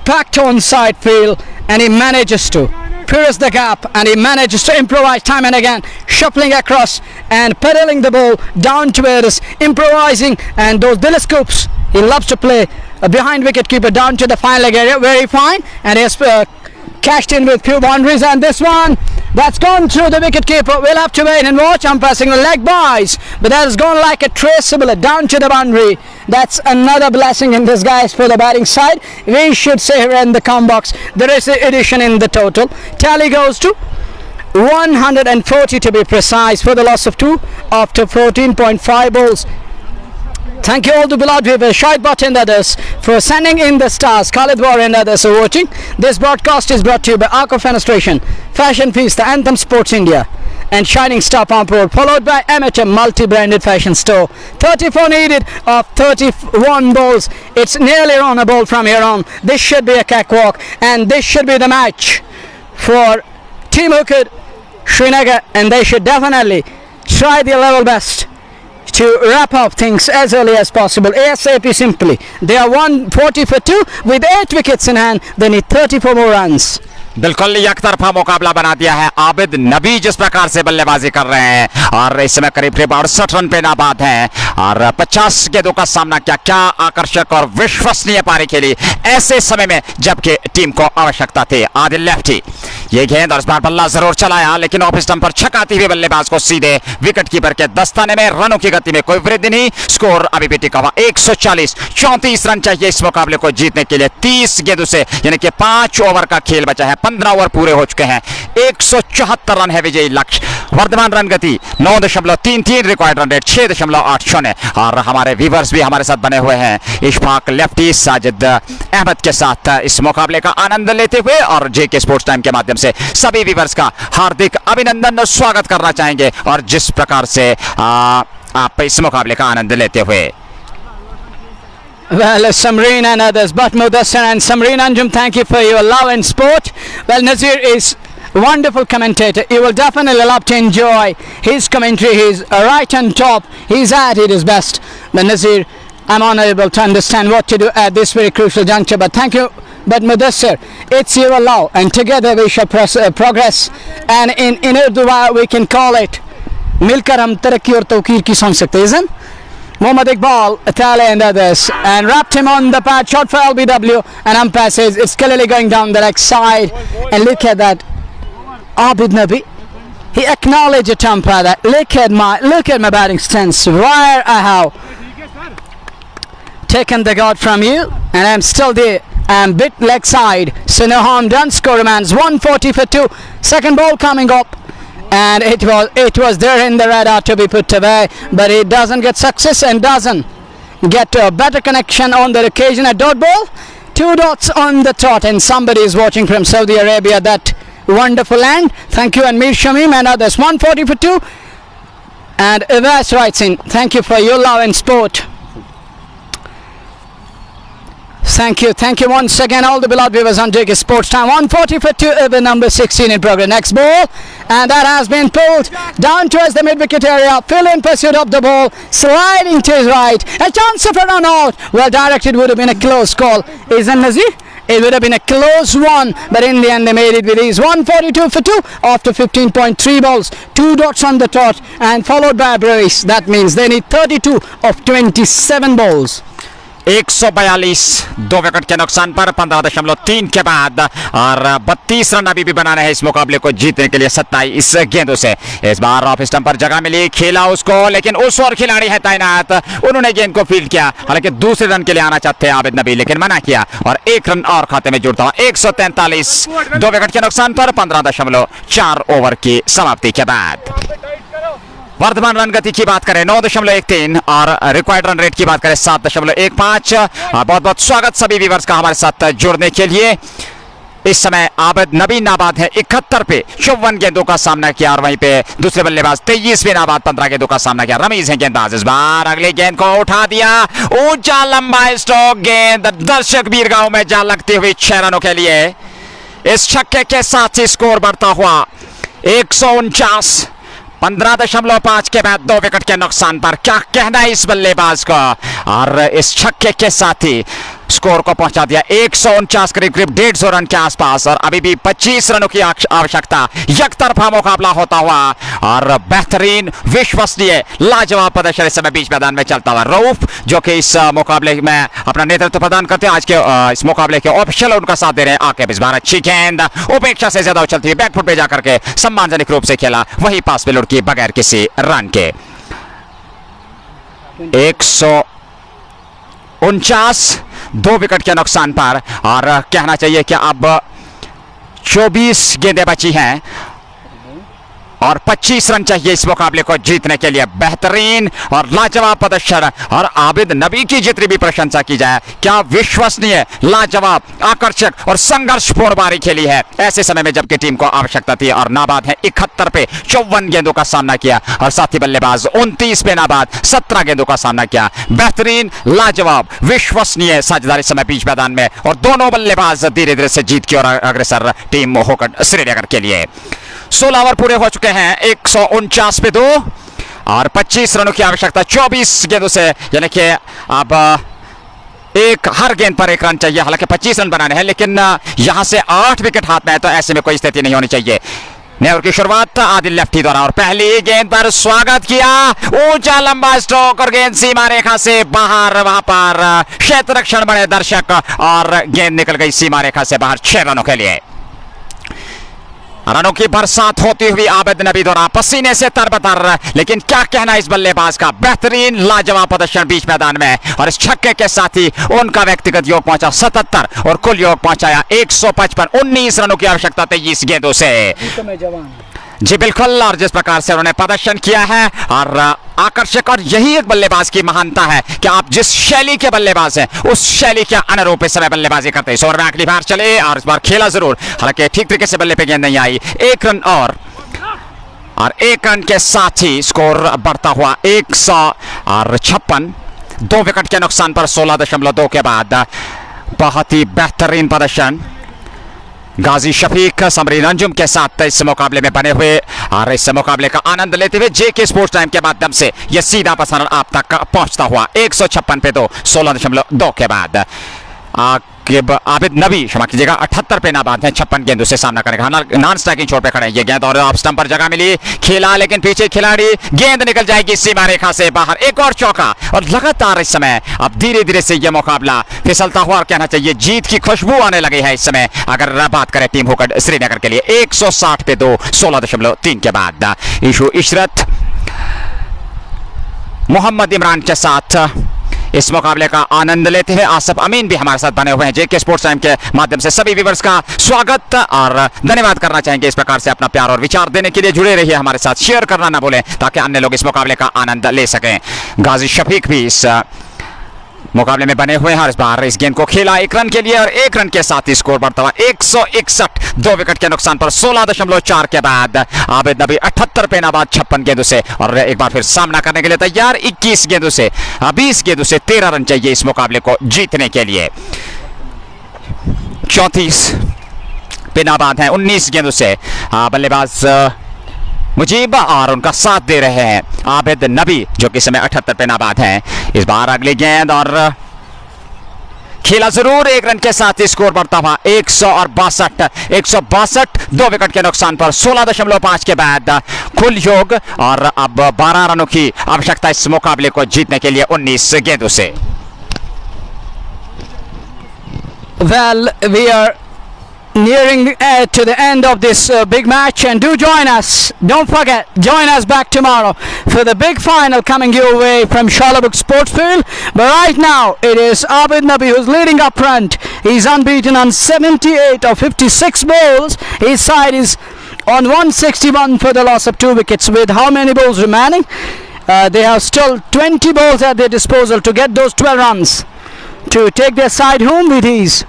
Speaker 1: packed onside field, and he manages to pierce the gap, and he manages to improvise time and again, shuffling across and pedaling the ball down towards improvising, and those telescopes he loves to play behind wicket keeper down to the fine leg area. Very fine, and he has cashed in with few boundaries, and this one that's gone through the wicket keeper. We'll have to wait and watch. I'm passing the leg buys, but that has gone like a traceable down to the boundary. That's another blessing in disguise for the batting side. We should say here in the com box there is an addition in the total. Tally goes to 140 to be precise for the loss of 2 after 14.5 balls. Thank you all to beloved viewers, Shahid Bhatt and others for sending in the stars. Khalid War and others are watching. This broadcast is brought to you by Arco Fenestration, Fashion Feast, the Anthem Sports India and Shining Star Pump Road, followed by Amateur multi-branded fashion store. 34 needed of 31 balls. It's nearly on a ball from here on. This should be a cakewalk, and this should be the match for Team Hooked Srinagar, and they should definitely try their level best to wrap up things as early as possible. ASAP simply. They are 140 for 2 with 8 wickets in hand. They need 34 more runs.
Speaker 2: बिल्कुल यकतरफा मुकाबला बना दिया है। आबिद नबी जिस प्रकार से बल्लेबाजी कर रहे हैं और इस समय करीब 68 रन पे नाबाद हैं और 50 गेंदों का सामना किया। क्या आकर्षक और विश्वसनीय पारी खेली ऐसे समय में जबकि टीम को आवश्यकता थी। आदिल लेफ्टी ये गेंद और इस बार बल्ला जरूर चलाया, लेकिन ऑफ स्टंप पर छकाती हुई बल्लेबाज को सीधे विकेट कीपर के दस्ताने में। रनों की गति में कोई वृद्धि नहीं। स्कोर अभी भी टिका हुआ 140। 34 रन चाहिए इस मुकाबले को जीतने के लिए। 30 गेंदों से यानी कि 5 ओवर का खेल बचा है। 15 ओवर पूरे हो चुके हैं। 174 रन है विजयी लक्ष्य। वर्तमान रन गति 9.33, रिकॉर्ड रन रेट 6.80। और हमारे व्यूवर्स भी हमारे साथ बने हुए हैं इशफाक लेफ्टी साजिद अहमद के साथ इस मुकाबले का आनंद लेते हुए, और जेके स्पोर्ट्स टाइम के माध्यम से सभी व्यूवर्स का हार्दिक अभिनंदन और स्वागत करना चाहेंगे और जिस प्रकार से आप इस मुकाबले का आनंद लेते हुए।
Speaker 1: Well, Samreen and others, but Mudassar and Samreen Anjum, thank you for your love and support. Well, Nazir is a wonderful commentator. You will definitely love to enjoy his commentary. He's right on top. He's at his best. But Nazir, I'm unable to understand what to do at this very crucial juncture. But thank you. But Mudassar, it's your love, and together we shall progress. And in Urdu we can call it Milkar hum tarakki aur tawqir ki samjh sakte, isn't it? Mohammad Iqbal, Atali and others, and wrapped him on the pad. Shot for LBW, and umpire says it's clearly going down the leg side. And look at that, Abid Nabi. He acknowledged it, umpire, that look at my batting stance. Where I have taken the guard from you, and I'm still there. I'm bit leg side, so no harm done. Score remains 140 for 2. Second ball coming up. And it was there in the radar to be put away, but it doesn't get success and doesn't get a better connection on the occasion. A dot ball, 2 dots on the trot, and somebody is watching from Saudi Arabia, that wonderful land. Thank you, and Mir Shamim and others. 140 for 2, and Ivas writes in, thank you for your love and sport. Thank you once again, all the beloved viewers on JK Sports Time. 140 for 2, over number 16 in progress. Next ball, and that has been pulled down towards the mid-wicket area. Phil in pursuit of the ball, sliding to his right. A chance of a run out. Well directed, would have been a close call. Isn't Nazir? It would have been a close one, but in the end they made it with ease. 142 for 2 after 15.3 balls. 2 dots on the trot and followed by a brace. That means they need 32 of 27 balls.
Speaker 2: 142 2 wicket के नुकसान पर 15.3 के बाद और 32 run अभी भी बनाने हैं इस मुकाबले को जीतने के लिए 27 गेंदों से। इस बार ऑफ स्टंप पर जगह मिली, खेला उसको, लेकिन उस और खिलाड़ी है तैनात, उन्होंने गेंद को फील्ड किया। हालांकि दूसरे रन के लिए आना चाहते हैं आबिद नबी, लेकिन मना किया और 1 रन और खाते में जुड़ता हुआ 143 2 विकेट के नुकसान पर 15.4 ओवर की समाप्ति के बाद। वर्तमान रन गति की बात करें 9.13 और रिक्वायर्ड रन रेट की बात करें 7.15। बहुत बहुत स्वागत सभी व्यूअर्स का हमारे साथ जुड़ने के लिए। इस समय आबिद नबी नाबाद है 71 पे 54 गेंदों का सामना किया और वहीं पे दूसरे बल्लेबाज 23 पे नाबाद 15 गेंदों का सामना किया। रमीज है गेंदबाज, इस बार अगली गेंद को उठा दिया, ऊंचा लंबा स्ट्रोक गेंद दर्शक वीरगांव में जा लगती हुई 6 रनों के लिए। इस छक्के के साथ ही स्कोर बढ़ता हुआ 149 15.5 के बाद 2 विकेट के नुकसान पर। क्या कहना है इस बल्लेबाज का, और इस छक्के के साथ ही स्कोर को पहुंचा दिया 149 करीब 150 रन के आसपास और अभी भी 25 रनों की आवश्यकता। एकतरफा मुकाबला होता हुआ और बेहतरीन विश्वसनीय लाजवाब प्रदर्शन इस समय बीच मैदान में चलता हुआ। रऊफ जो कि इस मुकाबले में अपना नेतृत्व प्रदान करते हैं, आज के इस मुकाबले के ऑफिशियल उनका साथ दे रहे हैं। आके इस बार अच्छी गेंद उपेक्षा से ज्यादा उछलती हुई बैकफुट पे जाकर के सम्मानजनक रूप से खेला, वही पास पे लुढ़की बगैर किसी रन के। 149 2 विकेट के नुकसान पर और कहना चाहिए कि अब 24 गेंदें बची हैं और 25 रन चाहिए इस मुकाबले को जीतने के लिए। बेहतरीन और लाजवाब प्रदर्शन और आबिद नबी की जितनी भी प्रशंसा की जाए, क्या विश्वसनीय, लाजवाब, आकर्षक और संघर्षपूर्ण पारी खेली है ऐसे समय में जबकि टीम को आवश्यकता थी। और नाबाद है 71 पे 54 गेंदों का सामना किया और साथी बल्लेबाज 29 पे नाबाद 17 गेंदों का सामना किया। बेहतरीन, लाजवाब, विश्वसनीय साझेदारी समय बीच मैदान में और दोनों बल्लेबाज धीरे धीरे से जीत की ओर अग्रसर टीम होकड श्रीनगर के लिए। 16 ओवर पूरे हो चुके हैं, 149 पे 2 और 25 रनों की आवश्यकता 24 गेंदों से, यानी कि अब हर गेंद पर 1 रन चाहिए। हालांकि 25 रन बनाने हैं, लेकिन यहां से 8 विकेट हाथ में है तो ऐसे में कोई स्थिति नहीं होनी चाहिए। नए ओवर की शुरुआत आदिल लेफ्टी द्वारा और पहली गेंद पर स्वागत किया, ऊंचा लंबा स्ट्रोक और गेंद सीमा रेखा से बाहर। वहां पर क्षेत्र रक्षण बने दर्शक और गेंद निकल गई सीमा रेखा से बाहर 6 रनों के लिए। रनों की बरसात होती हुई आबिद नबी द्वारा पसीने से तरबतर, लेकिन क्या कहना इस बल्लेबाज का, बेहतरीन लाजवाब प्रदर्शन बीच मैदान में और इस छक्के के साथ ही उनका व्यक्तिगत योग पहुंचा 77 और कुल योग पहुंचाया 155। 19 रनों की आवश्यकता 23 गेंदों से। जी बिल्कुल, और जिस प्रकार से उन्होंने प्रदर्शन किया है और आकर्षक, और यही एक बल्लेबाज की महानता है कि आप जिस शैली के बल्लेबाज हैं उस शैली के अनुरूप इस समय बल्लेबाजी करते हैं। इस ओवर में आखिरी बार चले और इस बार खेला जरूर, हालांकि ठीक तरीके से बल्ले पे गेंद नहीं आई। 1 रन और 1 रन के साथ ही स्कोर बढ़ता हुआ 156 2 विकेट के नुकसान पर 16.2 के बाद। बहुत ही बेहतरीन प्रदर्शन गाजी शफीक समरीन अंजुम के साथ इस मुकाबले में बने हुए और इस मुकाबले का आनंद लेते हुए जेके स्पोर्ट्स टाइम के माध्यम से यह सीधा प्रसारण आप तक पहुंचता हुआ 156 पे 2 16.2 के बाद। आबिद नबी क्षमा कीजिएगा 78 पे नाबाद है, 56 गेंदों से सामना करेगा। नॉन स्ट्राइकिंग छोर पे खड़े ये गेंद और ऑफ स्टंप पर जगह मिली, खेला, लेकिन पीछे खिलाड़ी, गेंद निकल जाएगी सीमा रेखा से बाहर। एक और चौका और लगातार इस समय अब धीरे धीरे से यह मुकाबला फिसलता हुआ और कहना चाहिए जीत की खुशबू आने लगी है इस समय अगर बात करें टीम हुकड श्रीनगर के लिए। 160 पे 2 16.3 के बाद। ईशु इशरत मोहम्मद इमरान के साथ इस मुकाबले का आनंद लेते हुए आसफ अमीन भी हमारे साथ बने हुए हैं। जेके स्पोर्ट्स टाइम के माध्यम से सभी व्यूअर्स का स्वागत और धन्यवाद करना चाहेंगे। इस प्रकार से अपना प्यार और विचार देने के लिए जुड़े रहिए हमारे साथ, शेयर करना ना भूलें ताकि अन्य लोग इस मुकाबले का आनंद ले सकें। गाजी शफीक भी इस मुकाबले में बने हुए हैं और इस बार इस गेंद को खेला 1 रन के लिए और 1 रन के साथ ही स्कोर बढ़ता हुआ 161 2 विकेट के नुकसान पर 16.4 के बाद। आबिद नबी 78 पे नाबाद 56 गेंदों से और एक बार फिर सामना करने के लिए तैयार 21 गेंदों से 20 गेंदों से 13 रन चाहिए इस मुकाबले को जीतने के लिए। 34 पे नाबाद है 19 गेंदों से बल्लेबाज मुजीब और उनका साथ दे रहे हैं आबिद नबी जो कि समय 78 पे नाबाद हैं। इस बार अगली गेंद और खेला जरूर 1 रन के साथ ही स्कोर बढ़ता हुआ 162 2 विकेट के नुकसान पर 16.5 के बाद कुल योग और अब 12 रनों की आवश्यकता इस मुकाबले को जीतने के लिए 19 गेंदों से।
Speaker 1: Well, we are nearing to the end of this big match, and do join us. Don't forget, join us back tomorrow for the big final coming your way from Shalabuk Sports Field. But right now it is Abid Nabi who's leading up front. He's unbeaten on 78 of 56 balls. His side is on 161 for the loss of 2 wickets. With how many balls remaining? They have still 20 balls at their disposal to get those 12 runs to take their side home with ease.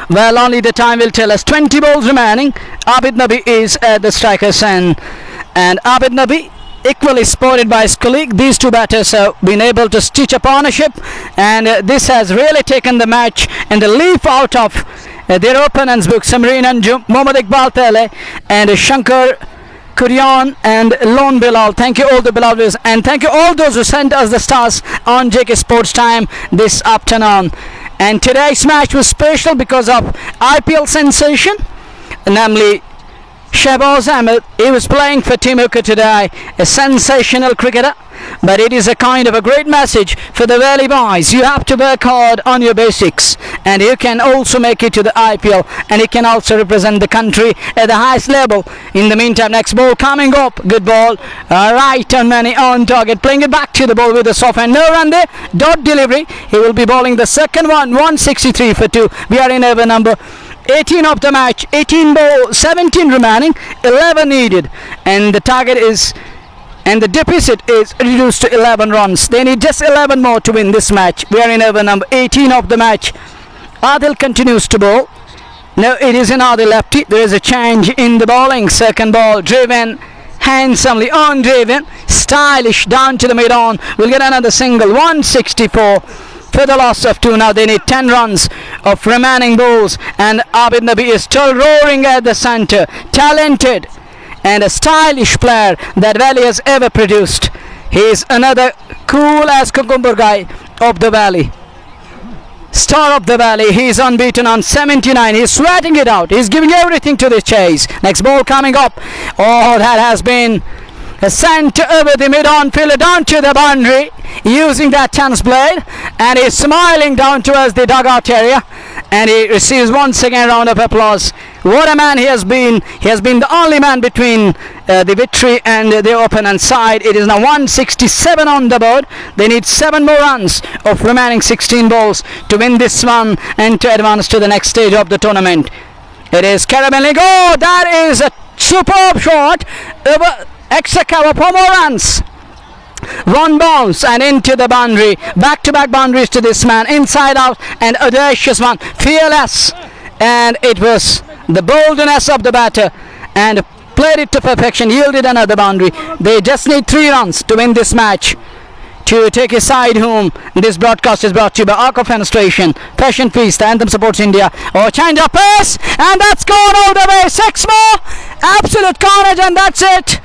Speaker 1: Well, only the time will tell us. 20 balls remaining. Abid Nabi is at the striker's end, and Abid Nabi equally spotted by his colleague. These two batters have been able to stitch a partnership, and this has really taken the match and the leaf out of their opponents' book. Samreen Anjum, Mohammad Iqbal Pele, and Shankar Kuryan and Lone Bilal. Thank you all the Bilalers, and thank you all those who sent us the stars on JK Sports Time this afternoon. And today's match was special because of IPL sensation, namely Shahbaz Ahmad. He was playing for Team Hooked today, a sensational cricketer. But it is a kind of a great message for the Valley boys. You have to work hard on your basics, and you can also make it to the IPL, and you can also represent the country at the highest level. In the meantime, next ball coming up. Good ball, right on money, on target, playing it back to the ball with a soft hand. No run there, dot delivery. He will be bowling the second one, 163 for 2. We are in over number 18 of the match. 18 ball, 17 remaining, 11 needed, and the target is, and the deficit is reduced to 11 runs. They need just 11 more to win this match. We are in over number 18 of the match. Adil continues to bowl. No, it is an Adil lefty. There is a change in the bowling. Second ball driven handsomely, on driven, stylish down to the mid-on. We'll get another single, 164 for the loss of 2. Now they need 10 runs of remaining balls, and Abid Nabi is still roaring at the centre. Talented and a stylish player that Valley has ever produced. He is another cool as cucumber guy of the Valley. Star of the Valley. He is unbeaten on 79. He's sweating it out. He's giving everything to the chase. Next ball coming up. Oh, that has been sent over the mid-on fielder down to the boundary using that chance blade, and he's smiling down towards the dugout area, and he receives once again a round of applause. What a man he has been. He has been the only man between the victory and the opponent's side. It is now 167 on the board. They need 7 more runs of remaining 16 balls to win this one and to advance to the next stage of the tournament. It is caramelling. Oh, that is a superb shot over extra cover for more runs. One bounce and into the boundary. Back-to-back boundaries to this man. Inside out, and audacious one. Fearless. And it was the boldness of the batter, and played it to perfection. Yielded another boundary. They just need 3 runs to win this match to take his side home. This broadcast is brought to you by Arco Fenestration, Fashion Feast, Anthem Supports India. Oh, change of pace, and that's gone all the way. 6 more. Absolute carnage, and that's it.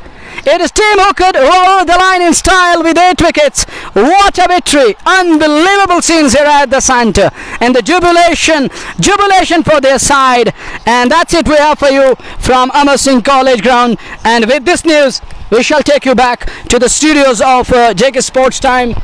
Speaker 1: It is Team Hooked over the line in style with 8 wickets. What a victory. Unbelievable scenes here at the centre. And the jubilation for their side. And that's it we have for you from Amar Singh College Ground. And with this news, we shall take you back to the studios of JK Sports Time.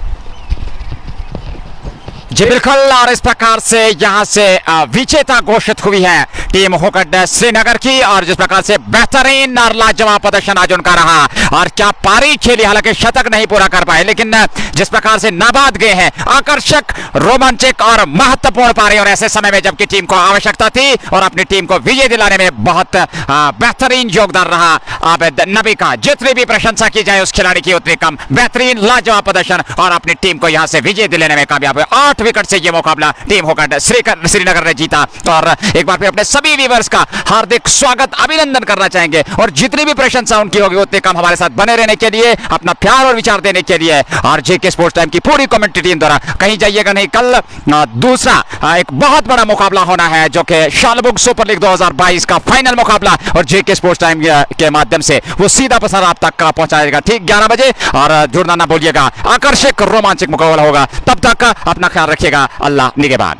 Speaker 2: जी बिल्कुल, और इस प्रकार से यहाँ से विजेता घोषित हुई है टीम हुक्ड श्रीनगर की, और जिस प्रकार से बेहतरीन और लाजवाब प्रदर्शन आज उनका रहा, और क्या पारी खेली, हालांकि शतक नहीं पूरा कर पाए, लेकिन जिस प्रकार से नाबाद गए हैं, आकर्षक, रोमांचक और महत्वपूर्ण पारी, और ऐसे समय में जबकि टीम को आवश्यकता थी, और अपनी टीम को विजय दिलाने में बहुत बेहतरीन योगदान रहा आबिद नबी का। जितनी भी प्रशंसा की जाए उस खिलाड़ी की उतनी कम। बेहतरीन लाजवाब प्रदर्शन, और अपनी टीम को यहाँ से विजय दिलाने में कामयाब हुए। 8 विकेट से ये मुकाबला टीम हुक्ड श्रीनगर ने जीता, और एक बार फिर अपने सभी व्यूअर्स का हार्दिक स्वागत, अभिनंदन करना चाहेंगे, और जितनी भी प्रशंसा उनकी होगी उतनी कम हमारे साथ बने रहने के लिए, अपना प्यार और विचार देने के लिए, और जेके स्पोर्ट्स टाइम की पूरी कमेंट्री टीम द्वारा कहीं जाइएगा नहीं। कल दूसरा एक बहुत बड़ा मुकाबला होना है, जो कि शालबुग सुपर लीग 2022 का फाइनल मुकाबला, और जेके स्पोर्ट्स टाइम के माध्यम से वो सीधा प्रसारण आप तक पहुंचाएगा ठीक 11 बजे, और जुड़ना ना भूलिएगा। आकर्षक रोमांचक मुकाबला होगा। तब तक अपना ख्याल रखिएगा। अल्लाह निगहबान।